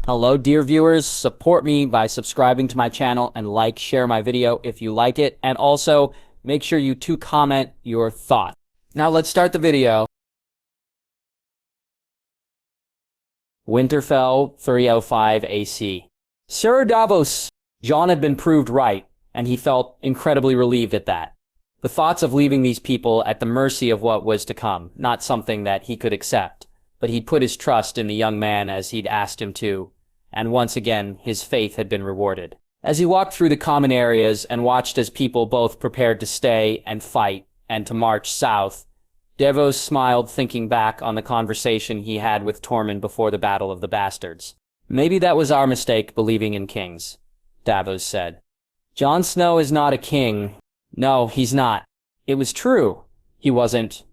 Hello, dear viewers. Support me by subscribing to my channel and share my video if you like it. And also, make sure you comment your thought. Now let's start the video. Winterfell 305 AC. Sir Davos. Jon had been proved right, and he felt incredibly relieved at that. The thoughts of leaving these people at the mercy of what was to come, not something that he could accept. But he'd put his trust in the young man as he'd asked him to, and once again his faith had been rewarded. As he walked through the common areas and watched as people both prepared to stay and fight and to march south, Davos smiled, thinking back on the conversation he had with Tormund before the Battle of the Bastards. "Maybe that was our mistake, believing in kings," Davos said. "Jon Snow is not a king. No, he's not. It was true. He wasn't,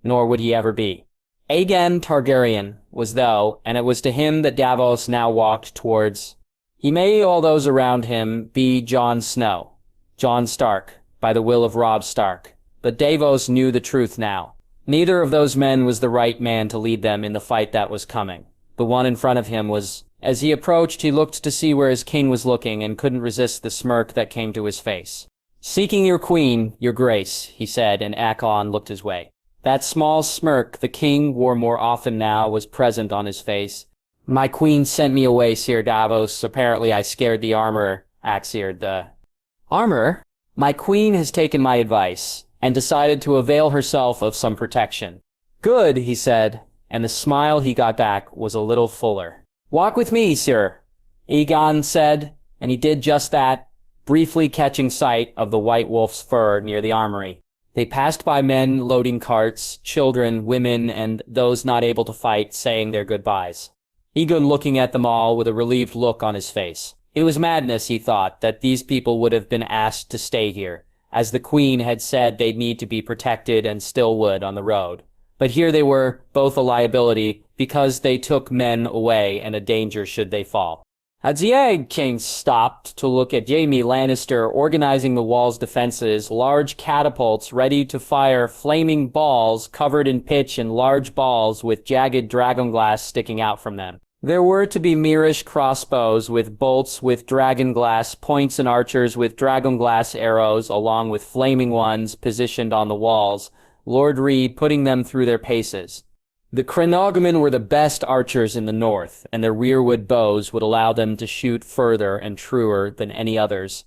nor would he ever be." Aegon Targaryen was though, and it was to him that Davos now walked towards. He made all those around him be Jon Snow, Jon Stark, by the will of Robb Stark. But Davos knew the truth now. Neither of those men was the right man to lead them in the fight that was coming. The one in front of him was. As he approached, he looked to see where his king was looking and couldn't resist the smirk that came to his face. "Seeking your queen, your grace," he said, and Aegon looked his way. That small smirk the king wore more often now was present on his face. "My queen sent me away, Sir Davos. Apparently I scared the armorer," Axeared the armorer. "My queen has taken my advice and decided to avail herself of some protection." "Good," he said, and the smile he got back was a little fuller. "Walk with me, sir," Aegon said, and he did just that, briefly catching sight of the white wolf's fur near the armory. They passed by men loading carts, children, women, and those not able to fight, saying their goodbyes. Aegon looking at them all with a relieved look on his face. It was madness, he thought, that these people would have been asked to stay here, as the queen had said they'd need to be protected and still would on the road. But here they were, both a liability, because they took men away and a danger should they fall. As the Egg King stopped to look at Jaime Lannister organizing the wall's defenses, large catapults ready to fire flaming balls covered in pitch and large balls with jagged dragonglass sticking out from them. There were to be Mirish crossbows with bolts with dragonglass points and archers with dragonglass arrows along with flaming ones positioned on the walls, Lord Reed putting them through their paces. The Crenoghmen were the best archers in the north, and their rearwood bows would allow them to shoot further and truer than any others.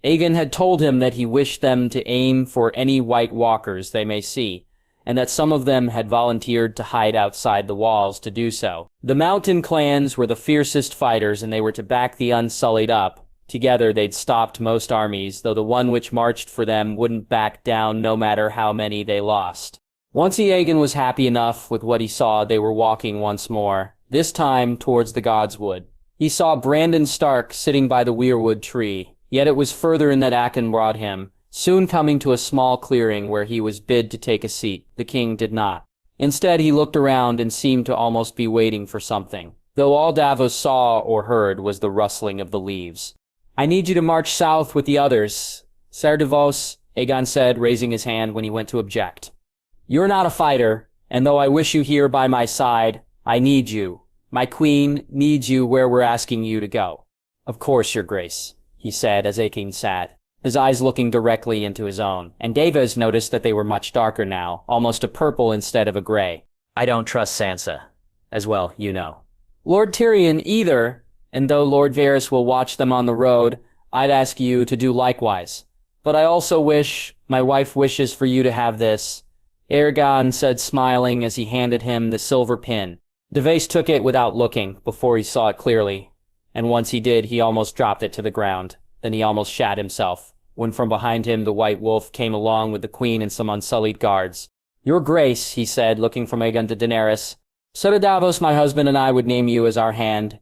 Aegon had told him that he wished them to aim for any White Walkers they may see, and that some of them had volunteered to hide outside the walls to do so. The mountain clans were the fiercest fighters, and they were to back the Unsullied up. Together they'd stopped most armies, though the one which marched for them wouldn't back down no matter how many they lost. Once Aegon was happy enough with what he saw, they were walking once more, this time towards the Godswood. He saw Brandon Stark sitting by the weirwood tree, yet it was further in that Aegon brought him, soon coming to a small clearing where he was bid to take a seat. The king did not. Instead, he looked around and seemed to almost be waiting for something, though all Davos saw or heard was the rustling of the leaves. "I need you to march south with the others, Sir Davos," Aegon said, raising his hand when he went to object. "You're not a fighter, and though I wish you here by my side, I need you. My queen needs you where we're asking you to go." "Of course, your grace," he said as Aegon sat, his eyes looking directly into his own, and Davos noticed that they were much darker now, almost a purple instead of a gray. "I don't trust Sansa, as well, you know. Lord Tyrion either, and though Lord Varys will watch them on the road, I'd ask you to do likewise. But I also wish, my wife wishes for you to have this," Aegon said, smiling as he handed him the silver pin. Davos took it without looking, before he saw it clearly, and once he did, he almost dropped it to the ground. Then he almost shat himself, when from behind him the White Wolf came along with the queen and some Unsullied guards. "Your grace," he said, looking from Aegon to Daenerys. "Sir Davos, my husband, and I would name you as our hand,"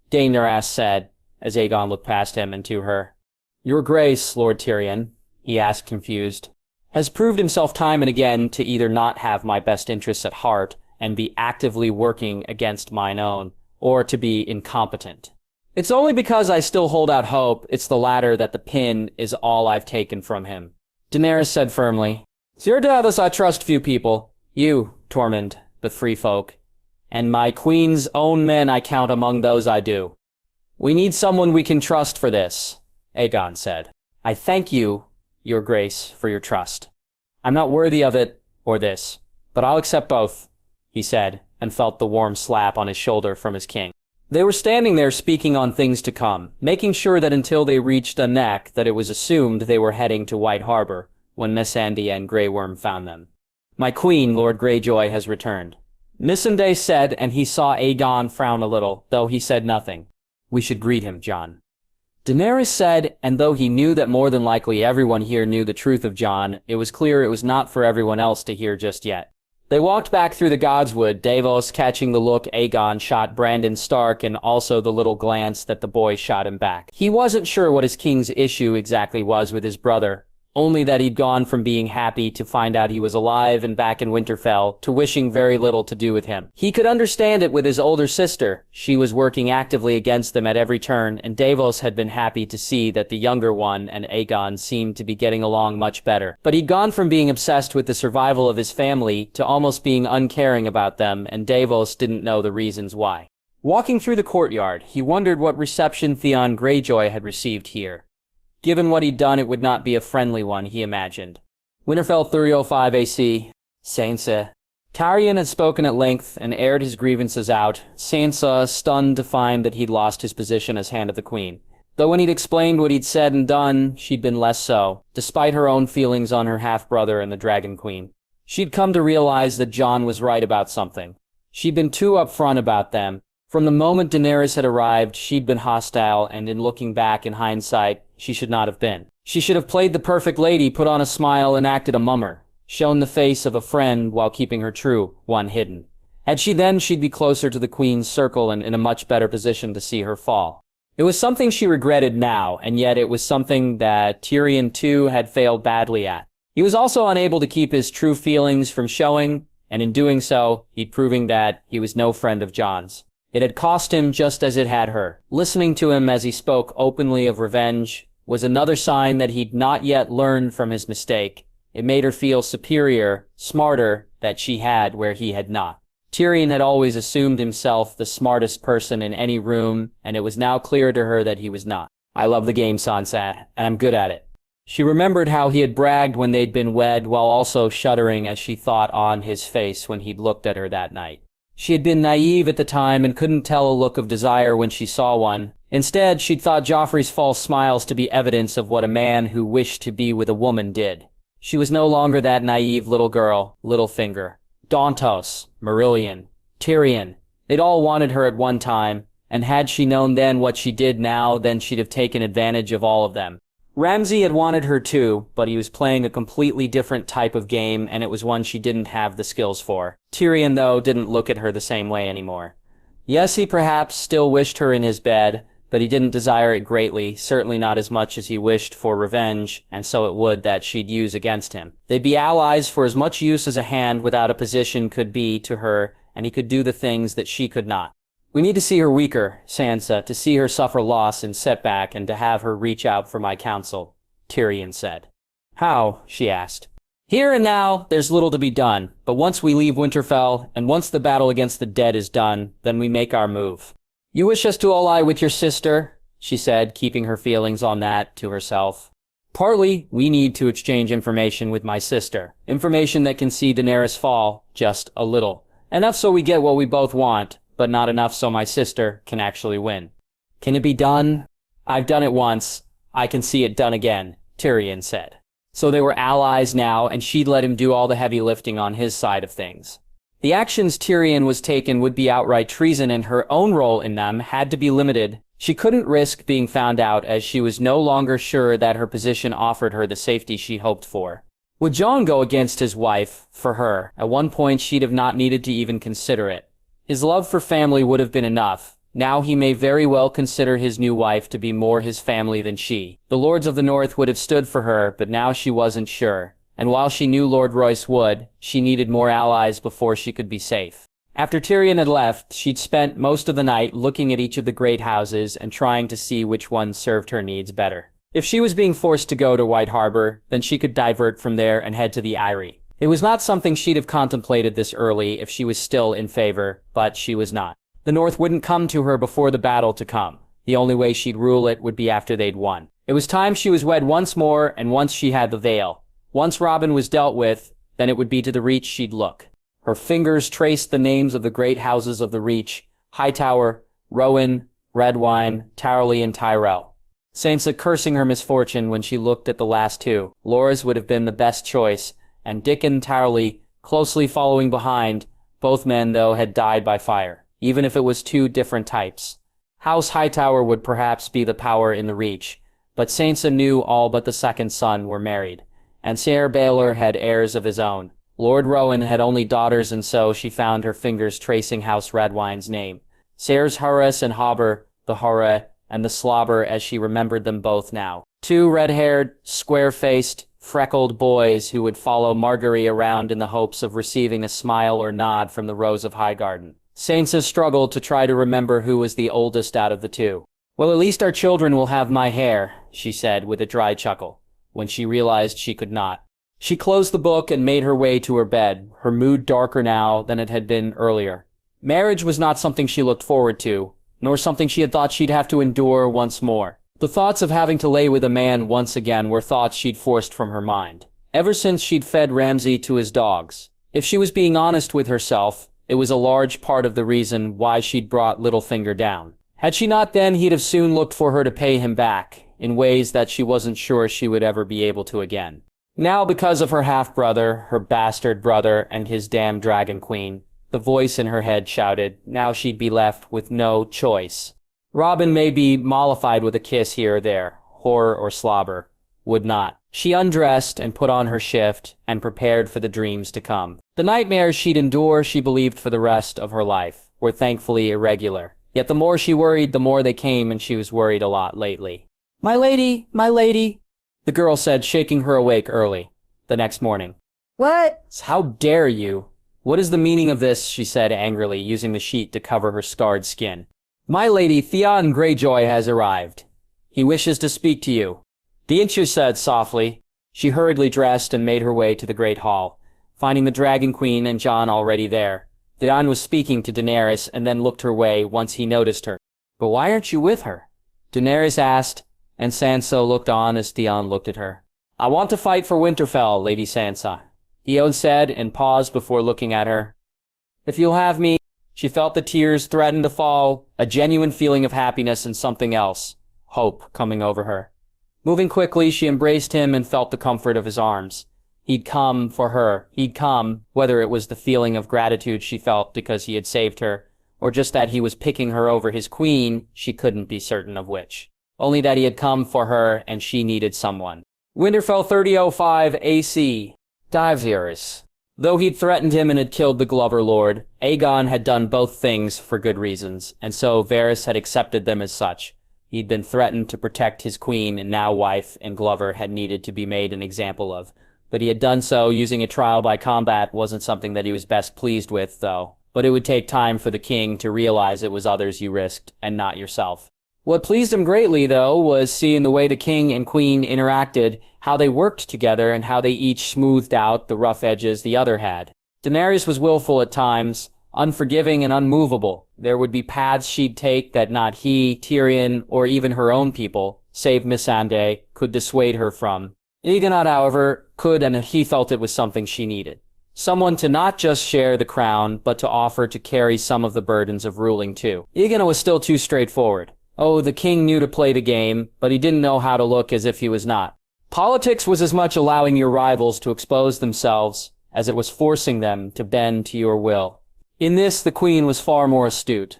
Daenerys said, as Aegon looked past him and to her. "Your grace, Lord Tyrion," he asked, confused, "has proved himself time and again to either not have my best interests at heart and be actively working against mine own, or to be incompetent. It's only because I still hold out hope it's the latter that the pin is all I've taken from him," Daenerys said firmly. "Sir Davos, I trust few people. You, Tormund, the free folk. and my queen's own men I count among those I do. We need someone we can trust for this, Aegon said. I thank you, your grace, for your trust. I'm not worthy of it, or this, but I'll accept both, he said, and felt the warm slap on his shoulder from his king. They were standing there speaking on things to come, making sure that until they reached a neck that it was assumed they were heading to White Harbor, when Missandei and Grey Worm found them. My queen, Lord Greyjoy, has returned. Missandei said, and he saw Aegon frown a little, though he said nothing. We should greet him, Jon. Daenerys said, and though he knew that more than likely everyone here knew the truth of Jon, it was clear it was not for everyone else to hear just yet. They walked back through the Godswood, Davos catching the look Aegon shot Brandon Stark and also the little glance that the boy shot him back. He wasn't sure what his king's issue exactly was with his brother, only that he'd gone from being happy to find out he was alive and back in Winterfell to wishing very little to do with him. He could understand it with his older sister. She was working actively against them at every turn, and Davos had been happy to see that the younger one and Aegon seemed to be getting along much better. But he'd gone from being obsessed with the survival of his family to almost being uncaring about them, and Davos didn't know the reasons why. Walking through the courtyard, he wondered what reception Theon Greyjoy had received here. Given what he'd done, it would not be a friendly one, he imagined. Winterfell 305 AC. Sansa. Tyrion had spoken at length and aired his grievances out, Sansa stunned to find that he'd lost his position as Hand of the Queen. Though when he'd explained what he'd said and done, she'd been less so, despite her own feelings on her half-brother and the Dragon Queen. She'd come to realize that Jon was right about something. She'd been too upfront about them. From the moment Daenerys had arrived, she'd been hostile, and in looking back in hindsight, she should not have been. She should have played the perfect lady, put on a smile, and acted a mummer, shown the face of a friend while keeping her true one hidden. Had she then, she'd be closer to the Queen's circle and in a much better position to see her fall. It was something she regretted now, and yet it was something that Tyrion too had failed badly at. He was also unable to keep his true feelings from showing, and in doing so, he'd proving that he was no friend of Jon's. It had cost him just as it had her. Listening to him as he spoke openly of revenge was another sign that he'd not yet learned from his mistake. It made her feel superior, smarter, that she had where he had not. Tyrion had always assumed himself the smartest person in any room, and it was now clear to her that he was not. I love the game, Sansa, and I'm good at it. She remembered how he had bragged when they'd been wed, while also shuddering as she thought on his face when he'd looked at her that night. She had been naive at the time and couldn't tell a look of desire when she saw one. Instead, she'd thought Joffrey's false smiles to be evidence of what a man who wished to be with a woman did. She was no longer that naive little girl, Littlefinger, Dantos, Marillion, Tyrion. They'd all wanted her at one time, and had she known then what she did now, then she'd have taken advantage of all of them. Ramsay had wanted her too, but he was playing a completely different type of game, and it was one she didn't have the skills for. Tyrion, though, didn't look at her the same way anymore. Yes, he perhaps still wished her in his bed, but he didn't desire it greatly, certainly not as much as he wished for revenge, and so it would that she'd use against him. They'd be allies for as much use as a hand without a position could be to her, and he could do the things that she could not. We need to see her weaker, Sansa, to see her suffer loss and setback, and to have her reach out for my counsel, Tyrion said. How? She asked. Here and now, there's little to be done, but once we leave Winterfell, and once the battle against the dead is done, then we make our move. You wish us to ally with your sister, she said, keeping her feelings on that to herself. Partly, we need to exchange information with my sister. Information that can see Daenerys fall, just a little. Enough so we get what we both want, but not enough so my sister can actually win. Can it be done? I've done it once. I can see it done again, Tyrion said. So they were allies now, and she'd let him do all the heavy lifting on his side of things. The actions Tyrion was taking would be outright treason, and her own role in them had to be limited. She couldn't risk being found out, as she was no longer sure that her position offered her the safety she hoped for. Would Jon go against his wife, for her? At one point she'd have not needed to even consider it. His love for family would have been enough. Now he may very well consider his new wife to be more his family than she. The Lords of the North would have stood for her, but now she wasn't sure. And while she knew Lord Royce would, she needed more allies before she could be safe. After Tyrion had left, she'd spent most of the night looking at each of the great houses and trying to see which one served her needs better. If she was being forced to go to White Harbor, then she could divert from there and head to the Eyrie. It was not something she'd have contemplated this early if she was still in favor, but she was not. The North wouldn't come to her before the battle to come. The only way she'd rule it would be after they'd won. It was time she was wed once more, and once she had the veil. Once Robin was dealt with, then it would be to the Reach she'd look. Her fingers traced the names of the great houses of the Reach: Hightower, Rowan, Redwine, Tarly, and Tyrell. Sansa cursing her misfortune when she looked at the last two. Loras would have been the best choice, and Dickon Tarly, closely following behind. Both men, though, had died by fire, even if it was two different types. House Hightower would perhaps be the power in the Reach, but Sansa knew all but the second son were married, and Ser Baelor had heirs of his own. Lord Rowan had only daughters, and so she found her fingers tracing House Redwine's name. Sers Harris and Hobber, the Horror, and the Slobber, as she remembered them both now. Two red-haired, square-faced, freckled boys who would follow Marguerite around in the hopes of receiving a smile or nod from the Rose of Highgarden. Sansa struggled to try to remember who was the oldest out of the two. "Well, at least our children will have my hair," she said with a dry chuckle, when she realized she could not. She closed the book and made her way to her bed, her mood darker now than it had been earlier. Marriage was not something she looked forward to, nor something she had thought she'd have to endure once more. The thoughts of having to lay with a man once again were thoughts she'd forced from her mind, ever since she'd fed Ramsay to his dogs. If she was being honest with herself, it was a large part of the reason why she'd brought Littlefinger down. Had she not, then he'd have soon looked for her to pay him back, in ways that she wasn't sure she would ever be able to again. Now, because of her half-brother, her bastard brother, and his damn dragon queen, the voice in her head shouted, now she'd be left with no choice. Robin may be mollified with a kiss here or there, horror or slobber, would not. She undressed and put on her shift and prepared for the dreams to come. The nightmares she'd endure, she believed, for the rest of her life, were thankfully irregular. Yet the more she worried, the more they came, and she was worried a lot lately. My lady, the girl said, shaking her awake early, the next morning. What? How dare you? What is the meaning of this? She said angrily, using the sheet to cover her scarred skin. My lady, Theon Greyjoy has arrived. He wishes to speak to you. The Inchu said softly. She hurriedly dressed and made her way to the great hall, finding the Dragon Queen and Jon already there. Theon was speaking to Daenerys and then looked her way once he noticed her. But why aren't you with her? Daenerys asked, and Sansa looked on as Theon looked at her. I want to fight for Winterfell, Lady Sansa, Theon said, and paused before looking at her. If you'll have me. She felt the tears threaten to fall, a genuine feeling of happiness and something else, hope, coming over her. Moving quickly, she embraced him and felt the comfort of his arms. He'd come for her. He'd come, whether it was the feeling of gratitude she felt because he had saved her, or just that he was picking her over his queen, she couldn't be certain of which. Only that he had come for her and she needed someone. Winterfell 3005 AC. Daenerys. Though he'd threatened him and had killed the Glover Lord, Aegon had done both things for good reasons, and so Varys had accepted them as such. He'd been threatened to protect his queen and now wife, and Glover had needed to be made an example of. But he had done so using a trial by combat wasn't something that he was best pleased with, though. But it would take time for the king to realize it was others you risked, and not yourself. What pleased him greatly, though, was seeing the way the king and queen interacted, how they worked together, and how they each smoothed out the rough edges the other had. Daenerys was willful at times, unforgiving and unmovable. There would be paths she'd take that not he, Tyrion, or even her own people, save Missandei, could dissuade her from. Aegon, however, could, and he felt it was something she needed. Someone to not just share the crown, but to offer to carry some of the burdens of ruling too. Aegon was still too straightforward. Oh, the king knew to play the game, but he didn't know how to look as if he was not. Politics was as much allowing your rivals to expose themselves as it was forcing them to bend to your will. In this, the queen was far more astute,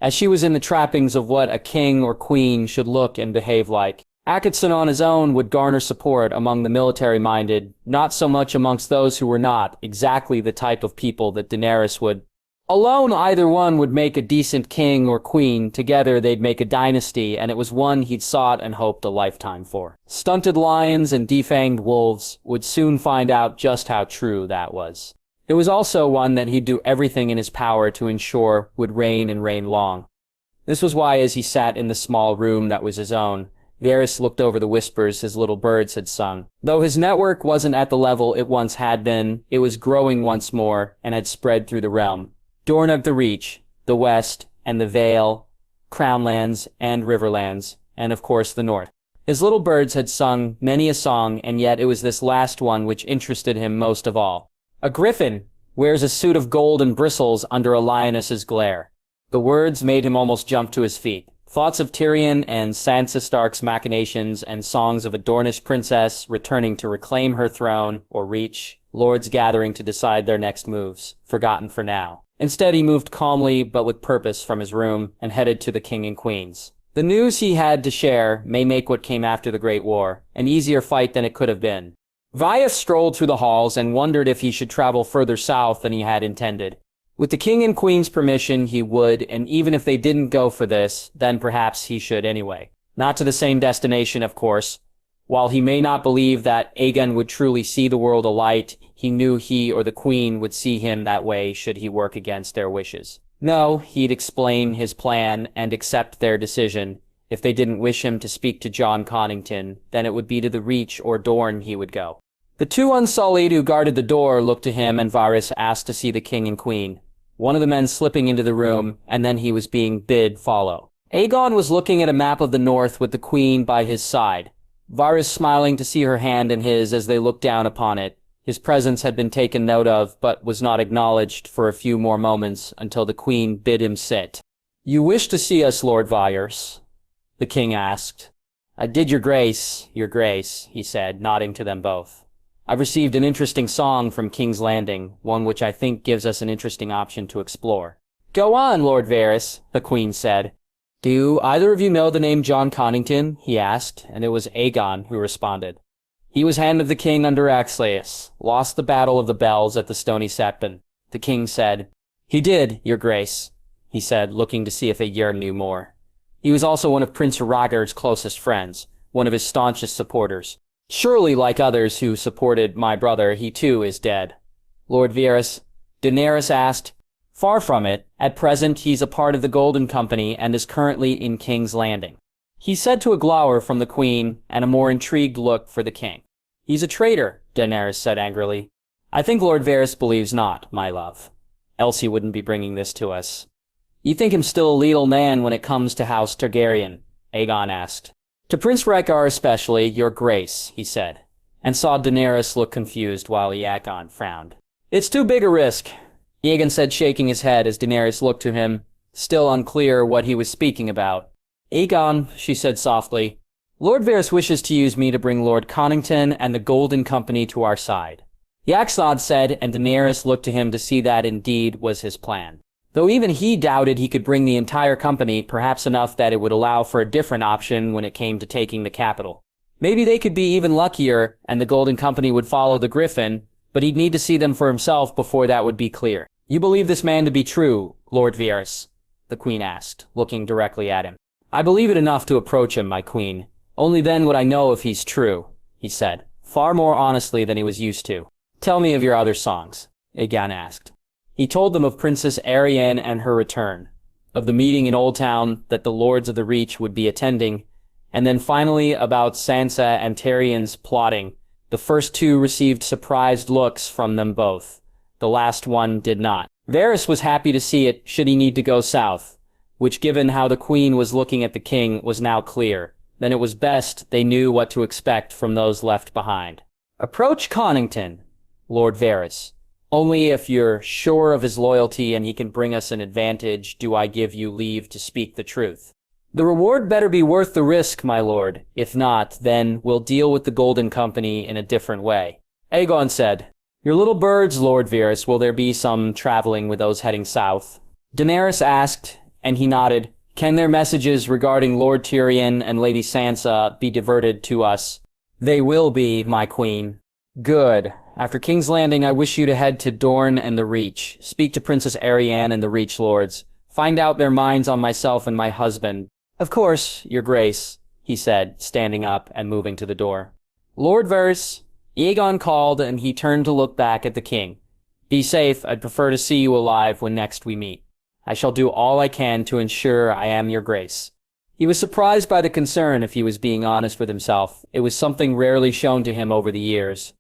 as she was in the trappings of what a king or queen should look and behave like. Atkinson on his own would garner support among the military-minded, not so much amongst those who were not exactly the type of people that Daenerys would. Alone, either one would make a decent king or queen. Together, they'd make a dynasty, and it was one he'd sought and hoped a lifetime for. Stunted lions and defanged wolves would soon find out just how true that was. It was also one that he'd do everything in his power to ensure would reign and reign long. This was why, as he sat in the small room that was his own, Varys looked over the whispers his little birds had sung. Though his network wasn't at the level it once had been, it was growing once more and had spread through the realm. Dorne of the Reach, the West, and the Vale, Crownlands, and Riverlands, and of course the North. His little birds had sung many a song, and yet it was this last one which interested him most of all. A griffin wears a suit of gold and bristles under a lioness's glare. The words made him almost jump to his feet. Thoughts of Tyrion and Sansa Stark's machinations and songs of a Dornish princess returning to reclaim her throne or reach, lords gathering to decide their next moves, forgotten for now. Instead, he moved calmly but with purpose from his room and headed to the king and queens. The news he had to share may make what came after the Great War an easier fight than it could have been. Vyas strolled through the halls and wondered if he should travel further south than he had intended. With the king and queen's permission, he would, and even if they didn't go for this, then perhaps he should anyway. Not to the same destination, of course. While he may not believe that Aegon would truly see the world alight, he knew he or the queen would see him that way should he work against their wishes. No, he'd explain his plan and accept their decision. If they didn't wish him to speak to Jon Connington, then it would be to the Reach or Dorne he would go. The two Unsullied who guarded the door looked to him, and Varys asked to see the king and queen. One of the men slipping into the room, and then he was being bid follow. Aegon was looking at a map of the north with the queen by his side. Varys smiling to see her hand in his as they looked down upon it. His presence had been taken note of, but was not acknowledged for a few more moments until the queen bid him sit. "You wish to see us, Lord Varys?" the king asked. "I did, your grace," he said, nodding to them both. "I've received an interesting song from King's Landing, one which I think gives us an interesting option to explore." "Go on, Lord Varys," the queen said. "Do either of you know the name Jon Connington?" he asked, and it was Aegon who responded. "He was hand of the king under Axleus, lost the Battle of the Bells at the Stony Septon," the king said. "He did, your grace," he said, looking to see if Aegon knew more. "He was also one of Prince Rhaegar's closest friends, one of his staunchest supporters. Surely, like others who supported my brother, he too is dead." "Lord Varys?" Daenerys asked. "Far from it. At present, he's a part of the Golden Company and is currently in King's Landing," he said to a glower from the queen and a more intrigued look for the king. "He's a traitor," Daenerys said angrily. "I think Lord Varys believes not, my love. Else he wouldn't be bringing this to us." "You think him still a leal man when it comes to House Targaryen?" Aegon asked. "To Prince Rhaegar especially, your grace," he said, and saw Daenerys look confused while Aegon frowned. "It's too big a risk," Aegon said, shaking his head as Daenerys looked to him, still unclear what he was speaking about. "Aegon," she said softly, "Lord Varys wishes to use me to bring Lord Connington and the Golden Company to our side." Yaxod said, and Daenerys looked to him to see that indeed was his plan. Though even he doubted he could bring the entire company, perhaps enough that it would allow for a different option when it came to taking the capital. Maybe they could be even luckier, and the Golden Company would follow the Griffin, but he'd need to see them for himself before that would be clear. "You believe this man to be true, Lord Varys?" the queen asked, looking directly at him. "I believe it enough to approach him, my queen. Only then would I know if he's true," he said, far more honestly than he was used to. "Tell me of your other songs," Aegon asked. He told them of Princess Arianne and her return, of the meeting in Old Town that the Lords of the Reach would be attending, and then finally about Sansa and Tyrion's plotting. The first two received surprised looks from them both. The last one did not. Varys was happy to see it should he need to go south, which, given how the queen was looking at the king, was now clear. Then it was best they knew what to expect from those left behind. "Approach Connington, Lord Varys. Only if you're sure of his loyalty and he can bring us an advantage do I give you leave to speak the truth. The reward better be worth the risk, my lord. If not, then we'll deal with the Golden Company in a different way." Aegon said, "Your little birds, Lord Varys, will there be some traveling with those heading south?" Daenerys asked, and he nodded. "Can their messages regarding Lord Tyrion and Lady Sansa be diverted to us?" "They will be, my queen." "Good. After King's Landing, I wish you to head to Dorne and the Reach. Speak to Princess Arianne and the Reach Lords. Find out their minds on myself and my husband." "Of course, your grace," he said, standing up and moving to the door. "Lord Varys," Aegon called, and he turned to look back at the king. "Be safe. I'd prefer to see you alive when next we meet. I shall do all I can to ensure I am your grace." He was surprised by the concern if he was being honest with himself. It was something rarely shown to him over the years.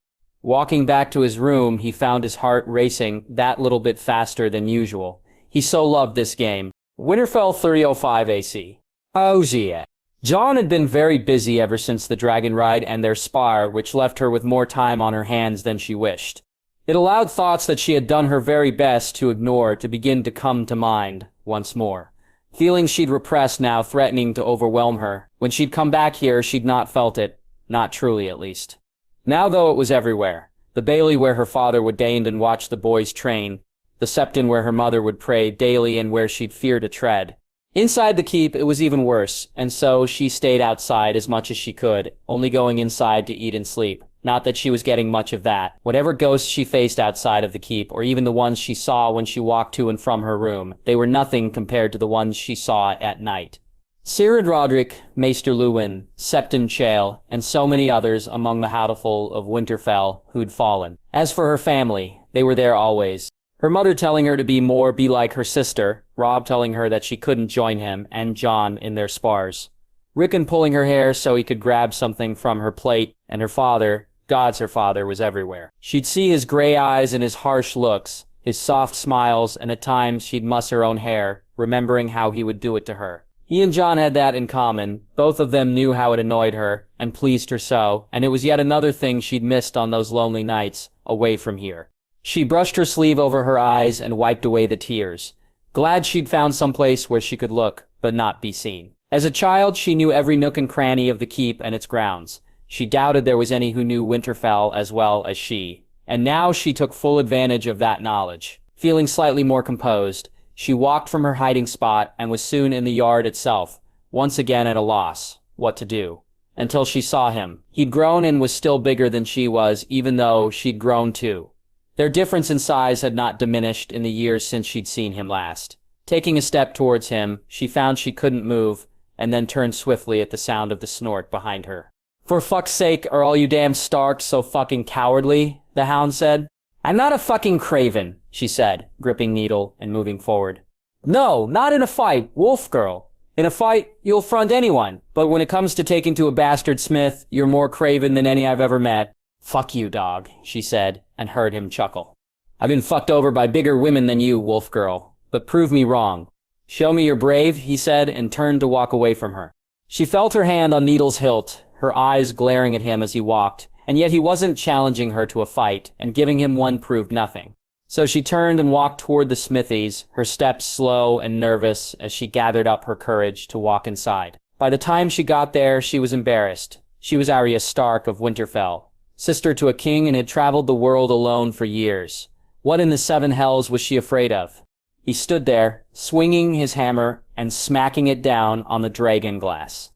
Walking back to his room, he found his heart racing that little bit faster than usual. He so loved this game. Winterfell 305 AC. Oh yeah. Jon had been very busy ever since the dragon ride and their spar, which left her with more time on her hands than she wished. It allowed thoughts that she had done her very best to ignore to begin to come to mind once more. Feelings she'd repressed now threatening to overwhelm her. When she'd come back here, she'd not felt it. Not truly, at least. Now, though, it was everywhere. The bailey where her father would deign and watch the boys train. The septon where her mother would pray daily and where she'd fear to tread. Inside the keep, it was even worse, and so she stayed outside as much as she could, only going inside to eat and sleep. Not that she was getting much of that. Whatever ghosts she faced outside of the keep, or even the ones she saw when she walked to and from her room, they were nothing compared to the ones she saw at night. Cyril Roderick, Maester Luwin, Septon Chael, and so many others among the handful of Winterfell who'd fallen. As for her family, they were there always. Her mother telling her to be like her sister, Robb telling her that she couldn't join him and Jon in their spars. Rickon pulling her hair so he could grab something from her plate, and her father, God's her father, was everywhere. She'd see his gray eyes and his harsh looks, his soft smiles, and at times she'd muss her own hair, remembering how he would do it to her. He and Jon had that in common. Both of them knew how it annoyed her, and pleased her so, and it was yet another thing she'd missed on those lonely nights, away from here. She brushed her sleeve over her eyes and wiped away the tears, glad she'd found some place where she could look, but not be seen. As a child, she knew every nook and cranny of the keep and its grounds. She doubted there was any who knew Winterfell as well as she, and now she took full advantage of that knowledge. Feeling slightly more composed, she walked from her hiding spot and was soon in the yard itself, once again at a loss what to do. Until she saw him. He'd grown and was still bigger than she was, even though she'd grown too. Their difference in size had not diminished in the years since she'd seen him last. Taking a step towards him, she found she couldn't move, and then turned swiftly at the sound of the snort behind her. "For fuck's sake, are all you damn Starks so fucking cowardly?" the hound said. "I'm not a fucking craven," she said, gripping needle and moving forward. "No, not in a fight, wolf girl. In a fight, you'll front anyone, but when it comes to taking to a bastard smith, you're more craven than any I've ever met." "Fuck you, dog," she said, and heard him chuckle. "I've been fucked over by bigger women than you, wolf girl, but prove me wrong." "Show me you're brave," he said, and turned to walk away from her. She felt her hand on Needle's hilt, her eyes glaring at him as he walked, and yet he wasn't challenging her to a fight, and giving him one proved nothing. So she turned and walked toward the smithies, her steps slow and nervous as she gathered up her courage to walk inside. By the time she got there, she was embarrassed. She was Arya Stark of Winterfell, sister to a king, and had traveled the world alone for years. What in the seven hells was she afraid of? He stood there, swinging his hammer and smacking it down on the dragon glass.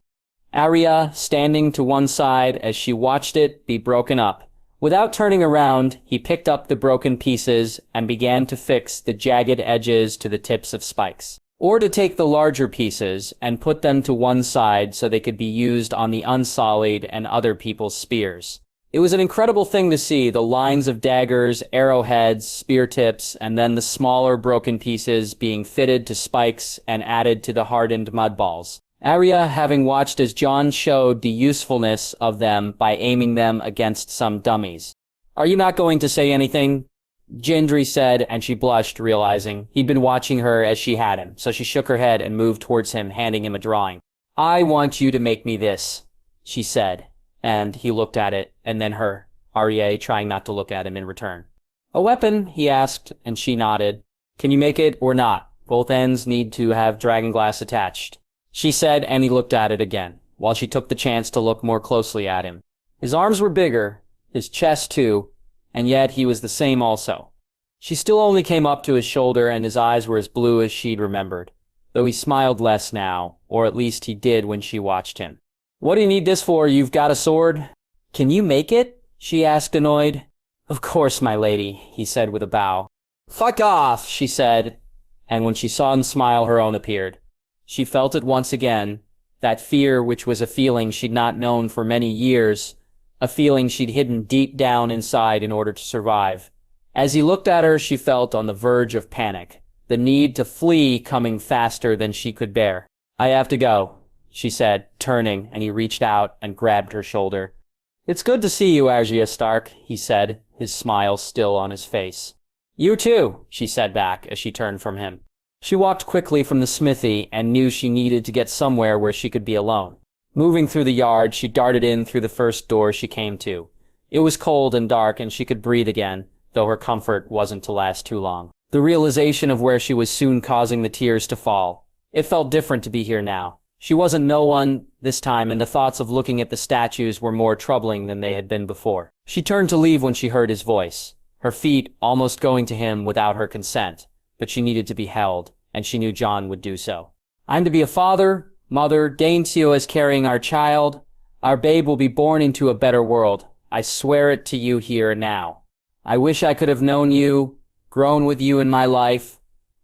Arya standing to one side as she watched it be broken up. Without turning around, he picked up the broken pieces and began to fix the jagged edges to the tips of spikes. Or to take the larger pieces and put them to one side so they could be used on the unsullied and other people's spears. It was an incredible thing to see, the lines of daggers, arrowheads, spear tips, and then the smaller broken pieces being fitted to spikes and added to the hardened mud balls. Arya having watched as Jon showed the usefulness of them by aiming them against some dummies. "Are you not going to say anything?" Gendry said, and she blushed, realizing he'd been watching her as she had him, so she shook her head and moved towards him, handing him a drawing. "I want you to make me this," she said, and he looked at it, and then her, Arya trying not to look at him in return. "A weapon?" he asked, and she nodded. "Can you make it or not? Both ends need to have dragon glass attached," she said, and he looked at it again, while she took the chance to look more closely at him. His arms were bigger, his chest too, and yet he was the same also. She still only came up to his shoulder, and his eyes were as blue as she'd remembered, though he smiled less now, or at least he did when she watched him. "What do you need this for? You've got a sword?" "Can you make it?" she asked, annoyed. "Of course, my lady," he said with a bow. "Fuck off," she said, and when she saw him smile, her own appeared. She felt it once again, that fear which was a feeling she'd not known for many years, a feeling she'd hidden deep down inside in order to survive. As he looked at her, she felt on the verge of panic, the need to flee coming faster than she could bear. "I have to go," she said, turning, and he reached out and grabbed her shoulder. It's good to see you, Arya Stark, he said, his smile still on his face. You too, she said back as she turned from him. She walked quickly from the smithy and knew she needed to get somewhere where she could be alone. Moving through the yard, she darted in through the first door she came to. It was cold and dark and she could breathe again, though her comfort wasn't to last too long. The realization of where she was soon causing the tears to fall. It felt different to be here now. She wasn't no one this time, and the thoughts of looking at the statues were more troubling than they had been before. She turned to leave when she heard his voice, her feet almost going to him without her consent, but she needed to be held, and she knew Jon would do so. I'm to be a father, mother, Daenerys is carrying our child. Our babe will be born into a better world. I swear it to you here now. I wish I could have known you, grown with you in my life.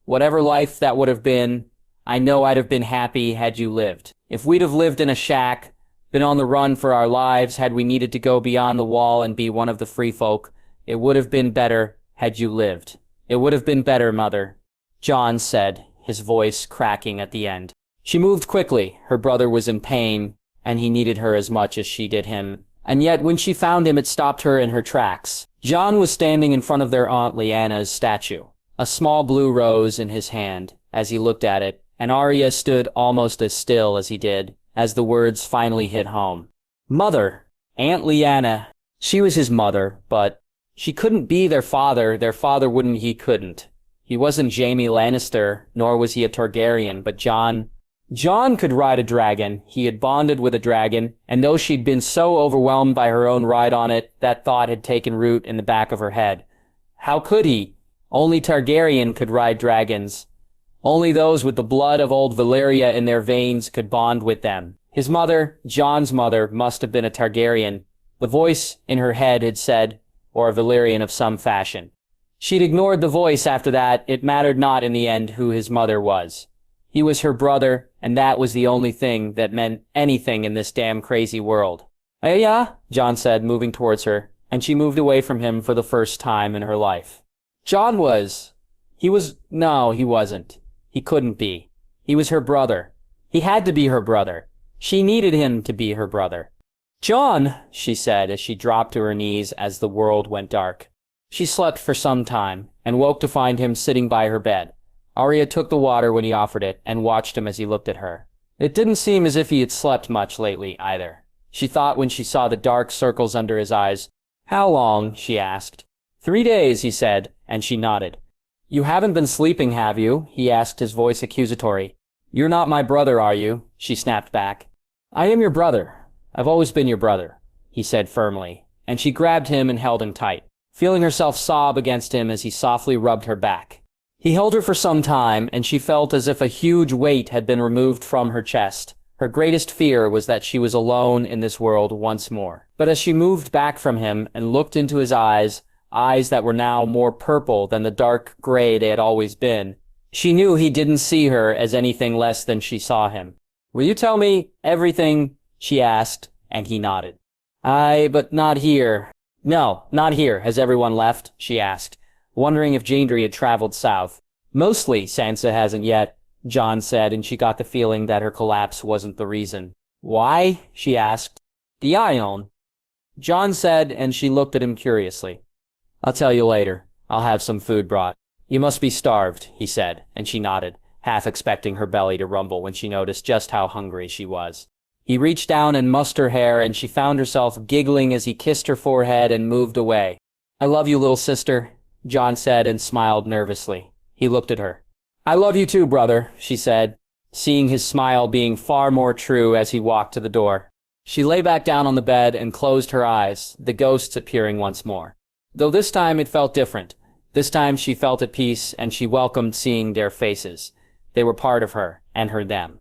Whatever life that would have been, I know I'd have been happy had you lived. If we'd have lived in a shack, been on the run for our lives, had we needed to go beyond the wall and be one of the free folk, it would have been better had you lived. It would have been better, Mother, Jon said, his voice cracking at the end. She moved quickly. Her brother was in pain, and he needed her as much as she did him. And yet, when she found him, it stopped her in her tracks. Jon was standing in front of their Aunt Lyanna's statue, a small blue rose in his hand. As he looked at it, and Arya stood almost as still as he did, as the words finally hit home. Mother! Aunt Lyanna. She was his mother, but she couldn't be their father wouldn't he couldn't. He wasn't Jaime Lannister, nor was he a Targaryen, but Jon could ride a dragon. He had bonded with a dragon, and though she'd been so overwhelmed by her own ride on it, that thought had taken root in the back of her head. How could he? Only Targaryen could ride dragons. Only those with the blood of old Valyria in their veins could bond with them. His mother, Jon's mother, must have been a Targaryen. The voice in her head had said, or a Valyrian of some fashion. She'd ignored the voice after that. It mattered not in the end who his mother was. He was her brother, and that was the only thing that meant anything in this damn crazy world. Yeah, Jon said, moving towards her, and she moved away from him for the first time in her life. No, he wasn't. He couldn't be. He was her brother. He had to be her brother. She needed him to be her brother. Jon, she said as she dropped to her knees as the world went dark. She slept for some time, and woke to find him sitting by her bed. Arya took the water when he offered it, and watched him as he looked at her. It didn't seem as if he had slept much lately, either. She thought when she saw the dark circles under his eyes. How long? She asked. 3 days, he said, and she nodded. You haven't been sleeping, have you? He asked, his voice accusatory. You're not my brother, are you? She snapped back. I am your brother. I've always been your brother, he said firmly, and she grabbed him and held him tight, feeling herself sob against him as he softly rubbed her back. He held her for some time, and she felt as if a huge weight had been removed from her chest. Her greatest fear was that she was alone in this world once more. But as she moved back from him and looked into his eyes that were now more purple than the dark gray they had always been, she knew he didn't see her as anything less than she saw him. Will you tell me everything? She asked, and he nodded. Aye, but not here. No, not here. Has everyone left? She asked, wondering if Gendry had traveled south. Mostly, Sansa hasn't yet, Jon said, and she got the feeling that her collapse wasn't the reason. Why? She asked. The Ion. Jon said, and she looked at him curiously. I'll tell you later. I'll have some food brought. You must be starved, he said, and she nodded, half expecting her belly to rumble when she noticed just how hungry she was. He reached down and mussed her hair, and she found herself giggling as he kissed her forehead and moved away. I love you, little sister, Jon said and smiled nervously. He looked at her. I love you too, brother, she said, seeing his smile being far more true as he walked to the door. She lay back down on the bed and closed her eyes, the ghosts appearing once more. Though this time it felt different. This time she felt at peace, and she welcomed seeing their faces. They were part of her, and her them.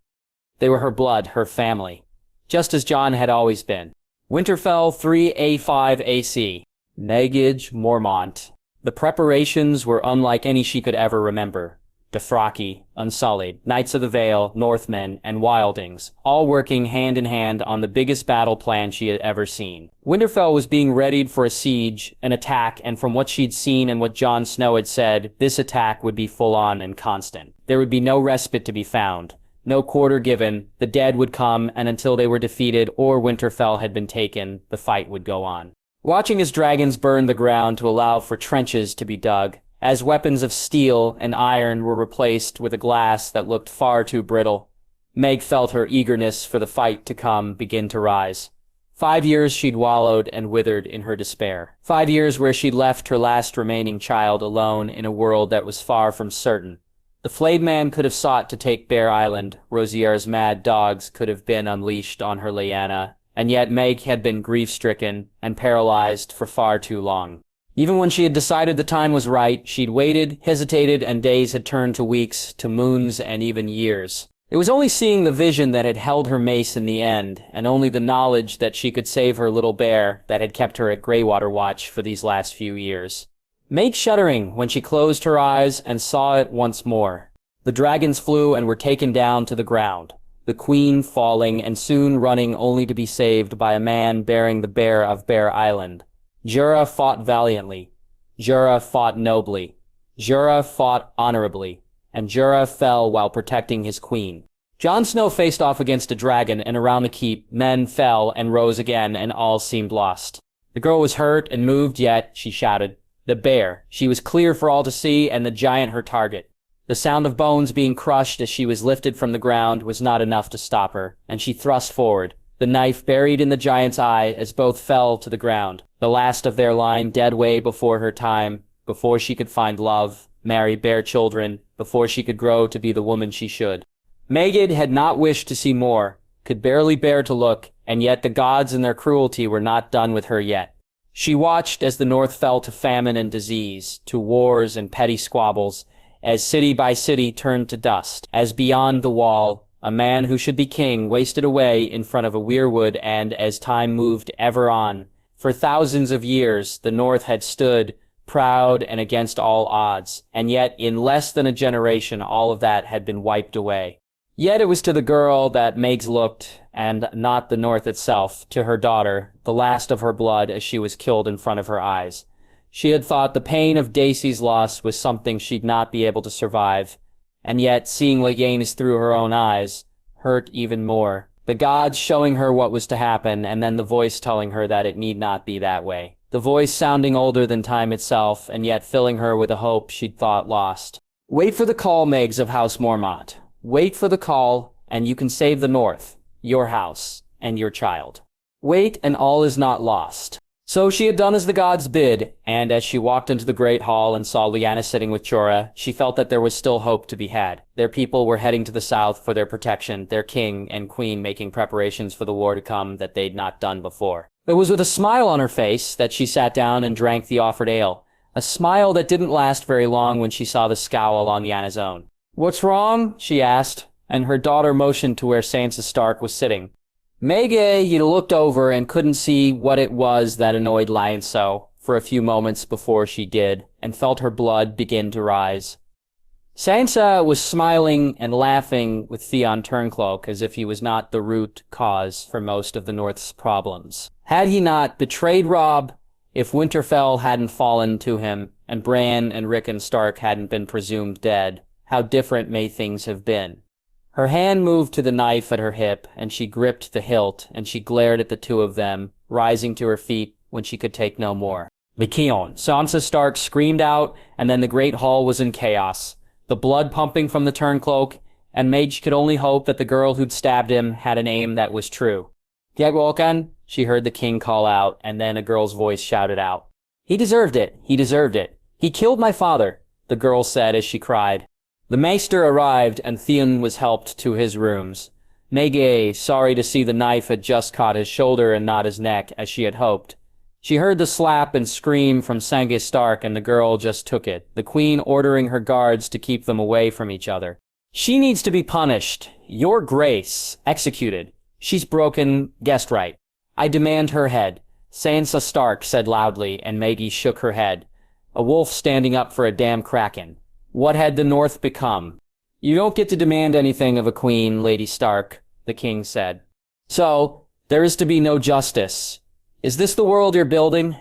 They were her blood, her family. Just as Jon had always been. Winterfell 3A5 AC. Negage Mormont. The preparations were unlike any she could ever remember. Dothraki, Unsullied, Knights of the Vale, Northmen, and Wildings, all working hand in hand on the biggest battle plan she had ever seen. Winterfell was being readied for a siege, an attack, and from what she'd seen and what Jon Snow had said, this attack would be full-on and constant. There would be no respite to be found. No quarter given, the dead would come, and until they were defeated or Winterfell had been taken, the fight would go on. Watching as dragons burned the ground to allow for trenches to be dug, as weapons of steel and iron were replaced with a glass that looked far too brittle, Meg felt her eagerness for the fight to come begin to rise. 5 years she'd wallowed and withered in her despair. 5 years where she'd left her last remaining child alone in a world that was far from certain. The flayed man could have sought to take Bear Island, Rosier's mad dogs could have been unleashed on her Lyanna, and yet Meg had been grief-stricken and paralyzed for far too long. Even when she had decided the time was right, she'd waited, hesitated, and days had turned to weeks, to moons, and even years. It was only seeing the vision that had held her mace in the end, and only the knowledge that she could save her little bear that had kept her at Greywater Watch for these last few years. Meg shuddering when she closed her eyes and saw it once more. The dragons flew and were taken down to the ground, the queen falling and soon running only to be saved by a man bearing the bear of Bear Island. Jorah fought valiantly. Jorah fought nobly. Jorah fought honorably. And Jorah fell while protecting his queen. Jon Snow faced off against a dragon, and around the keep, men fell and rose again, and all seemed lost. The girl was hurt and moved, yet, she shouted. The bear. She was clear for all to see, and the giant her target. The sound of bones being crushed as she was lifted from the ground was not enough to stop her, and she thrust forward, the knife buried in the giant's eye as both fell to the ground, the last of their line dead way before her time, before she could find love, marry, bear children, before she could grow to be the woman she should. Megid had not wished to see more, could barely bear to look, and yet the gods in their cruelty were not done with her yet. She watched as the north fell to famine and disease, to wars and petty squabbles, as city by city turned to dust, as beyond the wall, a man who should be king wasted away in front of a weirwood, and as time moved ever on, for thousands of years the north had stood, proud and against all odds, and yet in less than a generation all of that had been wiped away. Yet it was to the girl that Megs looked, and not the north itself, to her daughter, the last of her blood as she was killed in front of her eyes. She had thought the pain of Daisy's loss was something she'd not be able to survive, and yet seeing Lyanna's through her own eyes hurt even more. The gods showing her what was to happen, and then the voice telling her that it need not be that way. The voice sounding older than time itself, and yet filling her with a hope she'd thought lost. Wait for the call, Megs of House Mormont. Wait for the call, and you can save the North, your house, and your child. Wait, and all is not lost. So she had done as the gods bid, and as she walked into the great hall and saw Lyanna sitting with Jorah, she felt that there was still hope to be had. Their people were heading to the south for their protection, their king and queen making preparations for the war to come that they'd not done before. It was with a smile on her face that she sat down and drank the offered ale, a smile that didn't last very long when she saw the scowl on Lyanna's own. "What's wrong?" she asked, and her daughter motioned to where Sansa Stark was sitting. Megan looked over and couldn't see what it was that annoyed Lyanna so, for a few moments before she did, and felt her blood begin to rise. Sansa was smiling and laughing with Theon Turncloak as if he was not the root cause for most of the North's problems. Had he not betrayed Robb, if Winterfell hadn't fallen to him, and Bran and Rickon Stark hadn't been presumed dead, how different may things have been. Her hand moved to the knife at her hip, and she gripped the hilt, and she glared at the two of them, rising to her feet when she could take no more. "Lycaon!" Sansa Stark screamed out, and then the great hall was in chaos, the blood pumping from the Turncloak, and Mage could only hope that the girl who'd stabbed him had an aim that was true. "Get Wolkan," she heard the king call out, and then a girl's voice shouted out. "He deserved it, he deserved it. He killed my father," the girl said as she cried. The maester arrived, and Theon was helped to his rooms. Nege, sorry to see the knife had just caught his shoulder and not his neck, as she had hoped. She heard the slap and scream from Sansa Stark, and the girl just took it, the queen ordering her guards to keep them away from each other. "She needs to be punished. Your grace. Executed. She's broken, guessed right. I demand her head," Sansa Stark said loudly, and Maggie shook her head. A wolf standing up for a damn kraken. What had the North become? "You don't get to demand anything of a queen, Lady Stark," the king said. "So, there is to be no justice. Is this the world you're building?"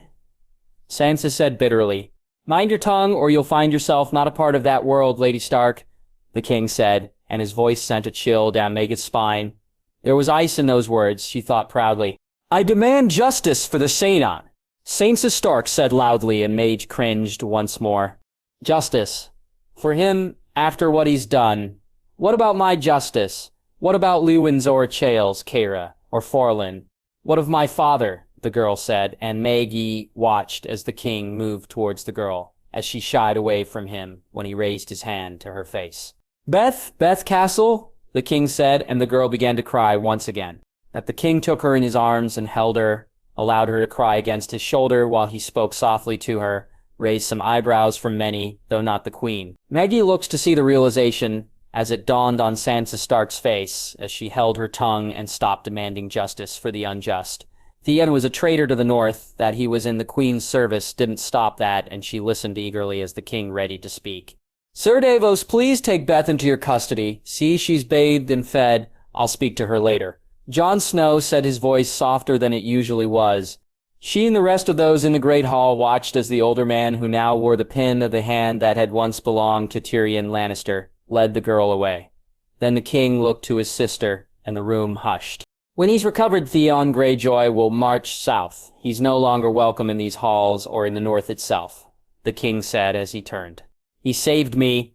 Sansa said bitterly. "Mind your tongue, or you'll find yourself not a part of that world, Lady Stark," the king said, and his voice sent a chill down Megan's spine. There was ice in those words, she thought proudly. I demand justice for the Saenon. Sansa Stark said loudly, and Mage cringed once more. Justice. For him, after what he's done. What about my justice? What about Lewin's or Chael's, Kara, or Forlin? What of my father? The girl said, and Maggie watched as the king moved towards the girl, as she shied away from him when he raised his hand to her face. Beth Castle, the king said, and the girl began to cry once again. That the king took her in his arms and held her, allowed her to cry against his shoulder while he spoke softly to her, raised some eyebrows from many, though not the queen. Maggie looked to see the realization as it dawned on Sansa Stark's face as she held her tongue and stopped demanding justice for the unjust. Theon was a traitor to the north. That he was in the queen's service didn't stop that, and she listened eagerly as the king readied to speak. Sir Davos, please take Beth into your custody. See, she's bathed and fed. I'll speak to her later. Jon Snow said, his voice softer than it usually was. She and the rest of those in the great hall watched as the older man, who now wore the pin of the hand that had once belonged to Tyrion Lannister, led the girl away. Then the king looked to his sister, and the room hushed. When he's recovered, Theon Greyjoy will march south. He's no longer welcome in these halls or in the north itself, the king said as he turned. He saved me,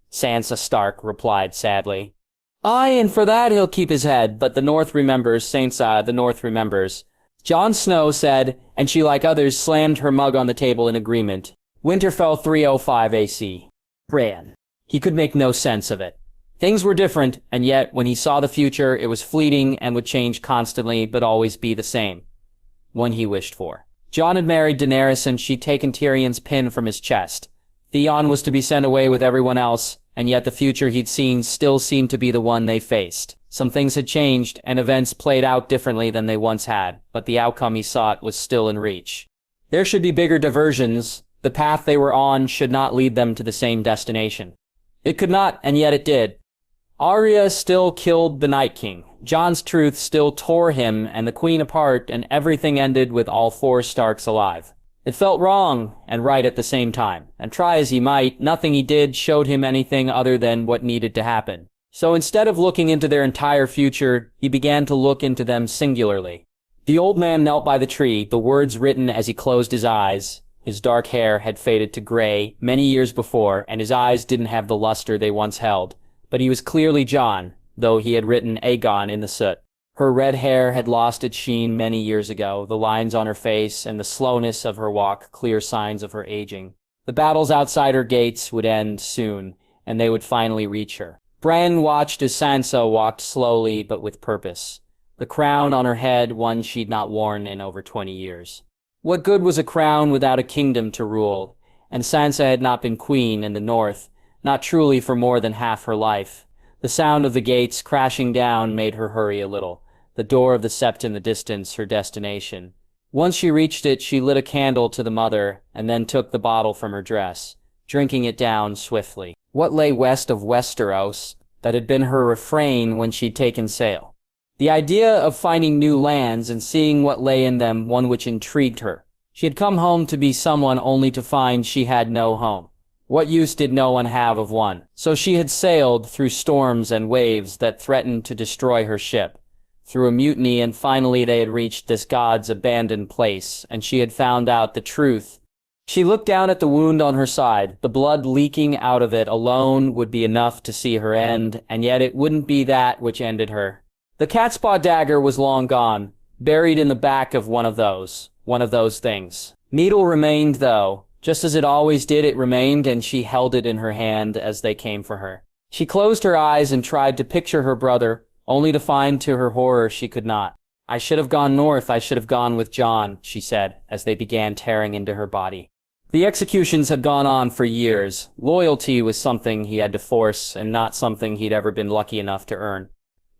Sansa Stark replied sadly. Aye, and for that he'll keep his head, but the north remembers, Sansa, the north remembers. Jon Snow said, and she, like others, slammed her mug on the table in agreement. Winterfell 305 AC. Bran. He could make no sense of it. Things were different, and yet, when he saw the future, it was fleeting and would change constantly, but always be the same. One he wished for. Jon had married Daenerys, and she'd taken Tyrion's pin from his chest. Theon was to be sent away with everyone else, and yet the future he'd seen still seemed to be the one they faced. Some things had changed, and events played out differently than they once had, but the outcome he sought was still in reach. There should be bigger diversions. The path they were on should not lead them to the same destination. It could not, and yet it did. Arya still killed the Night King. Jon's truth still tore him and the Queen apart, and everything ended with all four Starks alive. It felt wrong and right at the same time, and try as he might, nothing he did showed him anything other than what needed to happen. So instead of looking into their entire future, he began to look into them singularly. The old man knelt by the tree, the words written as he closed his eyes. His dark hair had faded to gray many years before, and his eyes didn't have the luster they once held. But he was clearly Jon, though he had written Aegon in the soot. Her red hair had lost its sheen many years ago, the lines on her face and the slowness of her walk clear signs of her aging. The battles outside her gates would end soon, and they would finally reach her. Bran watched as Sansa walked slowly but with purpose. The crown on her head, one she'd not worn in over 20 years. What good was a crown without a kingdom to rule? And Sansa had not been queen in the north, not truly for more than half her life. The sound of the gates crashing down made her hurry a little. The door of the sept in the distance, her destination. Once she reached it, she lit a candle to the mother, and then took the bottle from her dress, drinking it down swiftly. What lay west of Westeros? That had been her refrain when she'd taken sail. The idea of finding new lands and seeing what lay in them, one which intrigued her. She had come home to be someone only to find she had no home. What use did no one have of one? So she had sailed through storms and waves that threatened to destroy her ship, through a mutiny, and finally they had reached this god's abandoned place, and she had found out the truth. She looked down at the wound on her side. The blood leaking out of it alone would be enough to see her end, and yet it wouldn't be that which ended her. The catspaw dagger was long gone, buried in the back of one of those things. Needle remained, though. Just as it always did, it remained, and she held it in her hand as they came for her. She closed her eyes and tried to picture her brother, only to find to her horror she could not. I should have gone north, I should have gone with Jon, she said, as they began tearing into her body. The executions had gone on for years. Loyalty was something he had to force, and not something he'd ever been lucky enough to earn.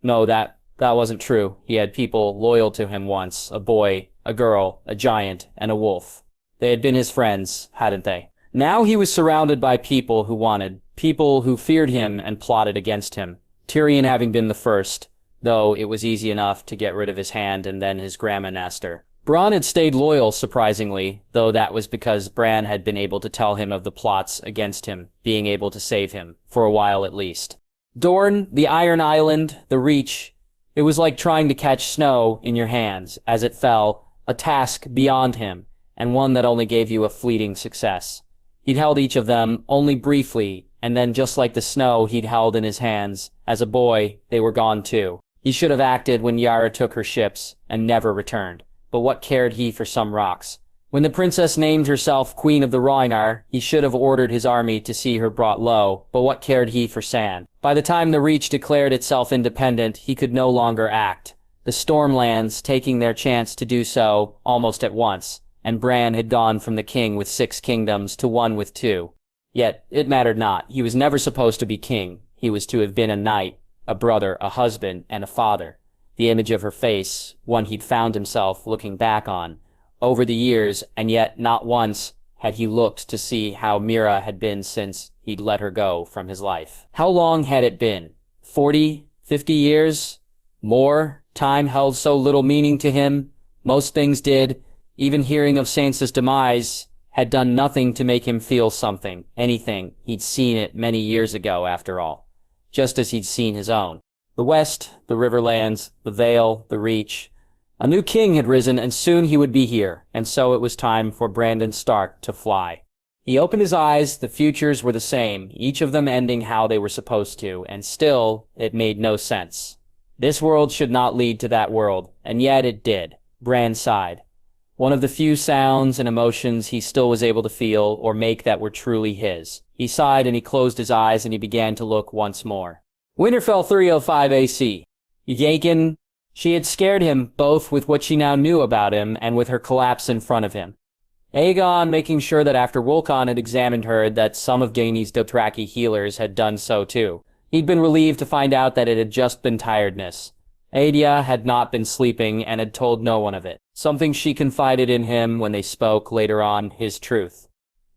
No, that wasn't true. He had people loyal to him once, a boy, a girl, a giant, and a wolf. They had been his friends, hadn't they? Now he was surrounded by people who feared him and plotted against him. Tyrion having been the first, though it was easy enough to get rid of his hand, and then his grandma Nestor. Bronn had stayed loyal, surprisingly, though that was because Bran had been able to tell him of the plots against him, being able to save him, for a while at least. Dorne, the Iron Island, the Reach. It was like trying to catch snow in your hands as it fell, a task beyond him, and one that only gave you a fleeting success. He'd held each of them only briefly, and then just like the snow he'd held in his hands, as a boy, they were gone too. He should have acted when Yara took her ships, and never returned. But what cared he for some rocks? When the princess named herself Queen of the Rhoynar, he should have ordered his army to see her brought low, but what cared he for sand? By the time the Reach declared itself independent, he could no longer act. The Stormlands taking their chance to do so almost at once, and Bran had gone from the king with 6 kingdoms to one with 2. Yet, it mattered not. He was never supposed to be king. He was to have been a knight, a brother, a husband, and a father. The image of her face, one he'd found himself looking back on over the years, and yet not once had he looked to see how Mira had been since he'd let her go from his life. How long had it been? 40? 50 years? More? Time held so little meaning to him. Most things did. Even hearing of Sansa's demise had done nothing to make him feel something, anything. He'd seen it many years ago, after all, just as he'd seen his own. The West, the Riverlands, the Vale, the Reach. A new king had risen, and soon he would be here, and so it was time for Brandon Stark to fly. He opened his eyes. The futures were the same, each of them ending how they were supposed to, and still, it made no sense. This world should not lead to that world, and yet it did. Bran sighed. One of the few sounds and emotions he still was able to feel or make that were truly his. He sighed and he closed his eyes and he began to look once more. Winterfell 305 AC. Yakin. She had scared him, both with what she now knew about him and with her collapse in front of him. Aegon making sure that after Wolcon had examined her that some of Dany's Dothraki healers had done so too. He'd been relieved to find out that it had just been tiredness. Adia had not been sleeping and had told no one of it. Something she confided in him when they spoke later on, his truth.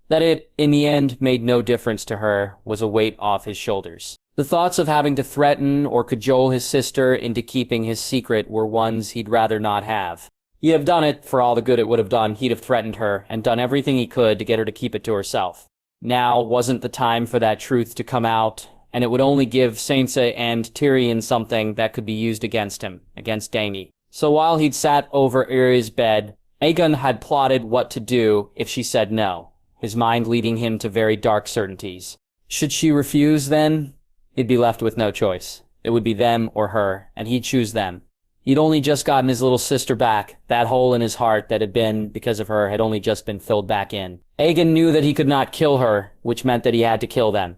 That it, in the end, made no difference to her was a weight off his shoulders. The thoughts of having to threaten or cajole his sister into keeping his secret were ones he'd rather not have. He'd have done it for all the good it would have done. He'd have threatened her and done everything he could to get her to keep it to herself. Now wasn't the time for that truth to come out, and it would only give Sansa and Tyrion something that could be used against him, against Dany. So while he'd sat over Arya's bed, Aegon had plotted what to do if she said no, his mind leading him to very dark certainties. Should she refuse, then? He'd be left with no choice. It would be them or her, and he'd choose them. He'd only just gotten his little sister back. That hole in his heart that had been, because of her, had only just been filled back in. Aegon knew that he could not kill her, which meant that he had to kill them.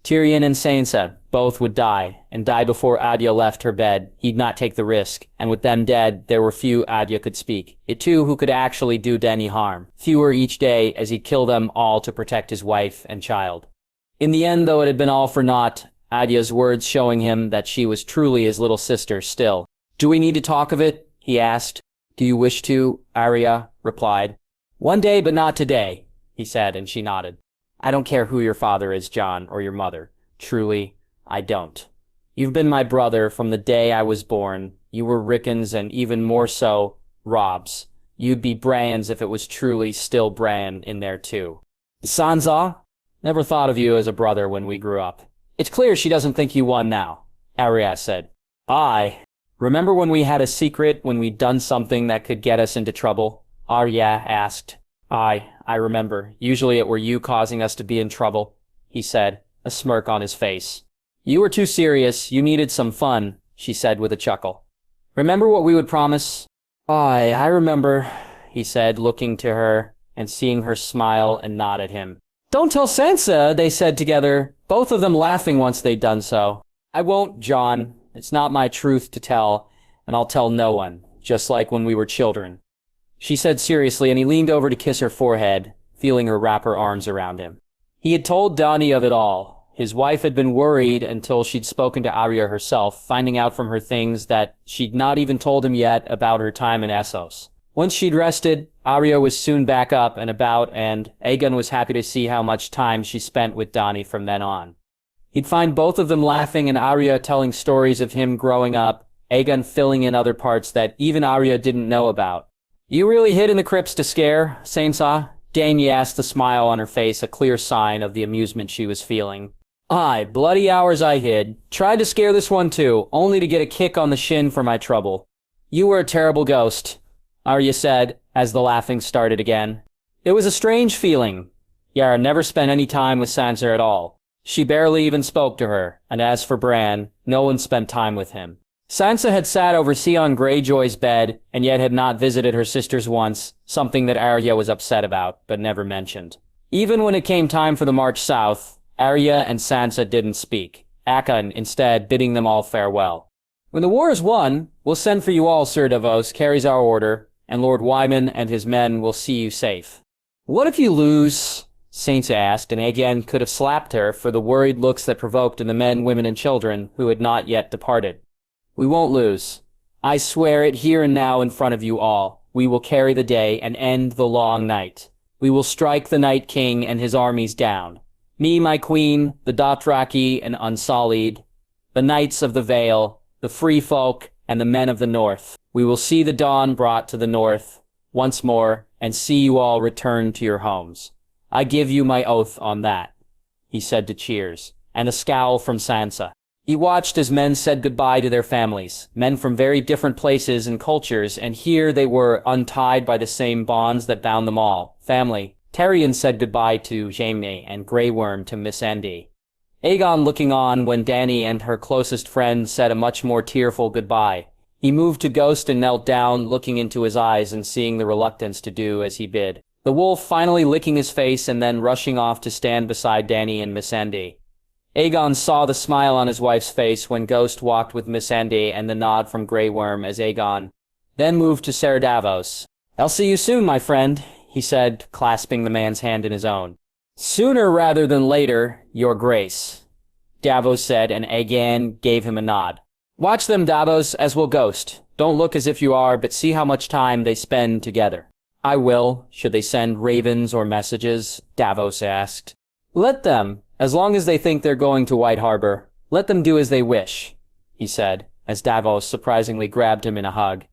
Tyrion and Sansa, both would die, and die before Arya left her bed. He'd not take the risk, and with them dead, there were few Arya could speak. It too who could actually do Dany harm. Fewer each day as he'd kill them all to protect his wife and child. In the end, though it had been all for naught, Arya's words showing him that she was truly his little sister still. "Do we need to talk of it?" he asked. "Do you wish to?" Arya replied. "One day, but not today," he said, and she nodded. "I don't care who your father is, Jon, or your mother. Truly, I don't. You've been my brother from the day I was born. You were Rickon's and even more so, Robb's. You'd be Bran's if it was truly still Bran in there too. Sansa? Never thought of you as a brother when we grew up. It's clear she doesn't think you won now," Arya said. "Aye. Remember when we had a secret, when we'd done something that could get us into trouble?" Arya asked. "Aye, I remember. Usually it were you causing us to be in trouble," he said, a smirk on his face. "You were too serious. You needed some fun," she said with a chuckle. "Remember what we would promise?" "Aye, I remember," he said, looking to her and seeing her smile and nod at him. "Don't tell Sansa," they said together, both of them laughing once they'd done so. "I won't, Jon. It's not my truth to tell, and I'll tell no one, just like when we were children," she said seriously, and he leaned over to kiss her forehead, feeling her wrap her arms around him. He had told Dany of it all. His wife had been worried until she'd spoken to Arya herself, finding out from her things that she'd not even told him yet about her time in Essos. Once she'd rested, Arya was soon back up and about, and Aegon was happy to see how much time she spent with Dany from then on. He'd find both of them laughing and Arya telling stories of him growing up, Aegon filling in other parts that even Arya didn't know about. "You really hid in the crypts to scare, Sansa?" Dany asked, the smile on her face a clear sign of the amusement she was feeling. Aye, bloody hours I hid. Tried to scare this one too, only to get a kick on the shin for my trouble. You were a terrible ghost, Arya said, as the laughing started again. It was a strange feeling. Yara never spent any time with Sansa at all. She barely even spoke to her, and as for Bran, no one spent time with him. Sansa had sat over Theon Greyjoy's bed, and yet had not visited her sisters once, something that Arya was upset about, but never mentioned. Even when it came time for the march south, Arya and Sansa didn't speak, Aegon instead bidding them all farewell. When the war is won, we'll send for you all, Sir Davos carries our order, and Lord Wyman and his men will see you safe. What if you lose? Sansa asked, and Aegon could have slapped her for the worried looks that provoked in the men, women, and children who had not yet departed. We won't lose. I swear it here and now in front of you all. We will carry the day and end the long night. We will strike the Night King and his armies down. Me, my queen, the Dothraki and Unsullied, the Knights of the Vale, the Free Folk, and the men of the North. We will see the dawn brought to the North once more, and see you all return to your homes. I give you my oath on that, he said to cheers, and a scowl from Sansa. He watched as men said goodbye to their families, men from very different places and cultures, and here they were untied by the same bonds that bound them all, family. Tyrion said goodbye to Jaime and Grey Worm to Missandei. Aegon looking on when Dany and her closest friend said a much more tearful goodbye. He moved to Ghost and knelt down, looking into his eyes and seeing the reluctance to do as he bid. The wolf finally licking his face and then rushing off to stand beside Dany and Missandei. Aegon saw the smile on his wife's face when Ghost walked with Missandei and the nod from Grey Worm as Aegon then moved to Ser Davos. I'll see you soon, my friend, he said, clasping the man's hand in his own. Sooner rather than later, your grace, Davos said, and Aegon gave him a nod. Watch them, Davos, as will Ghost. Don't look as if you are, but see how much time they spend together. I will. Should they send ravens or messages? Davos asked. Let them, as long as they think they're going to White Harbor. Let them do as they wish, he said, as Davos surprisingly grabbed him in a hug.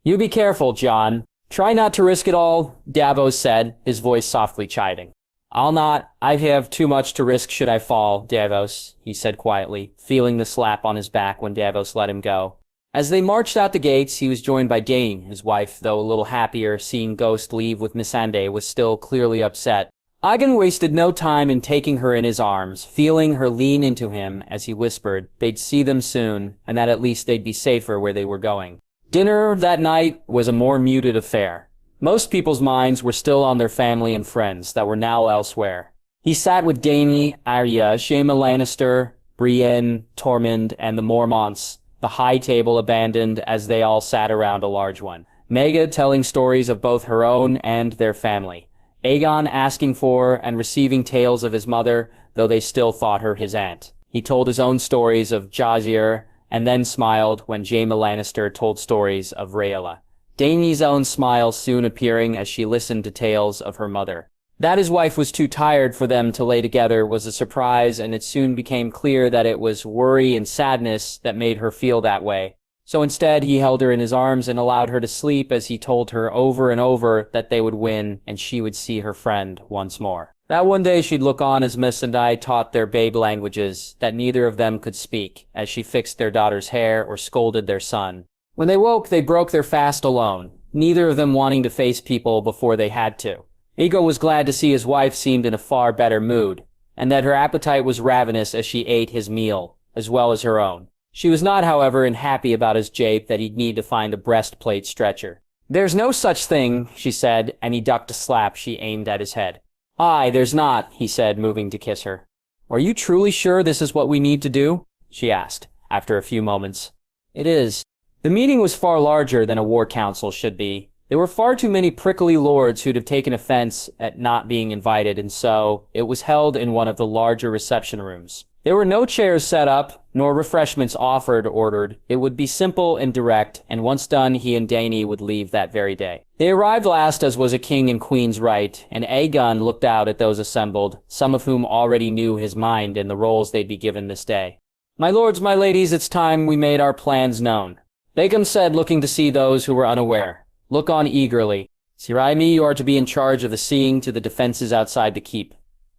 You be careful, Jon. Try not to risk it all, Davos said, his voice softly chiding. I'll not. I have too much to risk should I fall, Davos, he said quietly, feeling the slap on his back when Davos let him go. As they marched out the gates, he was joined by Dany. His wife, though a little happier seeing Ghost leave with Missandei, was still clearly upset. Aegon wasted no time in taking her in his arms, feeling her lean into him as he whispered they'd see them soon, and that at least they'd be safer where they were going. Dinner that night was a more muted affair. Most people's minds were still on their family and friends that were now elsewhere. He sat with Dany, Arya, Jaime Lannister, Brienne, Tormund, and the Mormonts, the high table abandoned as they all sat around a large one. Maega telling stories of both her own and their family. Aegon asking for and receiving tales of his mother, though they still thought her his aunt. He told his own stories of Jazir, and then smiled when Jaime Lannister told stories of Rhaella. Dany's own smile soon appearing as she listened to tales of her mother. That his wife was too tired for them to lay together was a surprise, and it soon became clear that it was worry and sadness that made her feel that way. So instead, he held her in his arms and allowed her to sleep as he told her over and over that they would win and she would see her friend once more. That one day she'd look on as Missandei taught their babe languages that neither of them could speak, as she fixed their daughter's hair or scolded their son. When they woke, they broke their fast alone, neither of them wanting to face people before they had to. Aegon was glad to see his wife seemed in a far better mood, and that her appetite was ravenous as she ate his meal, as well as her own. She was not, however, unhappy about his jape that he'd need to find a breastplate stretcher. There's no such thing, she said, and he ducked a slap she aimed at his head. Aye, there's not, he said, moving to kiss her. Are you truly sure this is what we need to do? She asked, after a few moments. It is. The meeting was far larger than a war council should be. There were far too many prickly lords who'd have taken offense at not being invited, and so it was held in one of the larger reception rooms. There were no chairs set up, nor refreshments offered or ordered. It would be simple and direct, and once done, he and Dany would leave that very day. They arrived last, as was a king and queen's right, and Aegon looked out at those assembled, some of whom already knew his mind and the roles they'd be given this day. My lords, my ladies, it's time we made our plans known. Aegon said, looking to see those who were unaware. Look on eagerly. Sir Jaime, you are to be in charge of the seeing to the defenses outside the keep.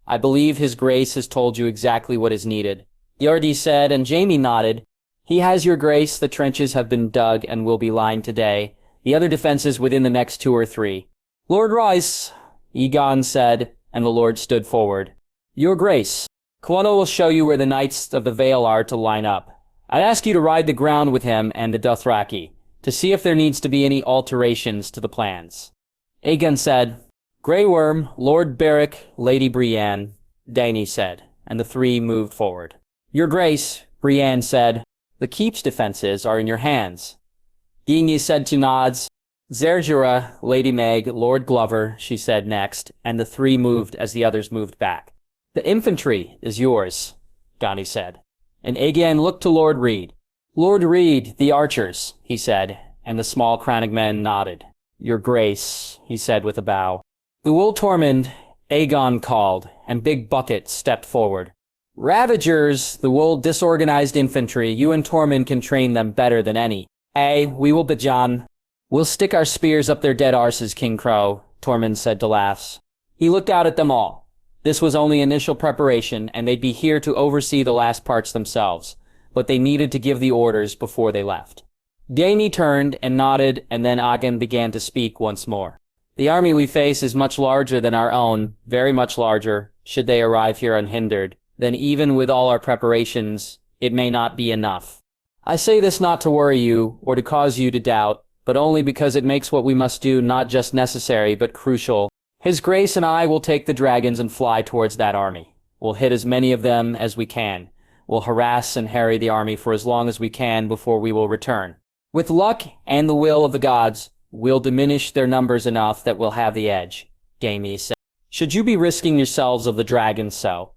I believe his grace has told you exactly what is needed. Yardi said, and Jaime nodded. He has your grace. The trenches have been dug and will be lined today. The other defenses within the next 2 or 3. Lord Royce, Aegon said, and the Lord stood forward. Your grace, Quano will show you where the Knights of the Vale are to line up. I'd ask you to ride the ground with him and the Dothraki, to see if there needs to be any alterations to the plans. Aegon said, Grey Worm, Lord Beric, Lady Brienne, Dany said, and the 3 moved forward. Your grace, Brienne said, the keep's defenses are in your hands. Dany said to nods. Zerjura, Lady Meg, Lord Glover, she said next, and the 3 moved as the others moved back. The infantry is yours, Dany said. And Aegon looked to Lord Reed. Lord Reed, the archers, he said, and the small Crannog men nodded. Your grace, he said with a bow. The Wool Tormund, Aegon called, and Big Bucket stepped forward. Ravagers, the Wool disorganized infantry, you and Tormund can train them better than any. We will bejan. We'll stick our spears up their dead arses, King Crow, Tormund said to laughs. He looked out at them all. This was only initial preparation, and they'd be here to oversee the last parts themselves, but they needed to give the orders before they left. Dany turned and nodded, and then Aegon began to speak once more. The army we face is much larger than our own, very much larger. Should they arrive here unhindered, then even with all our preparations, it may not be enough. I say this not to worry you, or to cause you to doubt, but only because it makes what we must do not just necessary, but crucial. His Grace and I will take the dragons and fly towards that army. We'll hit as many of them as we can. We'll harass and harry the army for as long as we can before we will return. With luck and the will of the gods, we'll diminish their numbers enough that we'll have the edge, Jaime said. Should you be risking yourselves of the dragons so?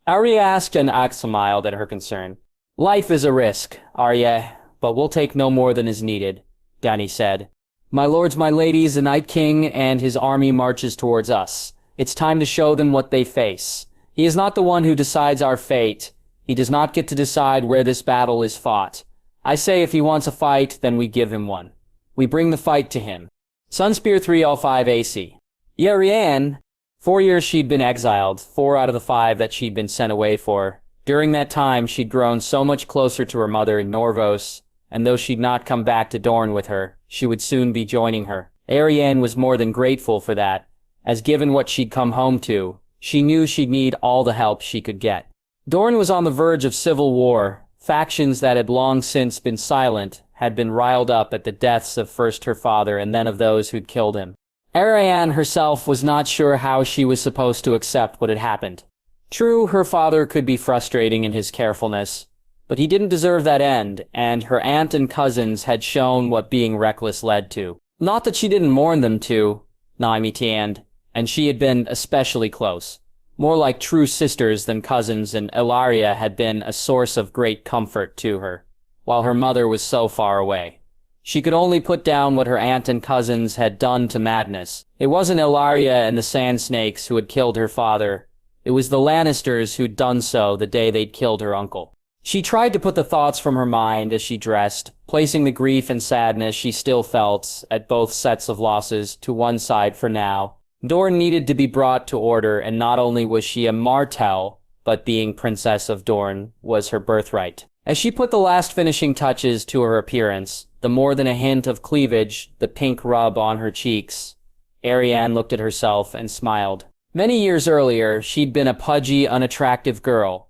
Arya asked, and Ak smiled at her concern. Life is a risk, Arya, but we'll take no more than is needed, Dany said. My lords, my ladies, the Night King and his army marches towards us. It's time to show them what they face. He is not the one who decides our fate. He does not get to decide where this battle is fought. I say if he wants a fight, then we give him one. We bring the fight to him. Sunspear 305 AC. Yarianne, 4 years she'd been exiled, 4 out of the 5 that she'd been sent away for. During that time, she'd grown so much closer to her mother in Norvos, and though she'd not come back to Dorne with her, she would soon be joining her. Arianne was more than grateful for that, as given what she'd come home to, she knew she'd need all the help she could get. Dorne was on the verge of civil war. Factions that had long since been silent had been riled up at the deaths of first her father and then of those who'd killed him. Arianne herself was not sure how she was supposed to accept what had happened. True, her father could be frustrating in his carefulness, but he didn't deserve that end, and her aunt and cousins had shown what being reckless led to. Not that she didn't mourn them too, Naomi Tiand, and she had been especially close. More like true sisters than cousins, and Ellaria had been a source of great comfort to her, while her mother was so far away. She could only put down what her aunt and cousins had done to madness. It wasn't Ellaria and the Sand Snakes who had killed her father. It was the Lannisters who'd done so the day they'd killed her uncle. She tried to put the thoughts from her mind as she dressed, placing the grief and sadness she still felt at both sets of losses to one side for now. Dorne needed to be brought to order, and not only was she a Martell, but being Princess of Dorne was her birthright. As she put the last finishing touches to her appearance, the more than a hint of cleavage, the pink rub on her cheeks, Arianne looked at herself and smiled. Many years earlier, she'd been a pudgy, unattractive girl,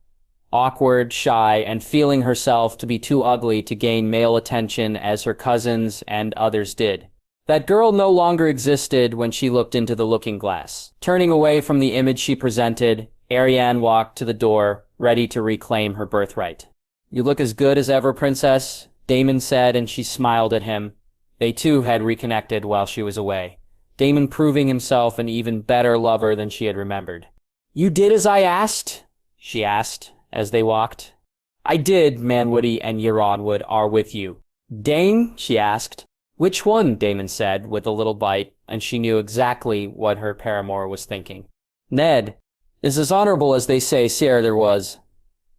awkward, shy, and feeling herself to be too ugly to gain male attention as her cousins and others did. That girl no longer existed when she looked into the looking glass. Turning away from the image she presented, Arianne walked to the door, ready to reclaim her birthright. You look as good as ever, Princess, Daemon said, and she smiled at him. They too had reconnected while she was away, Daemon proving himself an even better lover than she had remembered. You did as I asked? She asked, as they walked. I did, Manwoody and Euronwood are with you. Dane? She asked. Which one? Daemon said, with a little bite, and she knew exactly what her paramour was thinking. Ned is as honorable as they say Sir there was,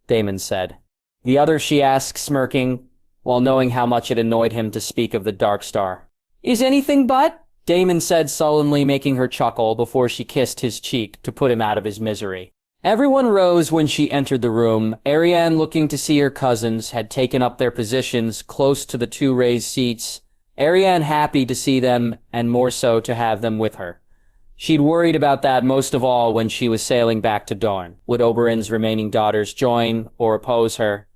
Daemon said. The other, she asked, smirking, while knowing how much it annoyed him to speak of the Dark Star. Is anything but? Daemon said sullenly, making her chuckle before she kissed his cheek to put him out of his misery. Everyone rose when she entered the room. Arianne, looking to see her cousins, had taken up their positions close to the two raised seats. Arianne happy to see them, and more so to have them with her. She'd worried about that most of all when she was sailing back to Dorne. Would Oberyn's remaining daughters join or oppose her?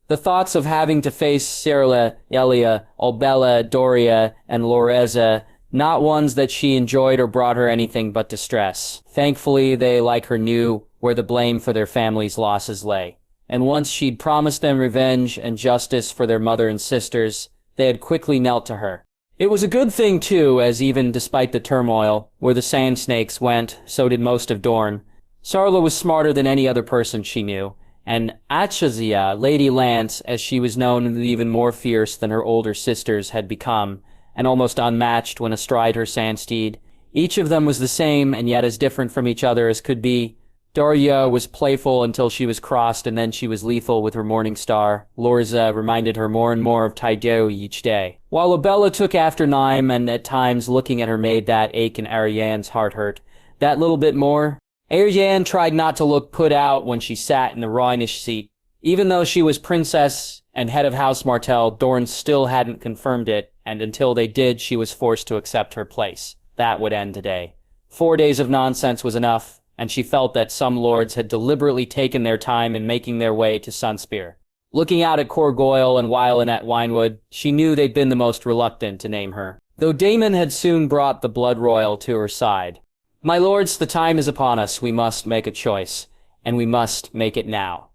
The thoughts of having to face Cyrilla, Elia, Albella, Doria, and Loreza, not ones that she enjoyed or brought her anything but distress. Thankfully, they, like her, knew where the blame for their family's losses lay. And once she'd promised them revenge and justice for their mother and sisters, they had quickly knelt to her. It was a good thing, too, as even despite the turmoil, where the Sand Snakes went, so did most of Dorne. Sarla was smarter than any other person she knew, and Achazia, Lady Lance, as she was known and even more fierce than her older sisters had become, and almost unmatched when astride her sandsteed. Each of them was the same and yet as different from each other as could be. Doria was playful until she was crossed, and then she was lethal with her morning star. Lorza reminded her more and more of Tydeo each day. While Abella took after Nyme, and at times looking at her made that ache in Arianne's heart hurt that little bit more. Arianne tried not to look put out when she sat in the Rhinish seat. Even though she was princess and head of House Martell, Dorne still hadn't confirmed it, and until they did, she was forced to accept her place. That would end today. 4 days of nonsense was enough, and she felt that some lords had deliberately taken their time in making their way to Sunspear. Looking out at Cor Goyle and Wylanette Winewood, she knew they'd been the most reluctant to name her, though Daemon had soon brought the blood royal to her side. My lords, the time is upon us. We must make a choice, and we must make it now.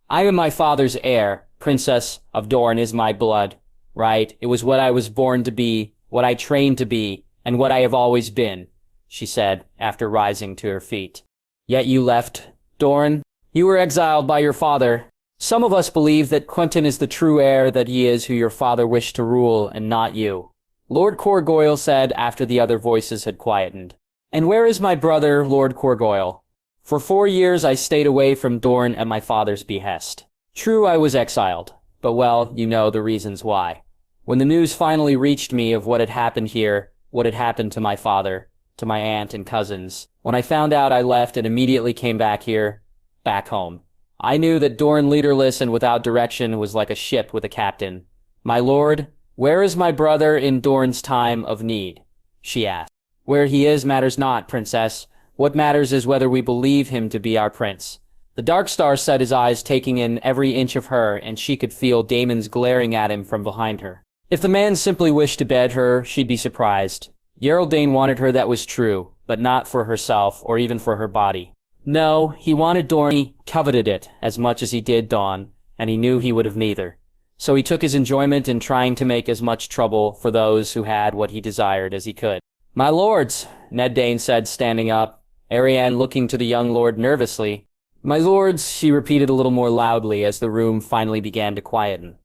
I am my father's heir. Princess of Dorne is my blood. Right? It was what I was born to be, what I trained to be, and what I have always been, she said, after rising to her feet. Yet you left Dorne. You were exiled by your father. Some of us believe that Quentyn is the true heir, that he is who your father wished to rule, and not you. Lord Cor Goyle said after the other voices had quietened. And where is my brother, Lord Cor Goyle? For 4 years I stayed away from Dorne at my father's behest. True, I was exiled, but well, you know the reasons why. When the news finally reached me of what had happened here, what had happened to my father, to my aunt and cousins, when I found out, I left and immediately came back here, back home. I knew that Dorne, leaderless and without direction, was like a ship with a captain. My lord, where is my brother in Dorne's time of need? She asked. Where he is matters not, princess. What matters is whether we believe him to be our prince. The Darkstar set his eyes, taking in every inch of her, and she could feel Daemon's glaring at him from behind her. If the man simply wished to bed her, she'd be surprised. Gerald Dane wanted her, that was true, but not for herself or even for her body. No, he wanted Dorne, he coveted it as much as he did Dawn, and he knew he would have neither. So he took his enjoyment in trying to make as much trouble for those who had what he desired as he could. My lords, Ned Dane said, standing up, Arianne looking to the young lord nervously. My lords, she repeated a little more loudly as the room finally began to quieten.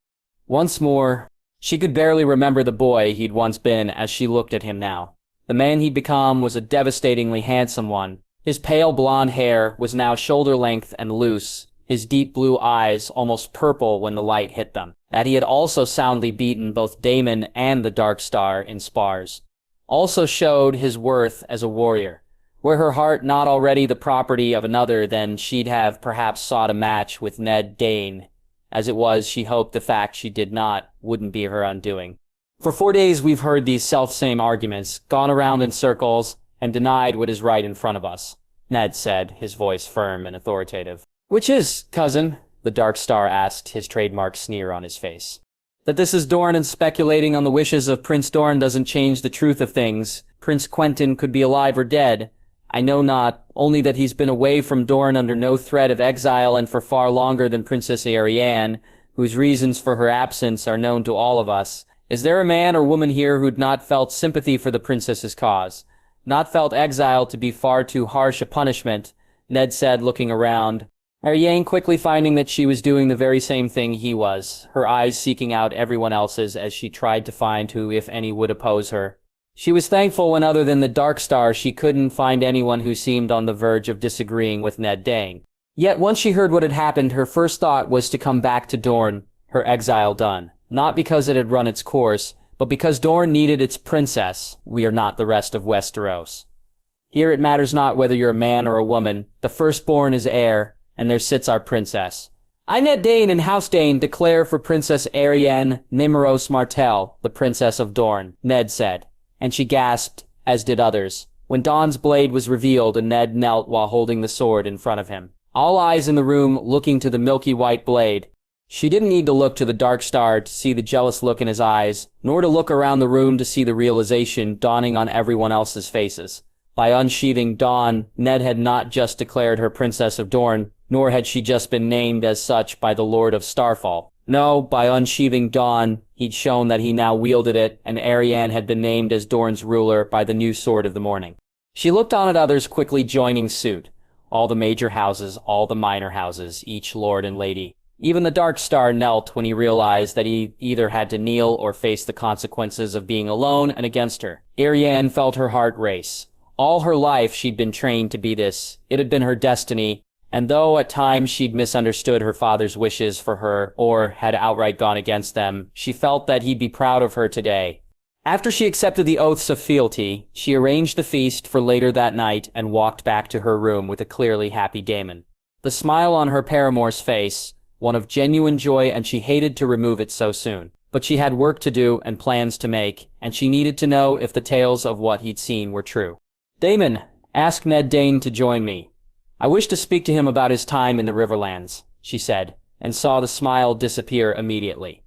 Once more, she could barely remember the boy he'd once been as she looked at him now. The man he'd become was a devastatingly handsome one. His pale blonde hair was now shoulder-length and loose, his deep blue eyes almost purple when the light hit them. That he had also soundly beaten both Daemon and the Darkstar in spars also showed his worth as a warrior. Were her heart not already the property of another, then she'd have perhaps sought a match with Ned Dane. As it was, she hoped the fact she did not wouldn't be her undoing. For 4 days we've heard these self-same arguments, gone around in circles, and denied what is right in front of us, Ned said, his voice firm and authoritative. Which is, cousin? The Darkstar asked, his trademark sneer on his face. That this is Dorne, and speculating on the wishes of Prince Dorne doesn't change the truth of things. Prince Quentyn could be alive or dead. I know not, only that he's been away from Dorne under no threat of exile and for far longer than Princess Arianne, whose reasons for her absence are known to all of us. Is there a man or woman here who'd not felt sympathy for the princess's cause? Not felt exile to be far too harsh a punishment? Ned said, looking around. Arianne quickly finding that she was doing the very same thing he was, her eyes seeking out everyone else's as she tried to find who, if any, would oppose her. She was thankful when, other than the Darkstar, she couldn't find anyone who seemed on the verge of disagreeing with Ned Dane. Yet once she heard what had happened, her first thought was to come back to Dorne, her exile done. Not because it had run its course, but because Dorne needed its princess. We are not the rest of Westeros. Here it matters not whether you're a man or a woman. The firstborn is heir, and there sits our princess. I, Ned Dane and House Dane, declare for Princess Arianne Nymeros Martell, the Princess of Dorne, Ned said, and she gasped, as did others, when Dawn's blade was revealed and Ned knelt while holding the sword in front of him. All eyes in the room looking to the milky white blade. She didn't need to look to the dark star to see the jealous look in his eyes, nor to look around the room to see the realization dawning on everyone else's faces. By unsheathing Dawn, Ned had not just declared her Princess of Dorne, nor had she just been named as such by the Lord of Starfall. No, by unsheathing Dawn, he'd shown that he now wielded it, and Arianne had been named as Dorne's ruler by the new Sword of the Morning. She looked on at others quickly joining suit. All the major houses, all the minor houses, each lord and lady. Even the Dark Star knelt when he realized that he either had to kneel or face the consequences of being alone and against her. Arianne felt her heart race. All her life she'd been trained to be this. It had been her destiny, and though at times she'd misunderstood her father's wishes for her, or had outright gone against them, she felt that he'd be proud of her today. After she accepted the oaths of fealty, she arranged the feast for later that night and walked back to her room with a clearly happy Daemon. The smile on her paramour's face, one of genuine joy, and she hated to remove it so soon. But she had work to do and plans to make, and she needed to know if the tales of what he'd seen were true. Daemon, ask Ned Dane to join me. I wish to speak to him about his time in the Riverlands, she said, and saw the smile disappear immediately.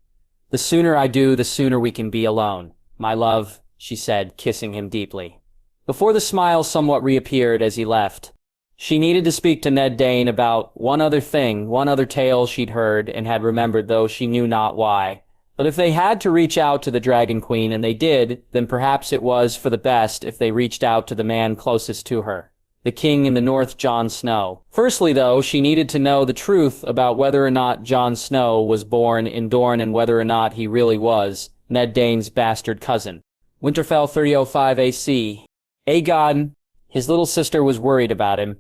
The sooner I do, the sooner we can be alone. My love, she said, kissing him deeply. Before the smile somewhat reappeared as he left, she needed to speak to Ned Dane about one other thing, one other tale she'd heard and had remembered, though she knew not why. But if they had to reach out to the Dragon Queen, and they did, then perhaps it was for the best if they reached out to the man closest to her. The king in the north, Jon Snow. Firstly, though, she needed to know the truth about whether or not Jon Snow was born in Dorne and whether or not he really was Ned Dane's bastard cousin. Winterfell 305 AC. Aegon, his little sister, was worried about him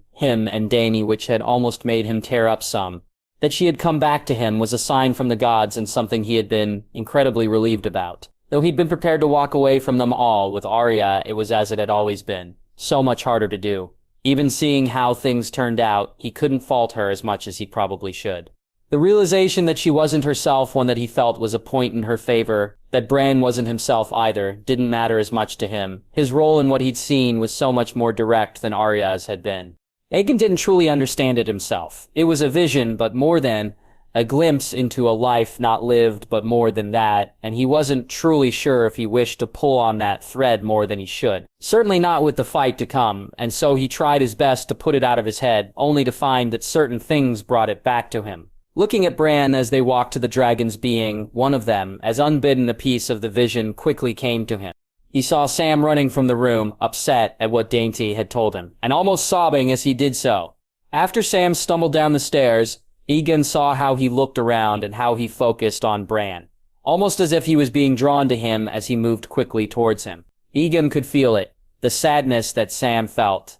and Dany, which had almost made him tear up some. That she had come back to him was a sign from the gods and something he had been incredibly relieved about. Though he'd been prepared to walk away from them all, with Arya it was as it had always been. So much harder to do. Even seeing how things turned out, he couldn't fault her as much as he probably should. The realization that she wasn't herself, one that he felt was a point in her favor, that Bran wasn't himself either, didn't matter as much to him. His role in what he'd seen was so much more direct than Arya's had been. Aegon didn't truly understand it himself. It was a vision, but more than a glimpse into a life not lived, but more than that, and he wasn't truly sure if he wished to pull on that thread more than he should. Certainly not with the fight to come, and so he tried his best to put it out of his head, only to find that certain things brought it back to him. Looking at Bran as they walked to the dragon's being, one of them, as unbidden a piece of the vision, quickly came to him. He saw Sam running from the room, upset at what Dainty had told him, and almost sobbing as he did so. After Sam stumbled down the stairs, Aegon saw how he looked around and how he focused on Bran, almost as if he was being drawn to him as he moved quickly towards him. Aegon could feel it, the sadness that Sam felt,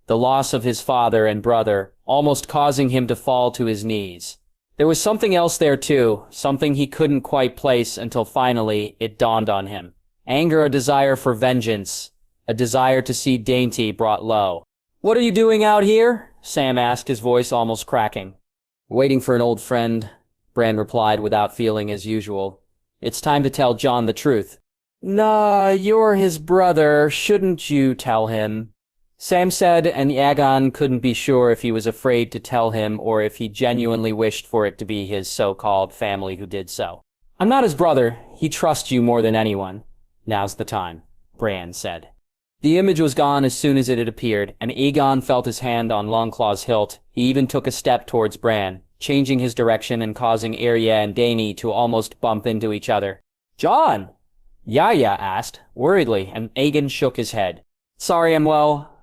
the loss of his father and brother, almost causing him to fall to his knees. There was something else there too, something he couldn't quite place until finally it dawned on him. Anger, a desire for vengeance, a desire to see Dainty brought low. "What are you doing out here?" Sam asked, his voice almost cracking. "Waiting for an old friend," Bran replied without feeling as usual. "It's time to tell Jon the truth." "Nah, you're his brother. Shouldn't you tell him?" Sam said, and Aegon couldn't be sure if he was afraid to tell him or if he genuinely wished for it to be his so-called family who did so. "I'm not his brother. He trusts you more than anyone." "Now's the time," Bran said. The image was gone as soon as it had appeared, and Aegon felt his hand on Longclaw's hilt. He even took a step towards Bran, changing his direction and causing Arya and Dany to almost bump into each other. "Jon?" Yaya asked, worriedly, and Aegon shook his head. "Sorry,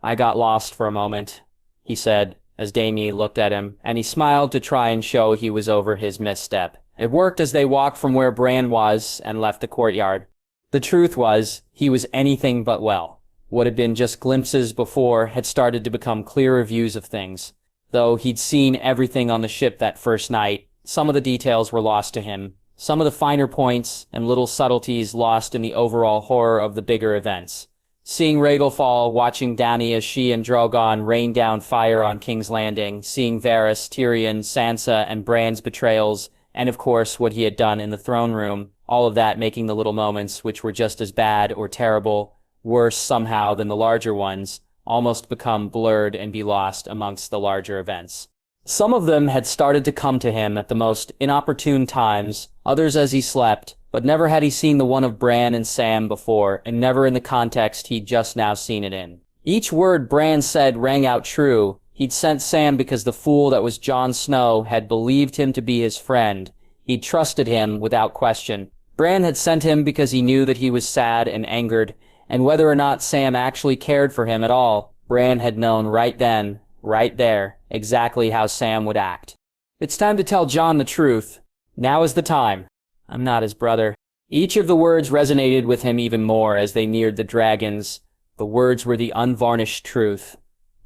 I got lost for a moment," he said, as Dany looked at him, and he smiled to try and show he was over his misstep. It worked as they walked from where Bran was and left the courtyard. The truth was, he was anything but well. What had been just glimpses before had started to become clearer views of things. Though he'd seen everything on the ship that first night, some of the details were lost to him, some of the finer points and little subtleties lost in the overall horror of the bigger events. Seeing Rhaegal fall, watching Dany as she and Drogon rain down fire on King's Landing, seeing Varys, Tyrion, Sansa, and Bran's betrayals, and of course what he had done in the throne room, all of that making the little moments, which were just as bad or terrible, worse somehow than the larger ones, almost become blurred and be lost amongst the larger events. Some of them had started to come to him at the most inopportune times, others as he slept, but never had he seen the one of Bran and Sam before, and never in the context he'd just now seen it in. Each word Bran said rang out true. He'd sent Sam because the fool that was Jon Snow had believed him to be his friend. He'd trusted him without question. Bran had sent him because he knew that he was sad and angered, and whether or not Sam actually cared for him at all, Bran had known right then, right there, exactly how Sam would act. It's time to tell Jon the truth. Now is the time. I'm not his brother. Each of the words resonated with him even more as they neared the dragons. The words were the unvarnished truth.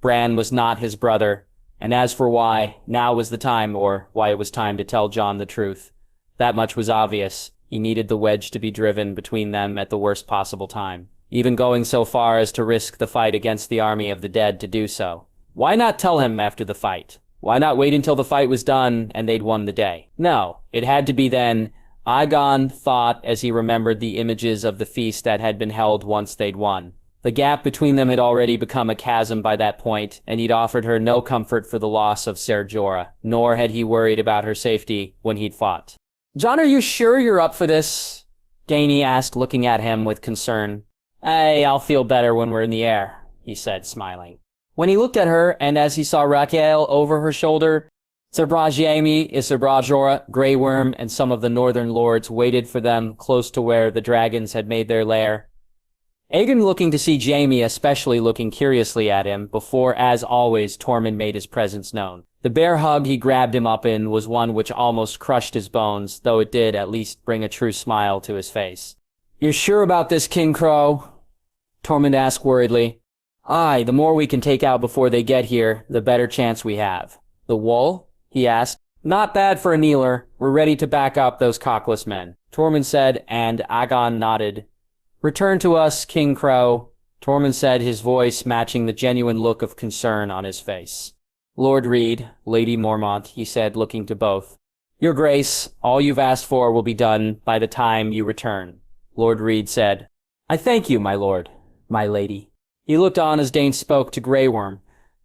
Bran was not his brother. And as for why, now was the time, or why it was time to tell Jon the truth. That much was obvious. He needed the wedge to be driven between them at the worst possible time, even going so far as to risk the fight against the army of the dead to do so. Why not tell him after the fight? Why not wait until the fight was done and they'd won the day? No, it had to be then. Aegon thought as he remembered the images of the feast that had been held once they'd won. The gap between them had already become a chasm by that point, and he'd offered her no comfort for the loss of Ser Jorah, nor had he worried about her safety when he'd fought. "Jon, are you sure you're up for this?" Dany asked, looking at him with concern. I'll feel better when we're in the air," he said, smiling. When he looked at her, and as he saw Raquel over her shoulder, Ser Jaime, Ser Jorah, Grey Worm, and some of the northern lords waited for them close to where the dragons had made their lair. Aegon looking to see Jaime, especially looking curiously at him, before, as always, Tormund made his presence known. The bear hug he grabbed him up in was one which almost crushed his bones, though it did at least bring a true smile to his face. "You're sure about this, King Crow?" Tormund asked worriedly. "Aye, the more we can take out before they get here, the better chance we have." "The wool?" he asked. "Not bad for a kneeler. We're ready to back up those cockless men," Tormund said, and Aegon nodded. "Return to us, King Crow," Tormund said, his voice matching the genuine look of concern on his face. "Lord Reed, Lady Mormont," he said, looking to both. "Your Grace, all you've asked for will be done by the time you return," Lord Reed said. "I thank you, my lord, my lady." He looked on as Dane spoke to Grey Worm,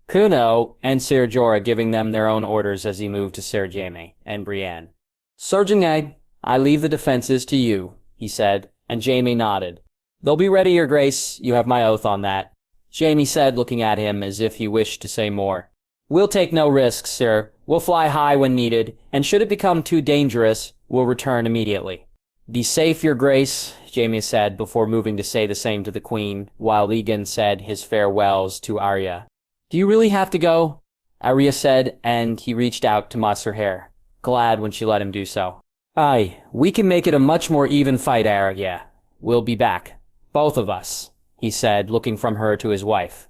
Kuno, and Ser Jorah, giving them their own orders as he moved to Ser Jaime and Brienne. "Ser Jaime, I leave the defenses to you," he said, and Jaime nodded. "They'll be ready, Your Grace. You have my oath on that," Jaime said, looking at him as if he wished to say more. "We'll take no risks, sir. We'll fly high when needed, and should it become too dangerous, we'll return immediately." "Be safe, Your Grace," Jaime said, before moving to say the same to the Queen, while Aegon said his farewells to Arya. "Do you really have to go?" Arya said, and he reached out to muss her hair, glad when she let him do so. "Aye, we can make it a much more even fight, Arya. We'll be back. Both of us," he said, looking from her to his wife.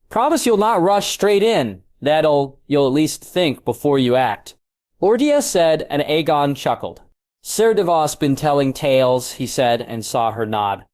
"Promise you'll not rush straight in. You'll at least think before you act." Lordia said, and Aegon chuckled. "Ser Davos been telling tales," he said, and saw her nod.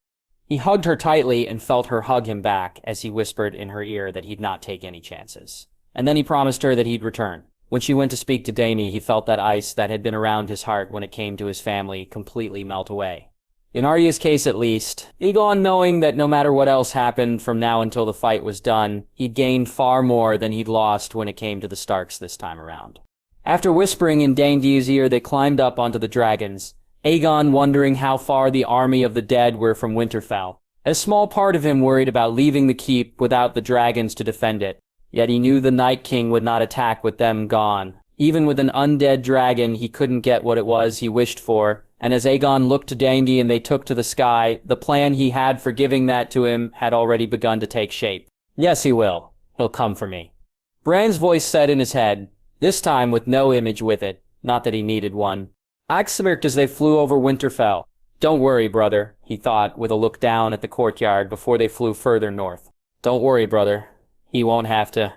He hugged her tightly and felt her hug him back as he whispered in her ear that he'd not take any chances. And then he promised her that he'd return. When she went to speak to Dany, he felt that ice that had been around his heart when it came to his family completely melt away. In Arya's case at least, Aegon, knowing that no matter what else happened from now until the fight was done, he'd gained far more than he'd lost when it came to the Starks this time around. After whispering in Daenerys' ear, they climbed up onto the dragons, Aegon wondering how far the army of the dead were from Winterfell. A small part of him worried about leaving the keep without the dragons to defend it, yet he knew the Night King would not attack with them gone. Even with an undead dragon, he couldn't get what it was he wished for, and as Aegon looked to Dany and they took to the sky, the plan he had for giving that to him had already begun to take shape. "Yes, he will. He'll come for me." Bran's voice said in his head, this time with no image with it, not that he needed one. Ag smirked as they flew over Winterfell. "Don't worry, brother," he thought, with a look down at the courtyard before they flew further north. "Don't worry, brother. He won't have to."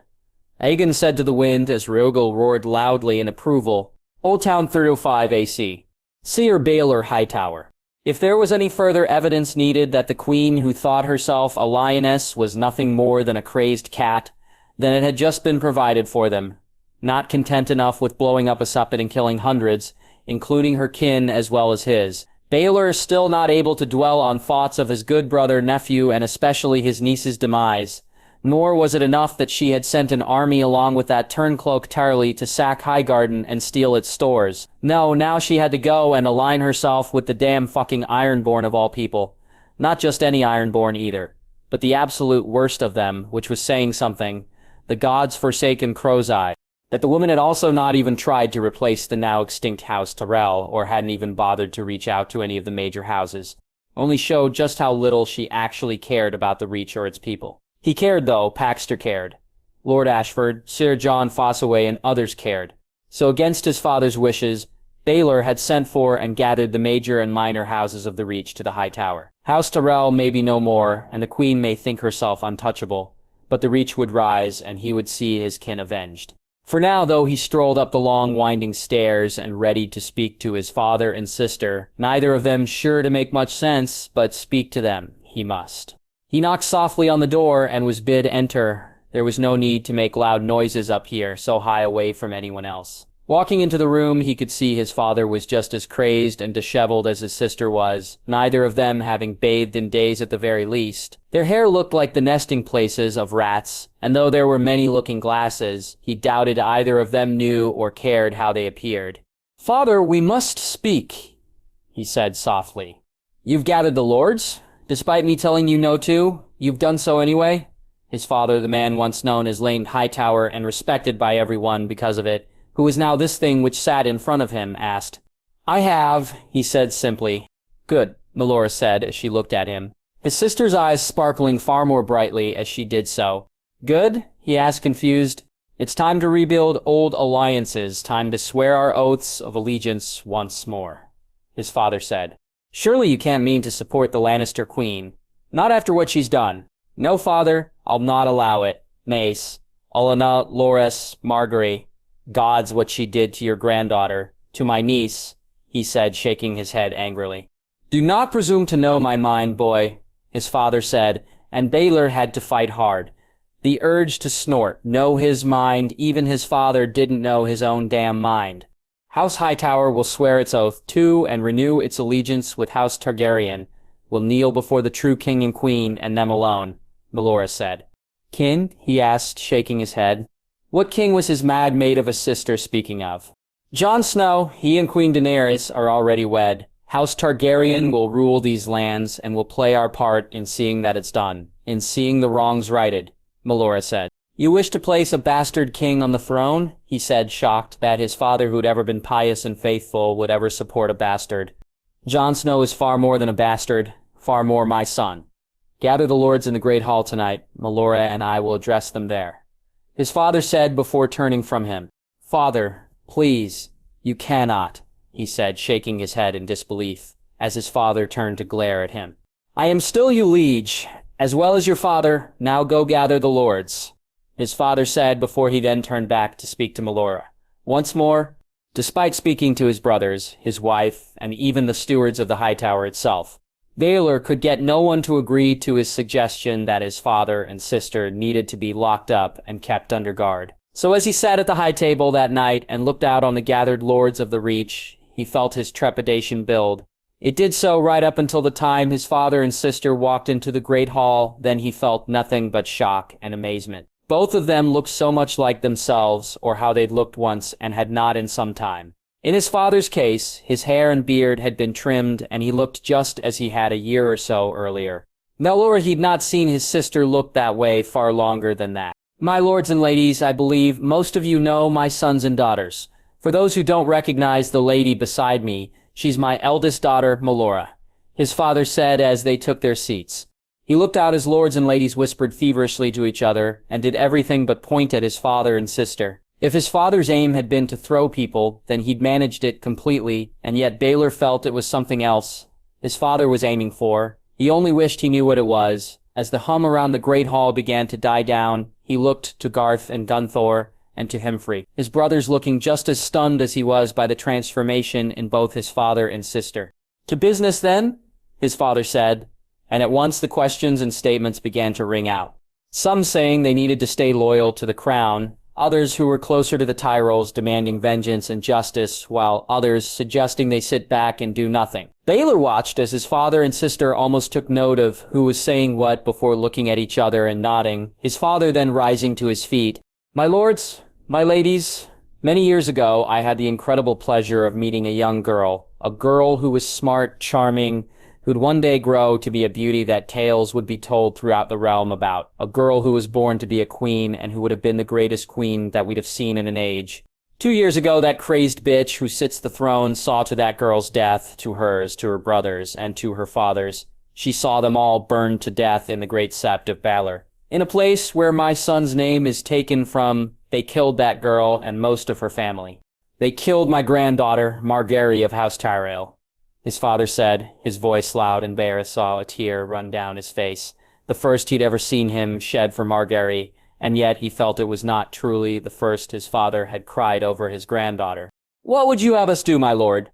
Aegon said to the wind as Rhaegal roared loudly in approval, "Old Town 305 AC. Seer Baelor Hightower." If there was any further evidence needed that the queen who thought herself a lioness was nothing more than a crazed cat, then it had just been provided for them. Not content enough with blowing up a suppet and killing hundreds, including her kin as well as his, Baelor, still not able to dwell on thoughts of his good brother, nephew, and especially his niece's demise. Nor was it enough that she had sent an army along with that turncloak Tarly to sack Highgarden and steal its stores. No, now she had to go and align herself with the damn fucking Ironborn of all people. Not just any Ironborn either, but the absolute worst of them, which was saying something. The gods' forsaken Crow's Eye. That the woman had also not even tried to replace the now extinct House Tyrell, or hadn't even bothered to reach out to any of the major houses, only showed just how little she actually cared about the Reach or its people. He cared, though. Paxter cared. Lord Ashford, Sir John Fossaway, and others cared. So against his father's wishes, Baelor had sent for and gathered the major and minor houses of the Reach to the High Tower. House Tyrell may be no more, and the Queen may think herself untouchable, but the Reach would rise, and he would see his kin avenged. For now, though, he strolled up the long, winding stairs and ready to speak to his father and sister, neither of them sure to make much sense, but speak to them he must. He knocked softly on the door and was bid enter. There was no need to make loud noises up here, so high away from anyone else. Walking into the room, he could see his father was just as crazed and disheveled as his sister was, neither of them having bathed in days at the very least. Their hair looked like the nesting places of rats, and though there were many looking glasses, he doubted either of them knew or cared how they appeared. "Father, we must speak," he said softly. "You've gathered the lords? Despite me telling you no to, you've done so anyway?" His father, the man once known as Lane Hightower and respected by everyone because of it, who was now this thing which sat in front of him, asked. "I have," he said simply. "Good," Melora said as she looked at him, his sister's eyes sparkling far more brightly as she did so. "Good?" he asked, confused. "It's time to rebuild old alliances, time to swear our oaths of allegiance once more," his father said. "Surely you can't mean to support the Lannister Queen. Not after what she's done." "No, father, I'll not allow it. Mace, Olenna, Loras, Margaery. Gods, what she did to your granddaughter, to my niece," he said, shaking his head angrily. "Do not presume to know my mind, boy," his father said, and Baelor had to fight hard. The urge to snort, know his mind, even his father didn't know his own damn mind. "House Hightower will swear its oath to and renew its allegiance with House Targaryen, will kneel before the true king and queen and them alone," Melora said. "Kin?" he asked, shaking his head. What king was his mad maid of a sister speaking of? "Jon Snow, he and Queen Daenerys are already wed. House Targaryen will rule these lands and will play our part in seeing that it's done, in seeing the wrongs righted," Melora said. "You wish to place a bastard king on the throne?" he said, shocked that his father, who'd ever been pious and faithful, would ever support a bastard. "Jon Snow is far more than a bastard, far more my son. Gather the lords in the Great Hall tonight. Melora and I will address them there," his father said before turning from him. "Father, please, you cannot," he said, shaking his head in disbelief, as his father turned to glare at him. "I am still your liege, as well as your father. Now go gather the lords," his father said before he then turned back to speak to Melora. Once more, despite speaking to his brothers, his wife, and even the stewards of the Hightower itself, Baelor could get no one to agree to his suggestion that his father and sister needed to be locked up and kept under guard. So as he sat at the high table that night and looked out on the gathered lords of the Reach, he felt his trepidation build. It did so right up until the time his father and sister walked into the great hall, then he felt nothing but shock and amazement. Both of them looked so much like themselves, or how they'd looked once and had not in some time. In his father's case, his hair and beard had been trimmed, and he looked just as he had a year or so earlier. Melora, he'd not seen his sister look that way far longer than that. "My lords and ladies, I believe most of you know my sons and daughters. For those who don't recognize the lady beside me, she's my eldest daughter, Melora," his father said as they took their seats. He looked out as lords and ladies whispered feverishly to each other, and did everything but point at his father and sister. If his father's aim had been to throw people, then he'd managed it completely, and yet Baelor felt it was something else his father was aiming for. He only wished he knew what it was. As the hum around the great hall began to die down, he looked to Garth and Gunthor, and to Hemfrey, his brothers looking just as stunned as he was by the transformation in both his father and sister. To business then, his father said, and at once the questions and statements began to ring out. Some saying they needed to stay loyal to the crown, others who were closer to the Tyrells demanding vengeance and justice, while others suggesting they sit back and do nothing. Baelor watched as his father and sister almost took note of who was saying what before looking at each other and nodding, his father then rising to his feet. My lords, my ladies, many years ago I had the incredible pleasure of meeting a young girl, a girl who was smart, charming, who'd one day grow to be a beauty that tales would be told throughout the realm about, a girl who was born to be a queen and who would have been the greatest queen that we'd have seen in an age. 2 years ago, that crazed bitch who sits the throne saw to that girl's death, to hers, to her brothers, and to her father's. She saw them all burned to death in the great sept of Baelor. In a place where my son's name is taken from, they killed that girl and most of her family. They killed my granddaughter, Margaery of House Tyrell. His father said, his voice loud, and Baelor saw a tear run down his face, the first he'd ever seen him shed for Margaery, and yet he felt it was not truly the first his father had cried over his granddaughter. What would you have us do, my lord?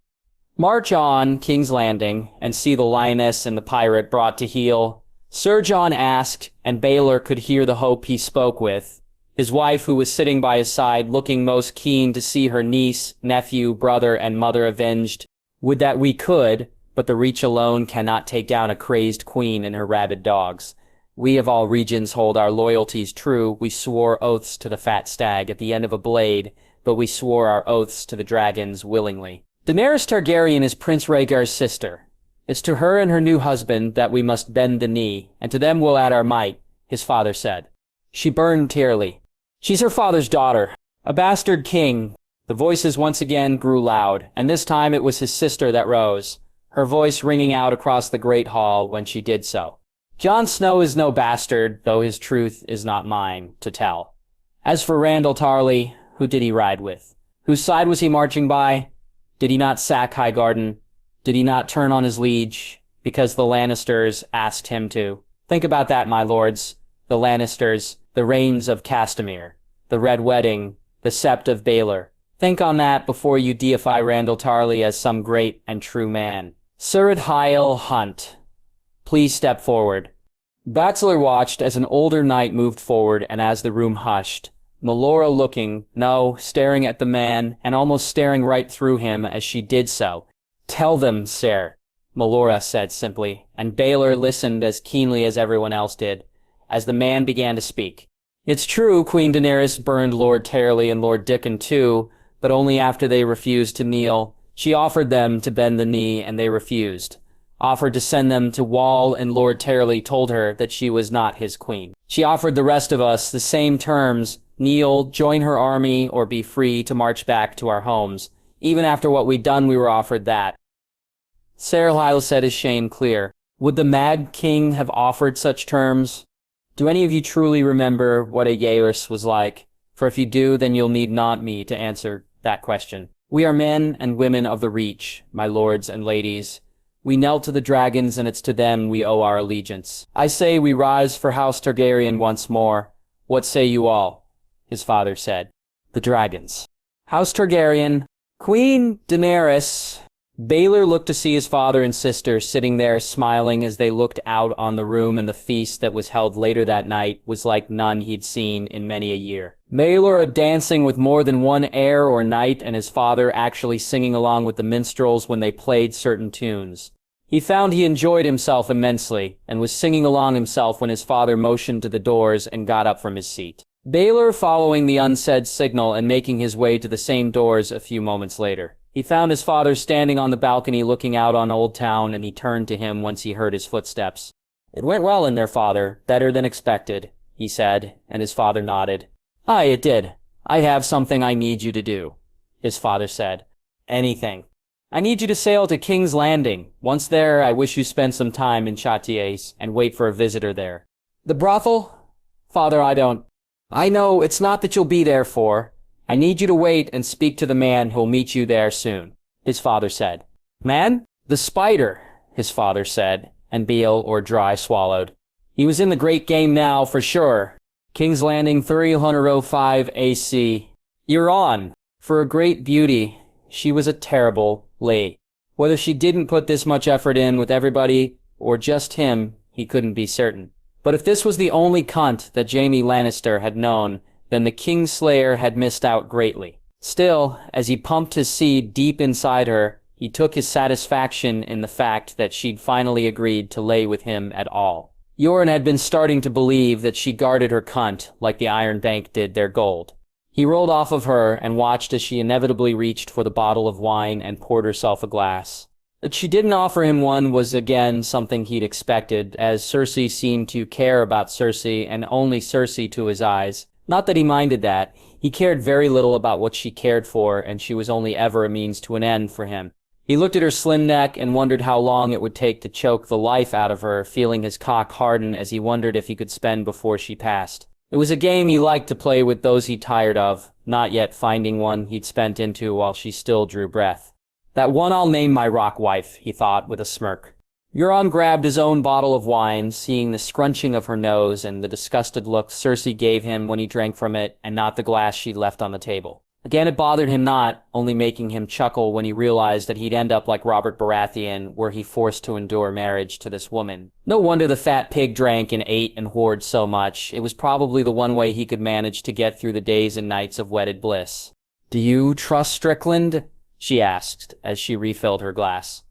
March on King's Landing, and see the lioness and the pirate brought to heel? Sir Jon asked, and Baelor could hear the hope he spoke with. His wife, who was sitting by his side, looking most keen to see her niece, nephew, brother, and mother avenged. Would that we could, but the reach alone cannot take down a crazed queen and her rabid dogs. We of all regions hold our loyalties true. We swore oaths to the fat stag at the end of a blade, but we swore our oaths to the dragons willingly. Daenerys Targaryen is Prince Rhaegar's sister. It's to her and her new husband that we must bend the knee, and to them we'll add our might, his father said. She burned tearily. She's her father's daughter, a bastard king. The voices once again grew loud, and this time it was his sister that rose, her voice ringing out across the great hall when she did so. Jon Snow is no bastard, though his truth is not mine to tell. As for Randyll Tarly, who did he ride with? Whose side was he marching by? Did he not sack Highgarden? Did he not turn on his liege, because the Lannisters asked him to? Think about that, my lords. The Lannisters, the Rains of Castamere, the Red Wedding, the Sept of Baelor. Think on that before you deify Randyll Tarly as some great and true man. Sir Hyle Hunt, please step forward. Bachelor watched as an older knight moved forward, and as the room hushed, Melora looking, no, staring at the man, and almost staring right through him as she did so. Tell them, sir, Melora said simply, and Baelor listened as keenly as everyone else did, as the man began to speak. It's true Queen Daenerys burned Lord Tarly and Lord Dickon too, but only after they refused to kneel. She offered them to bend the knee, and they refused. Offered to send them to Wall, and Lord Tarly told her that she was not his queen. She offered the rest of us the same terms: kneel, join her army, or be free to march back to our homes. Even after what we'd done, we were offered that. Sir Hyle said, his shame clear. Would the Mad King have offered such terms? Do any of you truly remember what a Yaris was like? For if you do, then you'll need not me to answer that question. We are men and women of the Reach, my lords and ladies. We knelt to the dragons, and it's to them we owe our allegiance. I say we rise for House Targaryen once more. What say you all? His father said. The dragons. House Targaryen, Queen Daenerys. Baelor looked to see his father and sister sitting there smiling as they looked out on the room, and the feast that was held later that night was like none he'd seen in many a year. Baelor dancing with more than one heir or knight, and his father actually singing along with the minstrels when they played certain tunes. He found he enjoyed himself immensely, and was singing along himself when his father motioned to the doors and got up from his seat. Baelor following the unsaid signal and making his way to the same doors a few moments later. He found his father standing on the balcony looking out on Old Town, and he turned to him once he heard his footsteps. It went well in there, father, better than expected, he said, and his father nodded. Aye, it did. I have something I need you to do, his father said. Anything. I need you to sail to King's Landing. Once there, I wish you spend some time in Châtillon and wait for a visitor there. The brothel? Father, I know it's not that you'll be there for. I need you to wait and speak to the man who'll meet you there soon, his father said. Man? The spider, his father said, and Beale or Dry swallowed. He was in the great game now, for sure. King's Landing 305 AC. You're on. For a great beauty, she was a terrible lady. Whether she didn't put this much effort in with everybody, or just him, he couldn't be certain. But if this was the only cunt that Jaime Lannister had known, then the Kingslayer had missed out greatly. Still, as he pumped his seed deep inside her, he took his satisfaction in the fact that she'd finally agreed to lay with him at all. Yoren had been starting to believe that she guarded her cunt like the Iron Bank did their gold. He rolled off of her and watched as she inevitably reached for the bottle of wine and poured herself a glass. That she didn't offer him one was again something he'd expected, as Cersei seemed to care about Cersei and only Cersei to his eyes. Not that he minded that. He cared very little about what she cared for, and she was only ever a means to an end for him. He looked at her slim neck and wondered how long it would take to choke the life out of her, feeling his cock harden as he wondered if he could spend before she passed. It was a game he liked to play with those he'd tired of, not yet finding one he'd spent into while she still drew breath. That one I'll name my rock wife, he thought with a smirk. Euron grabbed his own bottle of wine, seeing the scrunching of her nose and the disgusted look Cersei gave him when he drank from it, and not the glass she'd left on the table. Again, it bothered him not, only making him chuckle when he realized that he'd end up like Robert Baratheon, were he forced to endure marriage to this woman. No wonder the fat pig drank and ate and whored so much. It was probably the one way he could manage to get through the days and nights of wedded bliss. "Do you trust Strickland?" she asked, as she refilled her glass.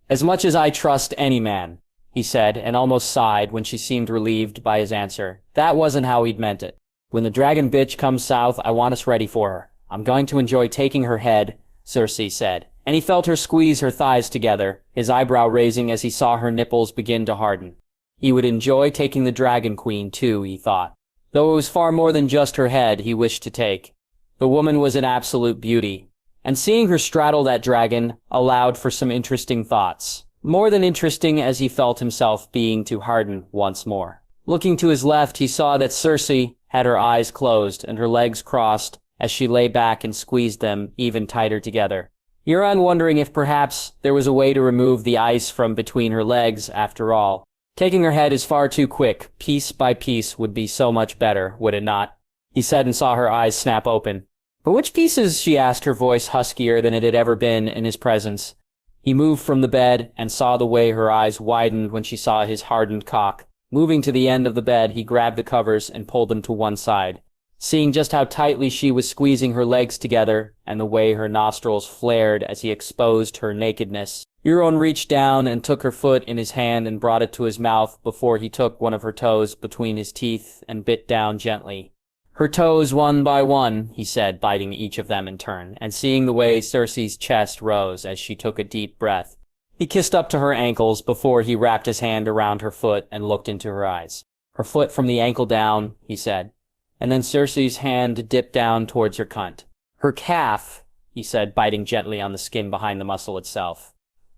"As much as I trust any man," he said, and almost sighed when she seemed relieved by his answer. That wasn't how he'd meant it. "When the dragon bitch comes south, I want us ready for her. I'm going to enjoy taking her head," Cersei said, and he felt her squeeze her thighs together, his eyebrow raising as he saw her nipples begin to harden. He would enjoy taking the Dragon Queen, too, he thought. Though it was far more than just her head he wished to take. The woman was an absolute beauty, and seeing her straddle that dragon allowed for some interesting thoughts. More than interesting, as he felt himself being to harden once more. Looking to his left, he saw that Cersei had her eyes closed and her legs crossed, as she lay back and squeezed them even tighter together. Euron wondering if perhaps there was a way to remove the ice from between her legs after all. Taking her head is far too quick. Piece by piece would be so much better, would it not? He said and saw her eyes snap open. "But which pieces?" she asked, her voice huskier than it had ever been in his presence. He moved from the bed and saw the way her eyes widened when she saw his hardened cock. Moving to the end of the bed, he grabbed the covers and pulled them to one side. Seeing just how tightly she was squeezing her legs together, and the way her nostrils flared as he exposed her nakedness, Euron reached down and took her foot in his hand and brought it to his mouth before he took one of her toes between his teeth and bit down gently. "Her toes one by one," he said, biting each of them in turn, and seeing the way Cersei's chest rose as she took a deep breath. He kissed up to her ankles before he wrapped his hand around her foot and looked into her eyes. "Her foot from the ankle down," he said. And then Cersei's hand dipped down towards her cunt. "Her calf," he said, biting gently on the skin behind the muscle itself.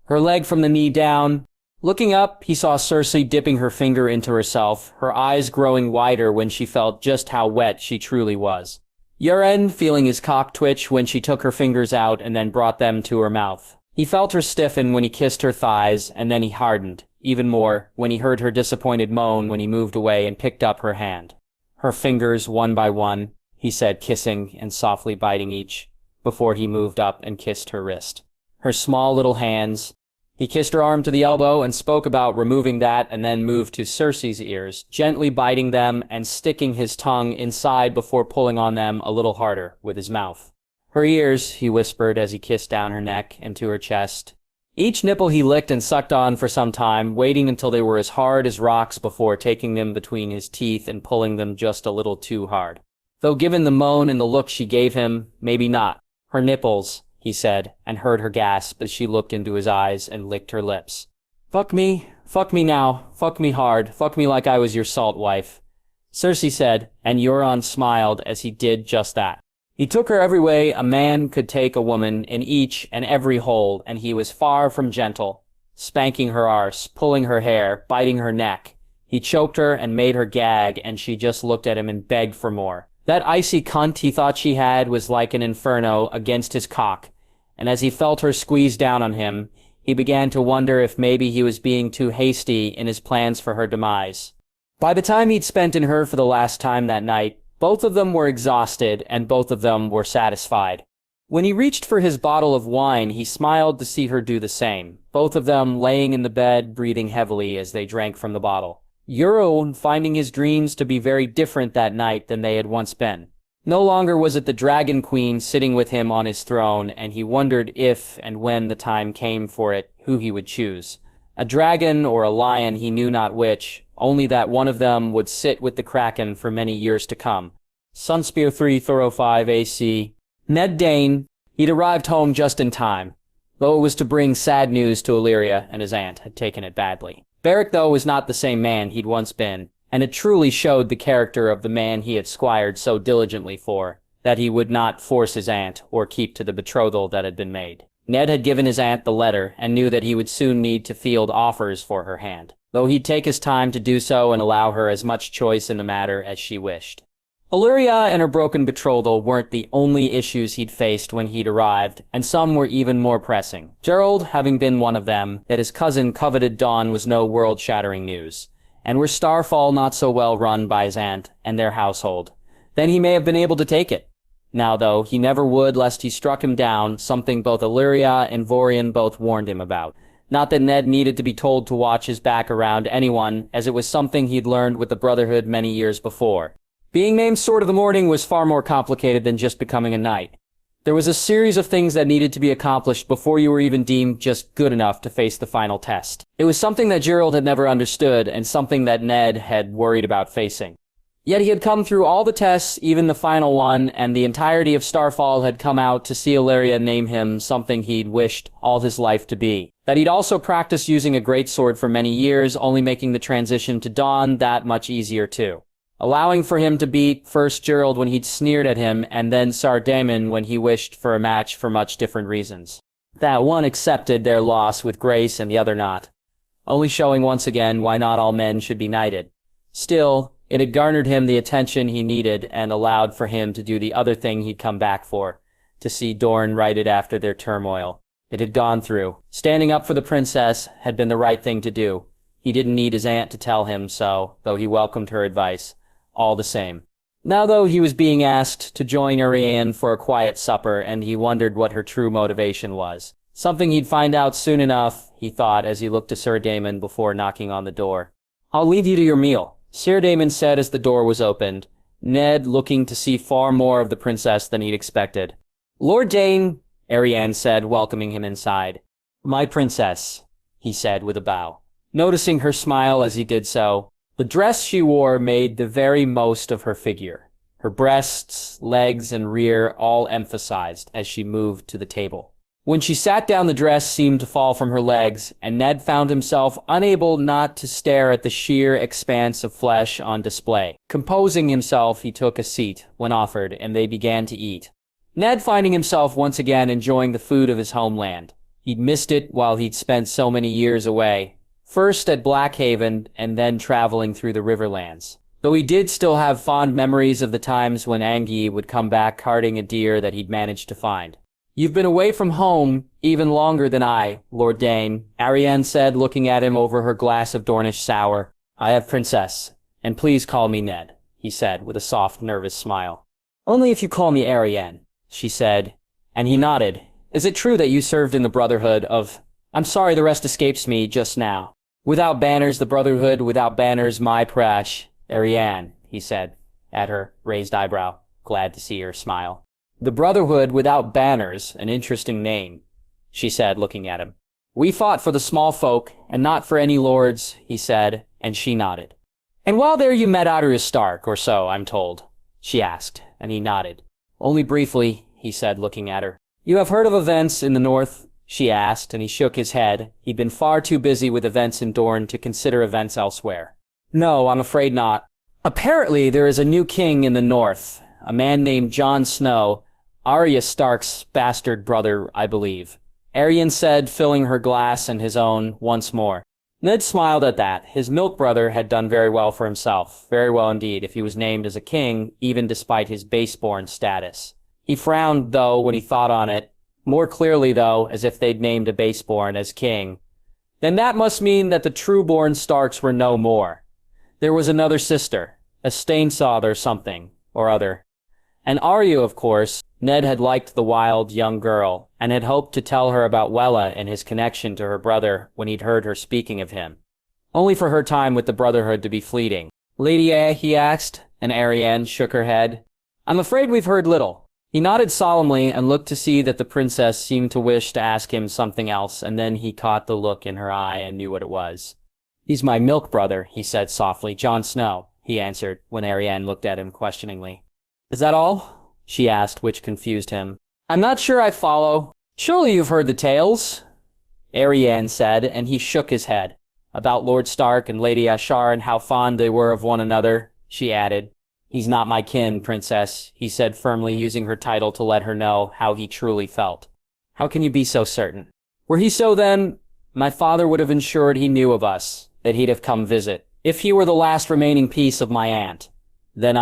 "Her leg from the knee down." Looking up, he saw Cersei dipping her finger into herself, her eyes growing wider when she felt just how wet she truly was. Euron feeling his cock twitch when she took her fingers out and then brought them to her mouth. He felt her stiffen when he kissed her thighs, and then he hardened, even more, when he heard her disappointed moan when he moved away and picked up her hand. "Her fingers one by one," he said, kissing and softly biting each, before he moved up and kissed her wrist. Her small little hands. He kissed her arm to the elbow and spoke about removing that, and then moved to Cersei's ears, gently biting them and sticking his tongue inside before pulling on them a little harder with his mouth. "Her ears," he whispered as he kissed down her neck and to her chest. Each nipple he licked and sucked on for some time, waiting until they were as hard as rocks before taking them between his teeth and pulling them just a little too hard. Though given the moan and the look she gave him, maybe not. "Her nipples," he said, and heard her gasp as she looked into his eyes and licked her lips. Fuck me now, fuck me hard, fuck me like I was your salt wife," Cersei said, and Euron smiled as he did just that. He took her every way a man could take a woman, in each and every hold, and he was far from gentle. Spanking her arse, pulling her hair, biting her neck. He choked her and made her gag, and she just looked at him and begged for more. That icy cunt he thought she had was like an inferno against his cock, and as he felt her squeeze down on him, he began to wonder if maybe he was being too hasty in his plans for her demise. By the time he'd spent in her for the last time that night, both of them were exhausted, and both of them were satisfied. When he reached for his bottle of wine, he smiled to see her do the same, both of them laying in the bed, breathing heavily as they drank from the bottle. Euron finding his dreams to be very different that night than they had once been. No longer was it the Dragon Queen sitting with him on his throne, and he wondered if and when the time came for it, who he would choose. A dragon or a lion, he knew not which, only that one of them would sit with the Kraken for many years to come. Sunspear 305 AC. Ned Dane. He'd arrived home just in time, though it was to bring sad news to Illyria, and his aunt had taken it badly. Beric, though, was not the same man he'd once been, and it truly showed the character of the man he had squired so diligently for, that he would not force his aunt or keep to the betrothal that had been made. Ned had given his aunt the letter and knew that he would soon need to field offers for her hand, though he'd take his time to do so and allow her as much choice in the matter as she wished. Illyria and her broken betrothal weren't the only issues he'd faced when he'd arrived, and some were even more pressing. Gerald having been one of them, that his cousin coveted Dawn was no world-shattering news, and were Starfall not so well run by his aunt and their household, then he may have been able to take it. Now, though, he never would lest he struck him down, something both Illyria and Vorian both warned him about. Not that Ned needed to be told to watch his back around anyone, as it was something he'd learned with the Brotherhood many years before. Being named Sword of the Morning was far more complicated than just becoming a knight. There was a series of things that needed to be accomplished before you were even deemed just good enough to face the final test. It was something that Gerald had never understood, and something that Ned had worried about facing. Yet he had come through all the tests, even the final one, and the entirety of Starfall had come out to see Illyria name him something he'd wished all his life to be. That he'd also practiced using a greatsword for many years, only making the transition to Dawn that much easier too. Allowing for him to beat first Gerald when he'd sneered at him, and then Sir Daemon when he wished for a match for much different reasons. That one accepted their loss with grace and the other not, only showing once again why not all men should be knighted. Still, it had garnered him the attention he needed and allowed for him to do the other thing he'd come back for, to see Dorne righted after their turmoil. It had gone through. Standing up for the princess had been the right thing to do. He didn't need his aunt to tell him so, though he welcomed her advice. All the same. Now, though, he was being asked to join Arianne for a quiet supper, and he wondered what her true motivation was. Something he'd find out soon enough, he thought, as he looked to Sir Daemon before knocking on the door. "I'll leave you to your meal," Sir Daemon said as the door was opened, Ned looking to see far more of the princess than he'd expected. "Lord Dane," Arianne said, welcoming him inside. "My princess," he said with a bow. Noticing her smile as he did so, the dress she wore made the very most of her figure, her breasts, legs, and rear all emphasized as she moved to the table. When she sat down, the dress seemed to fall from her legs, and Ned found himself unable not to stare at the sheer expanse of flesh on display. Composing himself, he took a seat when offered, and they began to eat. Ned finding himself once again enjoying the food of his homeland. He'd missed it while he'd spent so many years away. First at Blackhaven, and then traveling through the Riverlands. Though he did still have fond memories of the times when Angie would come back carting a deer that he'd managed to find. "You've been away from home even longer than I, Lord Dane," Arianne said, looking at him over her glass of Dornish sour. "I have princess, and please call me Ned," he said with a soft, nervous smile. "Only if you call me Arianne," she said, and he nodded. "Is it true that you served in the Brotherhood of... I'm sorry, the rest escapes me just now. Without banners, the Brotherhood, without banners, my prash." "Arianne," he said, at her raised eyebrow, glad to see her smile. "The Brotherhood without banners, an interesting name," she said, looking at him. "We fought for the small folk, and not for any lords," he said, and she nodded. "And while there you met Arya Stark, or so, I'm told," she asked, and he nodded. "Only briefly," he said, looking at her. "You have heard of events in the north?" she asked, and he shook his head. He'd been far too busy with events in Dorne to consider events elsewhere. "No, I'm afraid not. Apparently there is a new king in the north, a man named Jon Snow, Arya Stark's bastard brother, I believe," Arianne said, filling her glass and his own once more. Ned smiled at that. His milk brother had done very well for himself, very well indeed, if he was named as a king, even despite his baseborn status. He frowned, though, when he thought on it. More clearly, though, as if they'd named a baseborn as king. Then that must mean that the true-born Starks were no more. There was another sister, a Stainsod or something, or other. And Arya, of course. Ned had liked the wild young girl, and had hoped to tell her about Wella and his connection to her brother when he'd heard her speaking of him. Only for her time with the Brotherhood to be fleeting. "Lady A," he asked, and Arianne shook her head. "I'm afraid we've heard little." He nodded solemnly and looked to see that the princess seemed to wish to ask him something else, and then he caught the look in her eye and knew what it was. "He's my milk brother," he said softly. "Jon Snow," he answered, when Arianne looked at him questioningly. "Is that all?" she asked, which confused him. "I'm not sure I follow. Surely you've heard the tales," Arianne said, and he shook his head. "About Lord Stark and Lady Ashar and how fond they were of one another," she added. "He's not my kin, princess," he said firmly, using her title to let her know how he truly felt. "How can you be so certain?" "Were he so then, my father would have ensured he knew of us, that he'd have come visit. If he were the last remaining piece of my aunt, then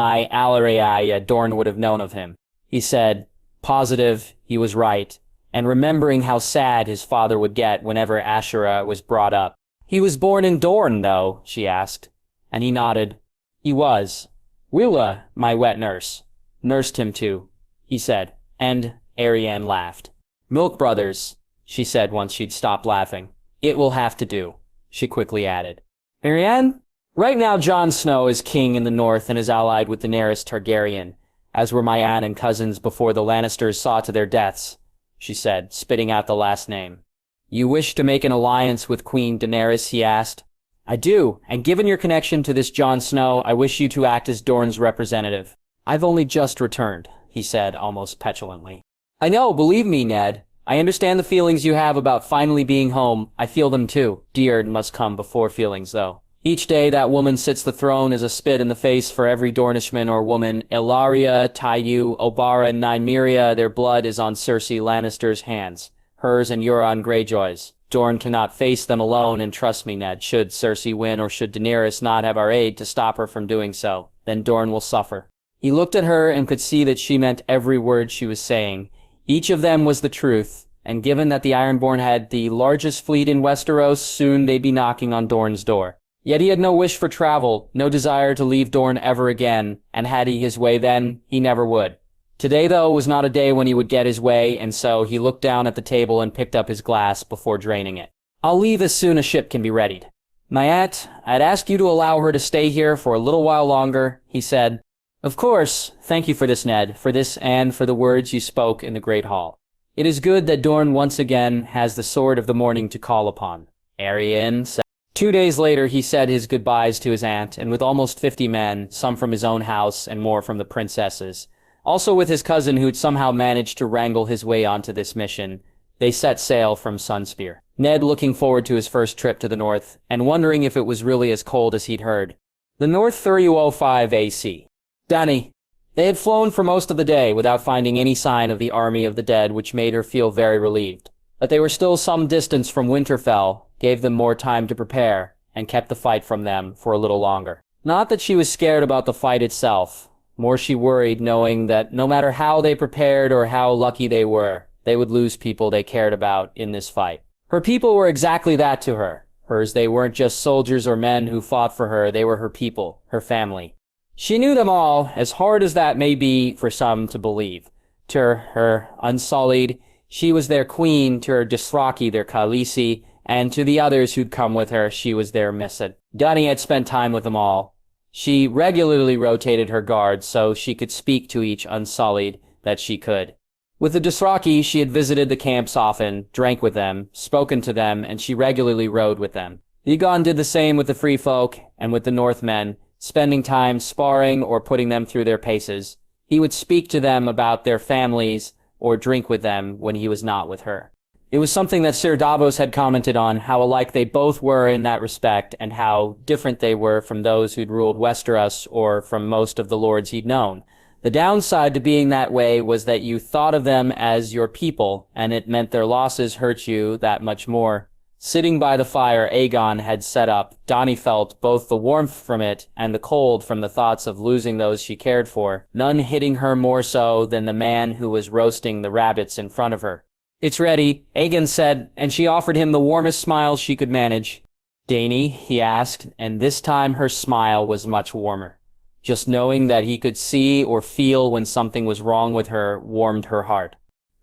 Dorne would have known of him." He said, positive he was right, and remembering how sad his father would get whenever Ashera was brought up. "He was born in Dorne, though?" she asked, and he nodded. "He was. Willa, my wet nurse, nursed him too," he said, and Arianne laughed. "Milk brothers," she said once she'd stopped laughing. "It will have to do," she quickly added. "Arianne? Right now Jon Snow is king in the north and is allied with Daenerys Targaryen, as were my aunt and cousins before the Lannisters saw to their deaths," she said, spitting out the last name. "You wish to make an alliance with Queen Daenerys?" he asked. "I do, and given your connection to this Jon Snow, I wish you to act as Dorne's representative." "I've only just returned," he said, almost petulantly. "I know, believe me, Ned. I understand the feelings you have about finally being home. I feel them too. Dear must come before feelings, though. Each day that woman sits the throne is a spit in the face for every Dornishman or woman. Ilaria, Taiyu, Obara, and Nymeria, their blood is on Cersei Lannister's hands. Hers and Euron Greyjoy's. Dorne cannot face them alone, and trust me, Ned, should Cersei win or should Daenerys not have our aid to stop her from doing so, then Dorne will suffer." He looked at her and could see that she meant every word she was saying. Each of them was the truth, and given that the Ironborn had the largest fleet in Westeros, soon they'd be knocking on Dorne's door. Yet he had no wish for travel, no desire to leave Dorne ever again, and had he his way then, he never would. Today, though, was not a day when he would get his way, and so he looked down at the table and picked up his glass before draining it. "I'll leave as soon as ship can be readied. My aunt, I'd ask you to allow her to stay here for a little while longer," he said. "Of course. Thank you for this, Ned, for this and for the words you spoke in the Great Hall. It is good that Dorne once again has the Sword of the Morning to call upon," Arianne said. 2 days later, he said his goodbyes to his aunt, and with almost 50 men, some from his own house and more from the princesses, also with his cousin who'd somehow managed to wrangle his way onto this mission, they set sail from Sunspear. Ned looking forward to his first trip to the north, and wondering if it was really as cold as he'd heard. The North 3005 AC. Dany. They had flown for most of the day without finding any sign of the army of the dead, which made her feel very relieved. That they were still some distance from Winterfell gave them more time to prepare, and kept the fight from them for a little longer. Not that she was scared about the fight itself. More she worried knowing that no matter how they prepared or how lucky they were, they would lose people they cared about in this fight. Her people were exactly that to her. Hers, they weren't just soldiers or men who fought for her, they were her people, her family. She knew them all, as hard as that may be for some to believe. To her Unsullied, she was their queen, to her Dothraki, their Khaleesi, and to the others who'd come with her, she was their Missed. Dany had spent time with them all. She regularly rotated her guards so she could speak to each Unsullied that she could. With the Dothraki, she had visited the camps often, drank with them, spoken to them, and she regularly rode with them. Aegon did the same with the Free Folk and with the Northmen, spending time sparring or putting them through their paces. He would speak to them about their families or drink with them when he was not with her. It was something that Sir Davos had commented on, how alike they both were in that respect, and how different they were from those who'd ruled Westeros or from most of the lords he'd known. The downside to being that way was that you thought of them as your people, and it meant their losses hurt you that much more. Sitting by the fire Aegon had set up, Dany felt both the warmth from it and the cold from the thoughts of losing those she cared for, none hitting her more so than the man who was roasting the rabbits in front of her. "It's ready," Aegon said, and she offered him the warmest smile she could manage. "Dany?" he asked, and this time her smile was much warmer. Just knowing that he could see or feel when something was wrong with her warmed her heart.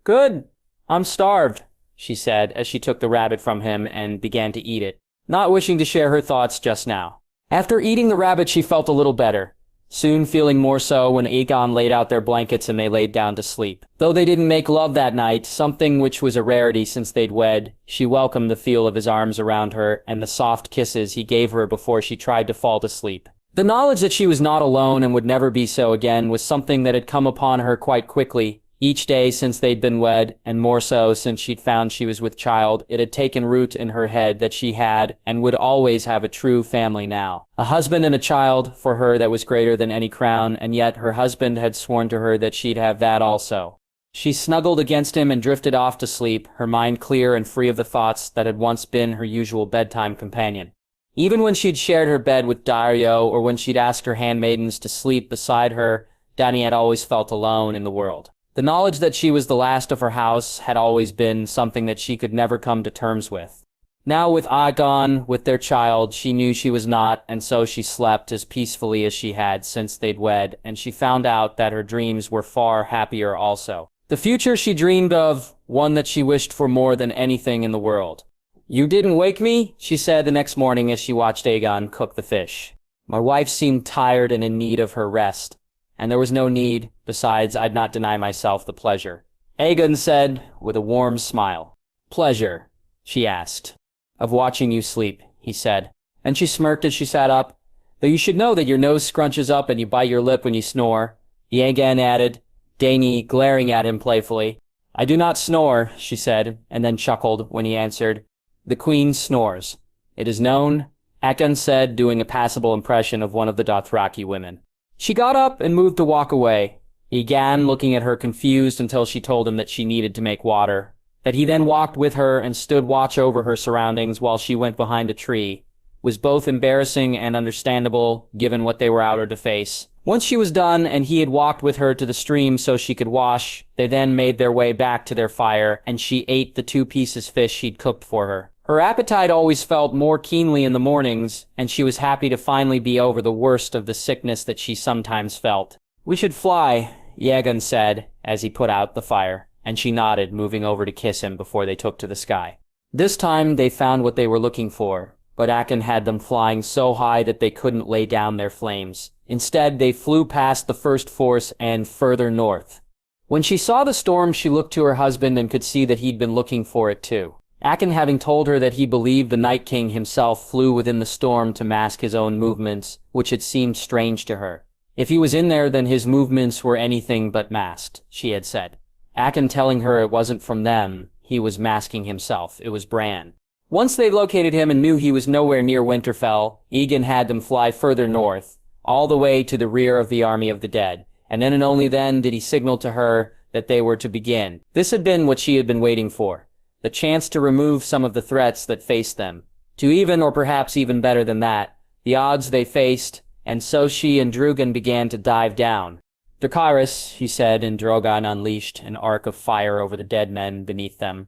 "Good. I'm starved," she said as she took the rabbit from him and began to eat it, not wishing to share her thoughts just now. After eating the rabbit, she felt a little better, soon feeling more so when Aegon laid out their blankets and they laid down to sleep. Though they didn't make love that night, something which was a rarity since they'd wed, she welcomed the feel of his arms around her and the soft kisses he gave her before she tried to fall to sleep. The knowledge that she was not alone and would never be so again was something that had come upon her quite quickly. Each day since they'd been wed, and more so since she'd found she was with child, it had taken root in her head that she had and would always have a true family now. A husband and a child for her that was greater than any crown, and yet her husband had sworn to her that she'd have that also. She snuggled against him and drifted off to sleep, her mind clear and free of the thoughts that had once been her usual bedtime companion. Even when she'd shared her bed with Daario, or when she'd asked her handmaidens to sleep beside her, Dany had always felt alone in the world. The knowledge that she was the last of her house had always been something that she could never come to terms with. Now with Aegon, with their child, she knew she was not, and so she slept as peacefully as she had since they'd wed, and she found out that her dreams were far happier also. The future she dreamed of, one that she wished for more than anything in the world. "You didn't wake me?" she said the next morning as she watched Aegon cook the fish. "My wife seemed tired and in need of her rest, and there was no need. Besides, I'd not deny myself the pleasure," Aegon said with a warm smile. "Pleasure?" she asked. "Of watching you sleep," he said, and she smirked as she sat up. "Though you should know that your nose scrunches up and you bite your lip when you snore," Aegon added, Dany glaring at him playfully. "I do not snore," she said, and then chuckled when he answered, "The queen snores. It is known," Aegon said, doing a passable impression of one of the Dothraki women. She got up and moved to walk away, Aegon looking at her confused until she told him that she needed to make water, that he then walked with her and stood watch over her surroundings while she went behind a tree, was both embarrassing and understandable given what they were out to face. Once she was done and he had walked with her to the stream so she could wash, they then made their way back to their fire and she ate the 2 pieces fish he'd cooked for her. Her appetite always felt more keenly in the mornings, and she was happy to finally be over the worst of the sickness that she sometimes felt. "We should fly," Aegon said as he put out the fire, and she nodded, moving over to kiss him before they took to the sky. This time they found what they were looking for, but Aegon had them flying so high that they couldn't lay down their flames. Instead, they flew past the first force and further north. When she saw the storm, she looked to her husband and could see that he'd been looking for it too. Aegon having told her that he believed the Night King himself flew within the storm to mask his own movements, which had seemed strange to her. If he was in there, then his movements were anything but masked, she had said. Aegon telling her it wasn't from them, he was masking himself, it was Bran. Once they located him and knew he was nowhere near Winterfell, Aegon had them fly further north, all the way to the rear of the army of the dead, and then and only then did he signal to her that they were to begin. This had been what she had been waiting for. The chance to remove some of the threats that faced them. To even, or perhaps even better than that, the odds they faced, and so she and Drogon began to dive down. "Dracarys," he said, and Drogon unleashed an arc of fire over the dead men beneath them.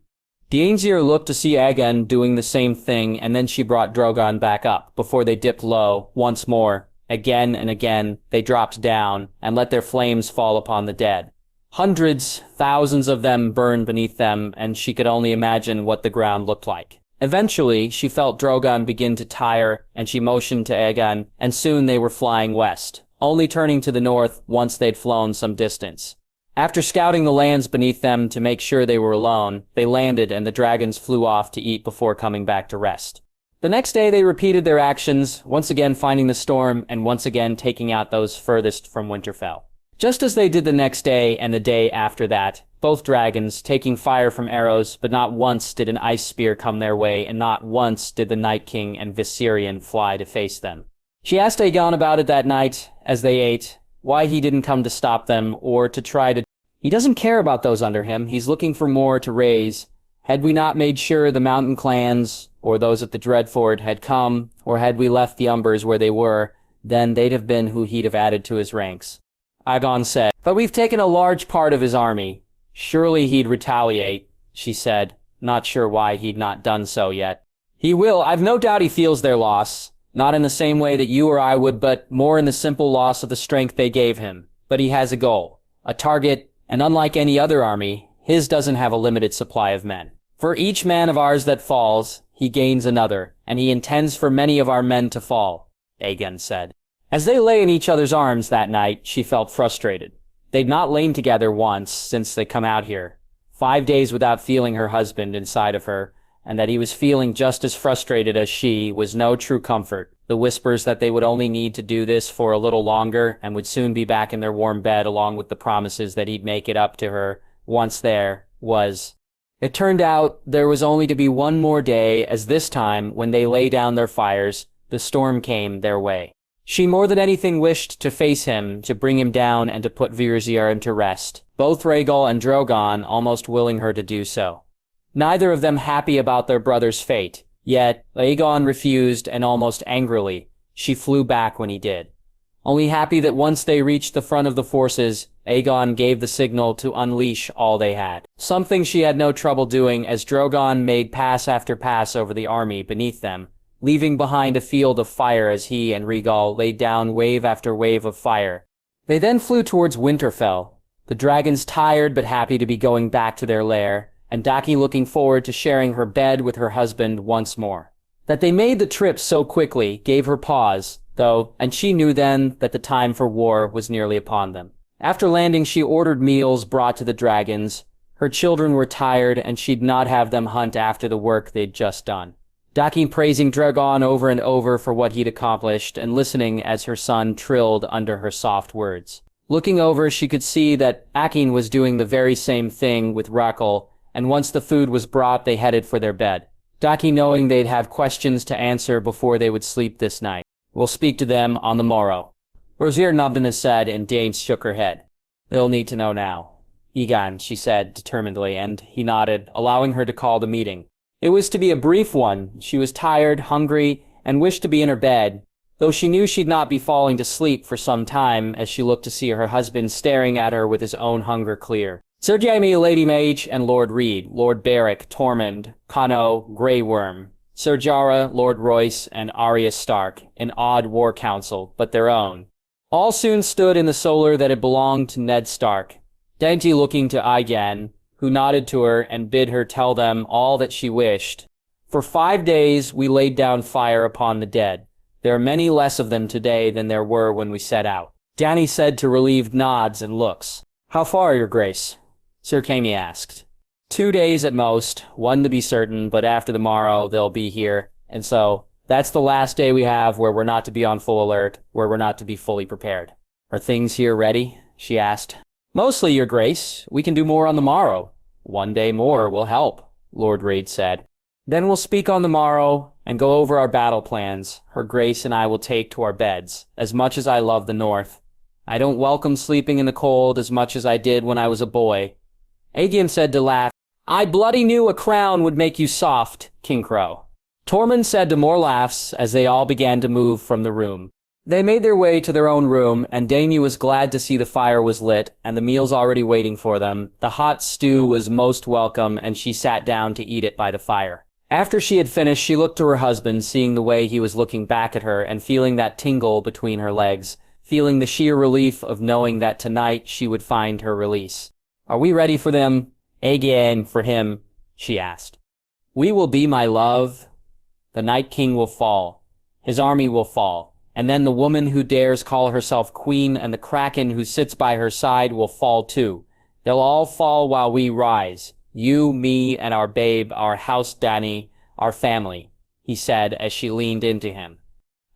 The Aesir looked to see Aegon doing the same thing, and then she brought Drogon back up, before they dipped low, once more. Again and again, they dropped down, and let their flames fall upon the dead. Hundreds, thousands of them burned beneath them, and she could only imagine what the ground looked like. Eventually, she felt Drogon begin to tire, and she motioned to Aegon, and soon they were flying west, only turning to the north once they'd flown some distance. After scouting the lands beneath them to make sure they were alone, they landed and the dragons flew off to eat before coming back to rest. The next day they repeated their actions, once again finding the storm, and once again taking out those furthest from Winterfell. Just as they did the next day and the day after that, both dragons taking fire from arrows, but not once did an ice spear come their way, and not once did the Night King and Viserion fly to face them. She asked Aegon about it that night, as they ate, why he didn't come to stop them, or to try to... He doesn't care about those under him, he's looking for more to raise. Had we not made sure the mountain clans, or those at the Dreadfort, had come, or had we left the Umbers where they were, then they'd have been who he'd have added to his ranks. Aegon said, "But we've taken a large part of his army. Surely he'd retaliate," she said, not sure why he'd not done so yet. "He will. I've no doubt he feels their loss. Not in the same way that you or I would, but more in the simple loss of the strength they gave him. But he has a goal, a target, and unlike any other army, his doesn't have a limited supply of men. For each man of ours that falls, he gains another, and he intends for many of our men to fall, Aegon said. As they lay in each other's arms that night, she felt frustrated. They'd not lain together once since they come out here. 5 days without feeling her husband inside of her, and that he was feeling just as frustrated as she was no true comfort. The whispers that they would only need to do this for a little longer and would soon be back in their warm bed, along with the promises that he'd make it up to her once there was. It turned out there was only to be one more day, as this time, when they lay down their fires, the storm came their way. She more than anything wished to face him, to bring him down and to put Vizier to rest, both Rhaegal and Drogon almost willing her to do so. Neither of them happy about their brother's fate, yet Aegon refused, and almost angrily, she flew back when he did. Only happy that once they reached the front of the forces, Aegon gave the signal to unleash all they had. Something she had no trouble doing, as Drogon made pass after pass over the army beneath them, leaving behind a field of fire as he and Rhaegal laid down wave after wave of fire. They then flew towards Winterfell, the dragons tired but happy to be going back to their lair, and Dany looking forward to sharing her bed with her husband once more. That they made the trip so quickly gave her pause, though, and she knew then that the time for war was nearly upon them. After landing, she ordered meals brought to the dragons. Her children were tired, and she'd not have them hunt after the work they'd just done. Dany praising Drogon over and over for what he'd accomplished, and listening as her son trilled under her soft words. Looking over, she could see that Aegon was doing the very same thing with Rhaegal, and once the food was brought, they headed for their bed. Dany knowing they'd have questions to answer before they would sleep this night. We'll speak to them on the morrow. Rosier nodded his head, and Dany shook her head. They'll need to know now. Aegon, she said determinedly, and he nodded, allowing her to call the meeting. It was to be a brief one. She was tired, hungry, and wished to be in her bed, though she knew she'd not be falling to sleep for some time as she looked to see her husband staring at her with his own hunger clear. Sir Jaime, Lady Mage, and Lord Reed, Lord Beric, Tormund, Cano, Grey Worm, Ser Jorah, Lord Royce, and Arya Stark, an odd war council, but their own. All soon stood in the solar that had belonged to Ned Stark, Dany looking to Aegon, who nodded to her and bid her tell them all that she wished. For 5 days we laid down fire upon the dead. There are many less of them today than there were when we set out. Dany said to relieved nods and looks. How far, your grace? Sir Jaime asked. 2 days at most, one to be certain, but after the morrow they'll be here, and so that's the last day we have where we're not to be on full alert, where we're not to be fully prepared. Are things here ready? She asked. Mostly, your grace. We can do more on the morrow. 1 day more will help, Lord Reed said. Then we'll speak on the morrow and go over our battle plans. Her grace and I will take to our beds. As much as I love the north, I don't welcome sleeping in the cold as much as I did when I was a boy. Aegon said to laugh. I bloody knew a crown would make you soft, King Crow. Tormund said to more laughs as they all began to move from the room. They made their way to their own room, and Dany was glad to see the fire was lit and the meals already waiting for them. The hot stew was most welcome, and she sat down to eat it by the fire. After she had finished, she looked to her husband, seeing the way he was looking back at her and feeling that tingle between her legs, feeling the sheer relief of knowing that tonight she would find her release. Are we ready for them? Again, for him, she asked. We will be, my love. The Night King will fall. His army will fall. And then the woman who dares call herself queen and the kraken who sits by her side will fall too. They'll all fall while we rise. You, me, and our babe, our house Dany, our family, he said as she leaned into him.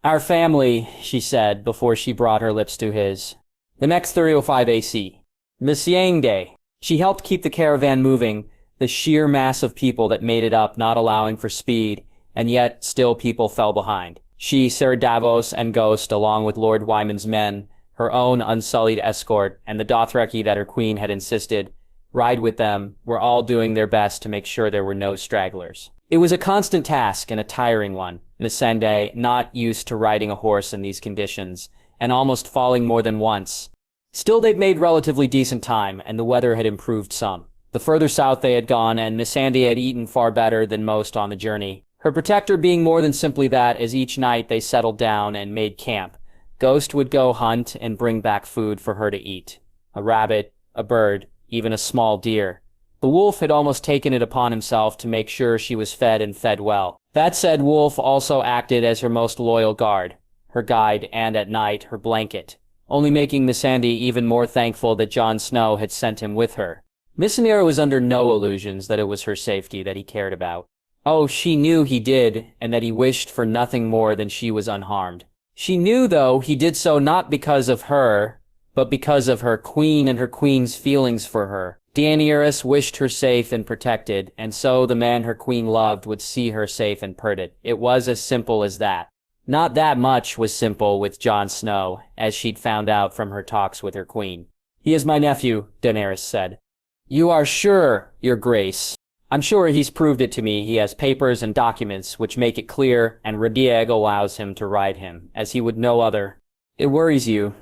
Our family, she said before she brought her lips to his. The next 305 AC. Missing Day. She helped keep the caravan moving, the sheer mass of people that made it up not allowing for speed, and yet still people fell behind. She, Sir Davos, and Ghost, along with Lord Wyman's men, her own unsullied escort, and the Dothraki that her queen had insisted ride with them, were all doing their best to make sure there were no stragglers. It was a constant task and a tiring one, Missandei, not used to riding a horse in these conditions, and almost falling more than once. Still, they'd made relatively decent time, and the weather had improved some. The further south they had gone, and Missandei had eaten far better than most on the journey. Her protector being more than simply that, as each night they settled down and made camp. Ghost would go hunt and bring back food for her to eat. A rabbit, a bird, even a small deer. The wolf had almost taken it upon himself to make sure she was fed and fed well. That said, Wolf also acted as her most loyal guard, her guide, and at night, her blanket, only making Missandei even more thankful that Jon Snow had sent him with her. Missandei was under no illusions that it was her safety that he cared about. Oh, she knew he did, and that he wished for nothing more than she was unharmed. She knew, though, he did so not because of her, but because of her queen and her queen's feelings for her. Daenerys wished her safe and protected, and so the man her queen loved would see her safe and protected. It was as simple as that. Not that much was simple with Jon Snow, as she'd found out from her talks with her queen. "He is my nephew," Daenerys said. "You are sure, your grace?" "I'm sure he's proved it to me. He has papers and documents which make it clear, and Redieg allows him to ride him, as he would no other." "It worries you?"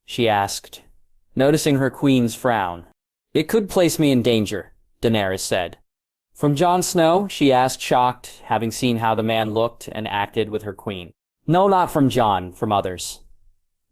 she asked, noticing her queen's frown. "It could place me in danger," Daenerys said. "From Jon Snow?" she asked, shocked, having seen how the man looked and acted with her queen. "No, not from Jon, from others."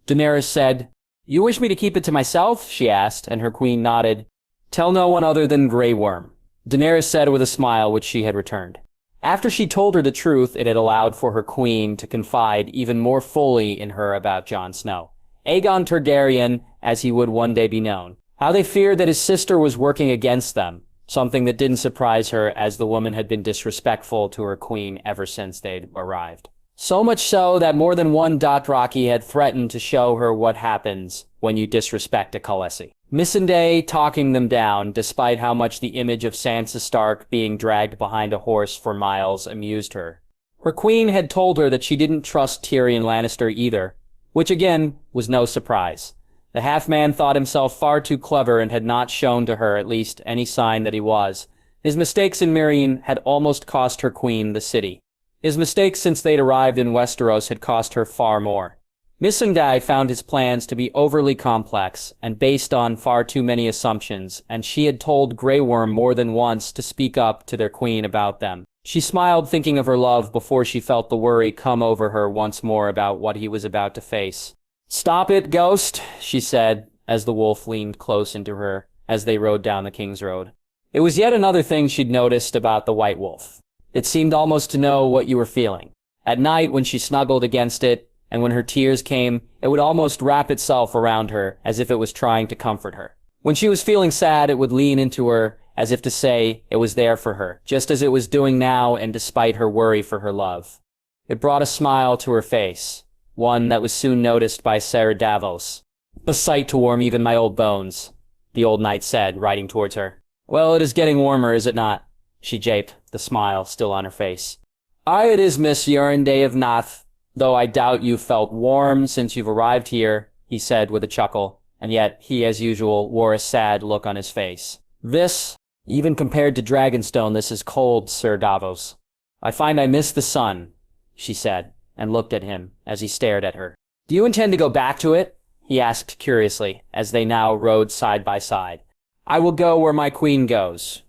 Daenerys said. "You wish me to keep it to myself?" she asked, and her queen nodded. "Tell no one other than Grey Worm," Daenerys said with a smile which she had returned. After she told her the truth, it had allowed for her queen to confide even more fully in her about Jon Snow. Aegon Targaryen, as he would one day be known. How they feared that his sister was working against them, something that didn't surprise her, as the woman had been disrespectful to her queen ever since they'd arrived. So much so that more than one Dothraki had threatened to show her what happens when you disrespect a Khaleesi. Missandei talking them down, despite how much the image of Sansa Stark being dragged behind a horse for miles amused her. Her queen had told her that she didn't trust Tyrion Lannister either, which again was no surprise. The half-man thought himself far too clever and had not shown to her, at least, any sign that he was. His mistakes in Meereen had almost cost her queen the city. His mistakes since they'd arrived in Westeros had cost her far more. Missandei found his plans to be overly complex and based on far too many assumptions, and she had told Grey Worm more than once to speak up to their queen about them. She smiled, thinking of her love, before she felt the worry come over her once more about what he was about to face. "Stop it, Ghost," she said, as the wolf leaned close into her as they rode down the King's Road. It was yet another thing she'd noticed about the White Wolf. It seemed almost to know what you were feeling. At night, when she snuggled against it, and when her tears came, it would almost wrap itself around her, as if it was trying to comfort her. When she was feeling sad, it would lean into her, as if to say it was there for her, just as it was doing now and despite her worry for her love. It brought a smile to her face, one that was soon noticed by Ser Davos. "A sight to warm even my old bones," the old knight said, riding towards her. "Well, it is getting warmer, is it not?" she japed, the smile still on her face. "Aye, it is, Miss Yorindale of Nath, though I doubt you've felt warm since you've arrived here," he said with a chuckle, and yet he, as usual, wore a sad look on his face. "This, even compared to Dragonstone, this is cold, Sir Davos. I find I miss the sun," she said, and looked at him as he stared at her. "Do you intend to go back to it?" he asked curiously, as they now rode side by side. "I will go where my queen goes,"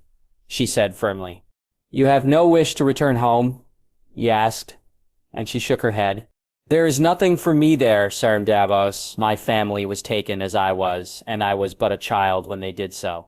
she said firmly. "You have no wish to return home?" he asked, and she shook her head. "There is nothing for me there, Sir Davos. My family was taken as I was, and I was but a child when they did so.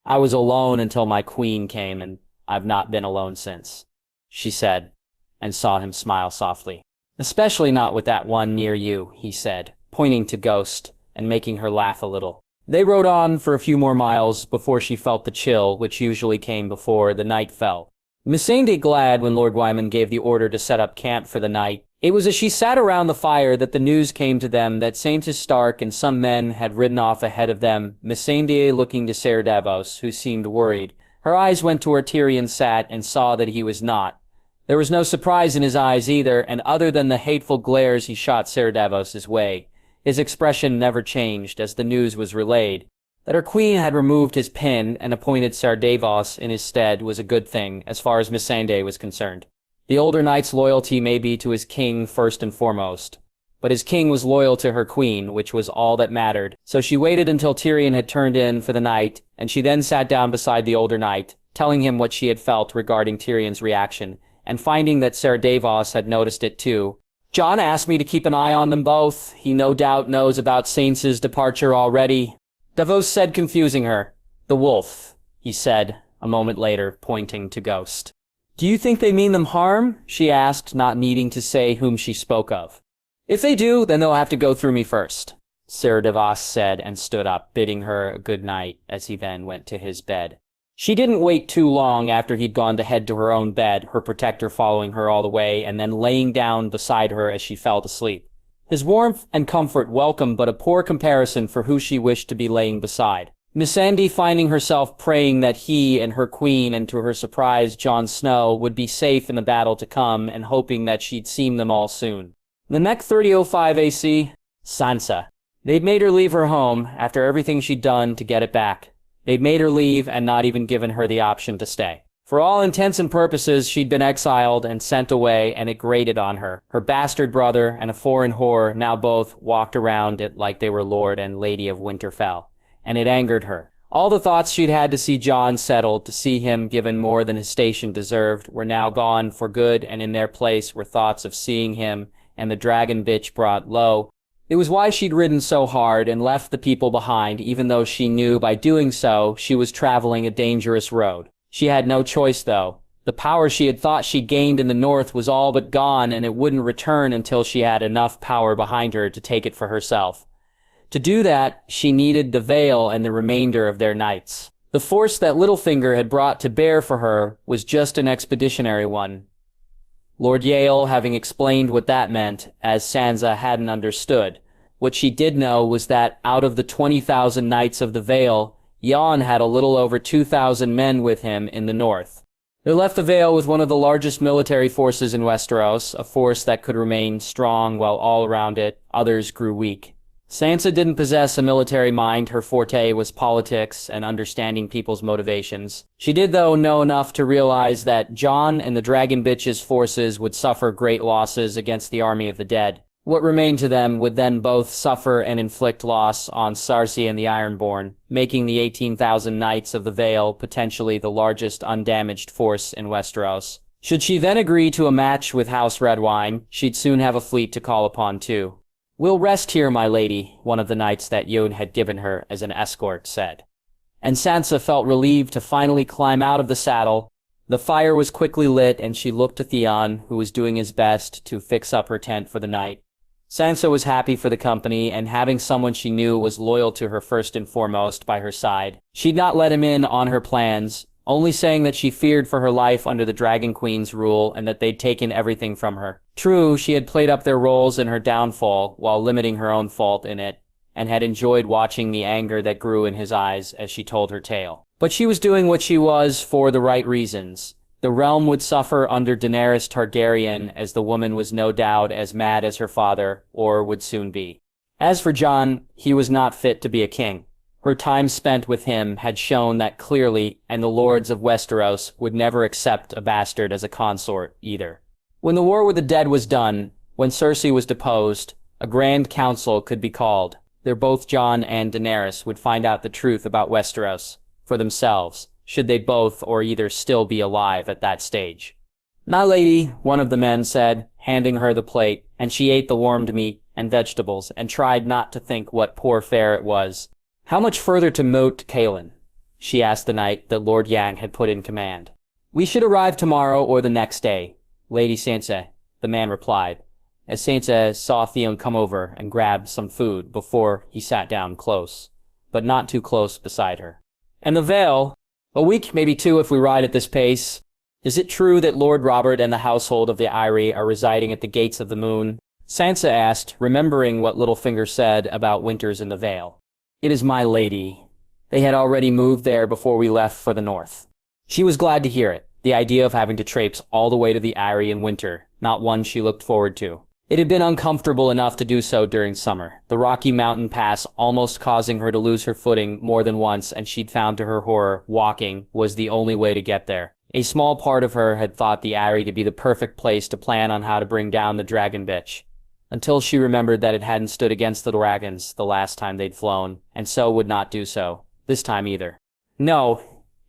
I was alone until my queen came, and I've not been alone since," she said, and saw him smile softly. "Especially not with that one near you," he said, pointing to Ghost and making her laugh a little. They rode on for a few more miles before she felt the chill which usually came before the night fell. Missandei glad when Lord Wyman gave the order to set up camp for the night. It was as she sat around the fire that the news came to them that Sansa Stark and some men had ridden off ahead of them, Missandei looking to Ser Davos, who seemed worried. Her eyes went to where Tyrion sat and saw that he was not. There was no surprise in his eyes either, and other than the hateful glares he shot Ser Davos' way, his expression never changed as the news was relayed. That her queen had removed his pin and appointed Ser Davos in his stead was a good thing, as far as Missandei was concerned. The older knight's loyalty may be to his king first and foremost, but his king was loyal to her queen, which was all that mattered. So she waited until Tyrion had turned in for the night, and she then sat down beside the older knight, telling him what she had felt regarding Tyrion's reaction, and finding that Ser Davos had noticed it too. Jon asked me to keep an eye on them both. He no doubt knows about Saints' departure already. Davos said, confusing her. The wolf, he said, a moment later, pointing to Ghost. Do you think they mean them harm? She asked, not needing to say whom she spoke of. If they do, then they'll have to go through me first, Ser Davos said, and stood up, bidding her a good night as he then went to his bed. She didn't wait too long after he'd gone to head to her own bed, her protector following her all the way and then laying down beside her as she fell to sleep. His warmth and comfort welcome, but a poor comparison for who she wished to be laying beside. Missandei finding herself praying that he and her queen, and to her surprise Jon Snow, would be safe in the battle to come, and hoping that she'd seen them all soon. The next 30:05 AC, Sansa. They'd made her leave her home after everything she'd done to get it back. They'd made her leave and not even given her the option to stay. For all intents and purposes, she'd been exiled and sent away, and it grated on her. Her bastard brother and a foreign whore now both walked around it like they were Lord and Lady of Winterfell, and it angered her. All the thoughts she'd had to see Jon settled, to see him given more than his station deserved, were now gone for good, and in their place were thoughts of seeing him and the dragon bitch brought low. It was why she'd ridden so hard and left the people behind, even though she knew by doing so she was traveling a dangerous road. She had no choice, though. The power she had thought she gained in the north was all but gone, and it wouldn't return until she had enough power behind her to take it for herself. To do that, she needed the Vale and the remainder of their knights. The force that Littlefinger had brought to bear for her was just an expeditionary one. Lord Yale having explained what that meant, as Sansa hadn't understood. What she did know was that out of the 20,000 knights of the Vale, Jon had a little over 2,000 men with him in the north. They left the Vale with one of the largest military forces in Westeros, a force that could remain strong while all around it, others grew weak. Sansa didn't possess a military mind. Her forte was politics and understanding people's motivations. She did, though, know enough to realize that Jon and the Dragon Bitch's forces would suffer great losses against the army of the dead. What remained to them would then both suffer and inflict loss on Cersei and the Ironborn, making the 18,000 knights of the Vale potentially the largest undamaged force in Westeros. Should she then agree to a match with House Redwine, she'd soon have a fleet to call upon too. "We'll rest here, my lady," one of the knights that Jon had given her as an escort said. And Sansa felt relieved to finally climb out of the saddle. The fire was quickly lit, and she looked to Theon, who was doing his best to fix up her tent for the night. Sansa was happy for the company, and having someone she knew was loyal to her first and foremost by her side. She'd not let him in on her plans, only saying that she feared for her life under the Dragon Queen's rule and that they'd taken everything from her. True, she had played up their roles in her downfall while limiting her own fault in it, and had enjoyed watching the anger that grew in his eyes as she told her tale. But she was doing what she was for the right reasons. The realm would suffer under Daenerys Targaryen, as the woman was no doubt as mad as her father, or would soon be. As for Jon, he was not fit to be a king. Her time spent with him had shown that clearly, and the lords of Westeros would never accept a bastard as a consort either. When the war with the dead was done, when Cersei was deposed, a grand council could be called. There both Jon and Daenerys would find out the truth about Westeros for themselves, should they both or either still be alive at that stage. "My lady," one of the men said, handing her the plate, and she ate the warmed meat and vegetables and tried not to think what poor fare it was. "How much further to Moat Cailin?" she asked the knight that Lord Yang had put in command. "We should arrive tomorrow or the next day, Lady Sansa," the man replied, as Sansa saw Theon come over and grab some food before he sat down close, but not too close beside her. "And the Vale? A week, maybe two if we ride at this pace. Is it true that Lord Robert and the household of the Eyrie are residing at the Gates of the Moon?" Sansa asked, remembering what Littlefinger said about winters in the Vale. "It is, my lady. They had already moved there before we left for the north." She was glad to hear it. The idea of having to traipse all the way to the Eyrie in winter, not one she looked forward to. It had been uncomfortable enough to do so during summer, the Rocky Mountain Pass almost causing her to lose her footing more than once, and she'd found to her horror walking was the only way to get there. A small part of her had thought the Eyrie to be the perfect place to plan on how to bring down the Dragon Bitch, until she remembered that it hadn't stood against the dragons the last time they'd flown, and so would not do so, this time either. No,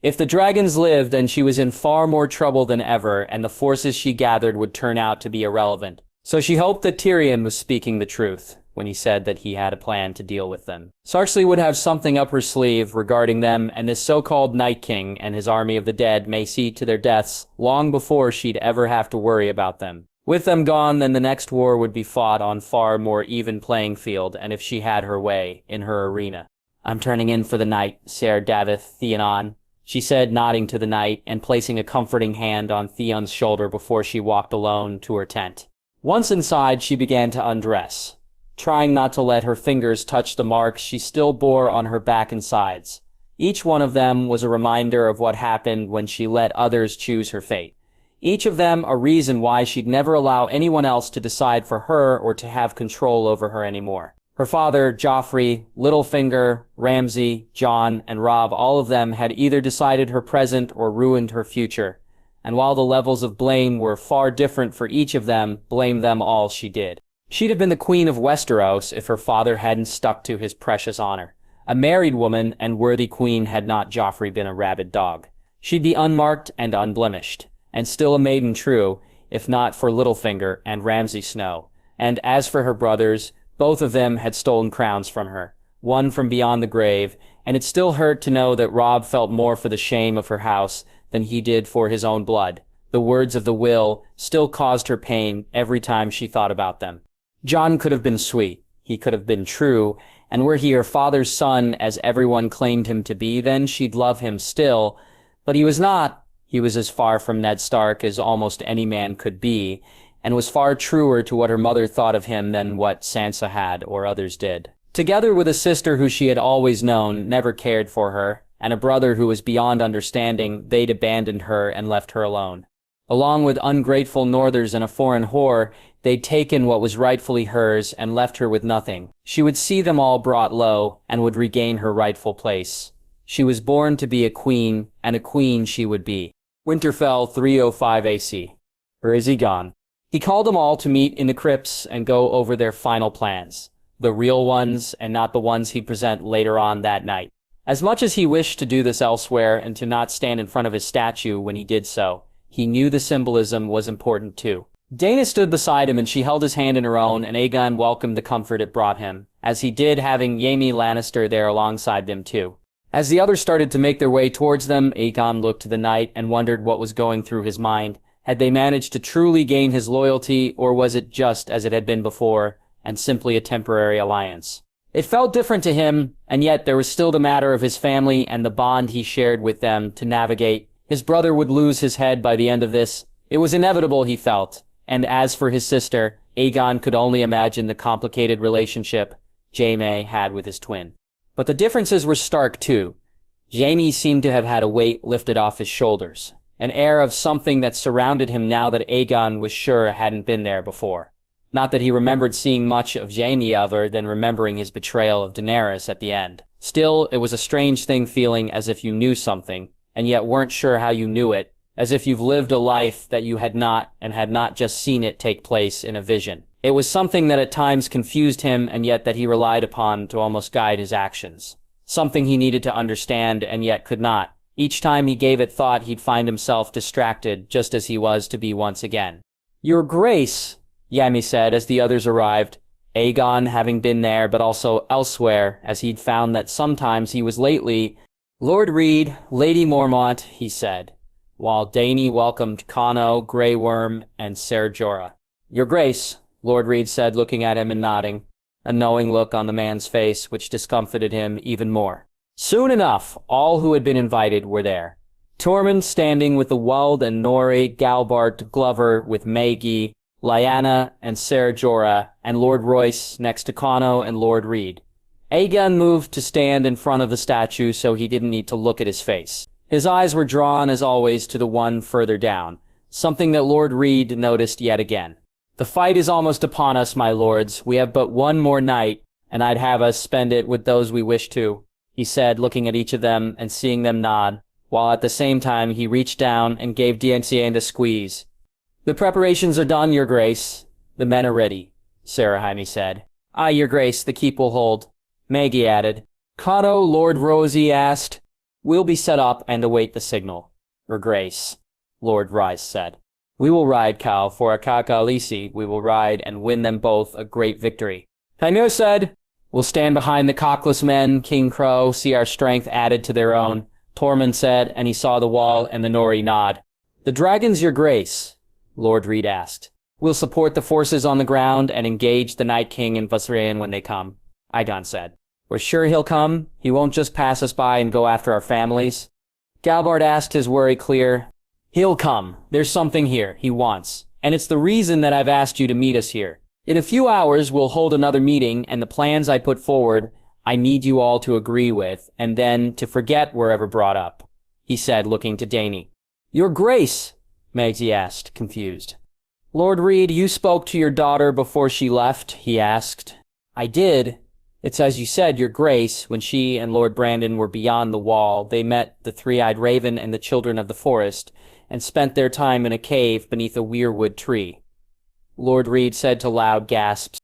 If the dragons lived, then she was in far more trouble than ever, and the forces she gathered would turn out to be irrelevant. So she hoped that Tyrion was speaking the truth when he said that he had a plan to deal with them. Cersei would have something up her sleeve regarding them, and this so-called Night King and his army of the dead may see to their deaths long before she'd ever have to worry about them. With them gone, then the next war would be fought on far more even playing field, and if she had her way, in her arena. "I'm turning in for the night, Ser Davith Theon," she said, nodding to the knight and placing a comforting hand on Theon's shoulder before she walked alone to her tent. Once inside, she began to undress, trying not to let her fingers touch the marks she still bore on her back and sides. Each one of them was a reminder of what happened when she let others choose her fate. Each of them a reason why she'd never allow anyone else to decide for her or to have control over her anymore. Her father, Joffrey, Littlefinger, Ramsay, Jon, and Robb, all of them had either decided her present or ruined her future. And while the levels of blame were far different for each of them, blame them all she did. She'd have been the queen of Westeros if her father hadn't stuck to his precious honor. A married woman and worthy queen had not Joffrey been a rabid dog. She'd be unmarked and unblemished, and still a maiden true, if not for Littlefinger and Ramsay Snow. And as for her brothers, both of them had stolen crowns from her, one from beyond the grave, and it still hurt to know that Robb felt more for the shame of her house than he did for his own blood. The words of the will still caused her pain every time she thought about them. Jon could have been sweet, he could have been true, and were he her father's son as everyone claimed him to be, then she'd love him still, but he was not. He was as far from Ned Stark as almost any man could be, and was far truer to what her mother thought of him than what Sansa had or others did. Together with a sister who she had always known never cared for her, and a brother who was beyond understanding, they'd abandoned her and left her alone. Along with ungrateful Northers and a foreign whore, they'd taken what was rightfully hers and left her with nothing. She would see them all brought low and would regain her rightful place. She was born to be a queen, and a queen she would be. Winterfell 305 AC. Or is he gone? He called them all to meet in the crypts and go over their final plans. The real ones, and not the ones he'd present later on that night. As much as he wished to do this elsewhere and to not stand in front of his statue when he did so, he knew the symbolism was important too. Dany stood beside him and she held his hand in her own, and Aegon welcomed the comfort it brought him, as he did having Jaime Lannister there alongside them too. As the others started to make their way towards them, Aegon looked to the knight and wondered what was going through his mind. Had they managed to truly gain his loyalty, or was it just as it had been before, and simply a temporary alliance? It felt different to him, and yet there was still the matter of his family and the bond he shared with them to navigate. His brother would lose his head by the end of this. It was inevitable, he felt. And as for his sister, Aegon could only imagine the complicated relationship Jaime had with his twin. But the differences were stark too. Jaime seemed to have had a weight lifted off his shoulders, an air of something that surrounded him now that Aegon was sure hadn't been there before. Not that he remembered seeing much of Jaime other than remembering his betrayal of Daenerys at the end. Still, it was a strange thing feeling as if you knew something, and yet weren't sure how you knew it, as if you've lived a life that you had not, and had not just seen it take place in a vision. It was something that at times confused him, and yet that he relied upon to almost guide his actions. Something he needed to understand, and yet could not. Each time he gave it thought, he'd find himself distracted, just as he was to be once again. "Your Grace," Jaime said as the others arrived, Aegon having been there, but also elsewhere, as he'd found that sometimes he was lately. "Lord Reed, Lady Mormont," he said, while Dany welcomed Cano, Grey Worm, and Ser Jorah. "Your Grace," Lord Reed said, looking at him and nodding, a knowing look on the man's face which discomfited him even more. Soon enough, all who had been invited were there. Tormund standing with the Weld and Nori, Galbart, Glover with Maggie, Lyanna and Ser Jorah, and Lord Royce next to Cano and Lord Reed. Aegon moved to stand in front of the statue so he didn't need to look at his face. His eyes were drawn, as always, to the one further down, something that Lord Reed noticed yet again. "The fight is almost upon us, my lords. We have but one more night, and I'd have us spend it with those we wish to," he said, looking at each of them and seeing them nod, while at the same time he reached down and gave Dienciane a squeeze. "The preparations are done, Your Grace. The men are ready," Sarah Jaime said. "Aye, Your Grace, the keep will hold," Maggie added. "Cano, Lord Rosie asked." We'll be set up and await the signal. Your Grace, Lord Rhys said. We will ride, Cal, for Akakalisi. We will ride and win them both a great victory. Tainu said, We'll stand behind the cockless men, King Crow, see our strength added to their own. Tormund said, and he saw the wall and the Nori nod. The dragons, Your Grace, Lord Reed asked. We'll support the forces on the ground and engage the Night King and Viserion when they come, Aegon said. We're sure he'll come. He won't just pass us by and go after our families. Galbard asked, his worry clear. He'll come. There's something here he wants. And it's the reason that I've asked you to meet us here. In a few hours, we'll hold another meeting, and the plans I put forward, I need you all to agree with, and then to forget were ever brought up, he said, looking to Dany. Your Grace, Magsy asked, confused. Lord Reed, you spoke to your daughter before she left, he asked. I did. It's as you said, Your Grace, when she and Lord Brandon were beyond the wall, they met the three-eyed raven and the children of the forest, and spent their time in a cave beneath a weirwood tree. Lord Reed said to loud gasps,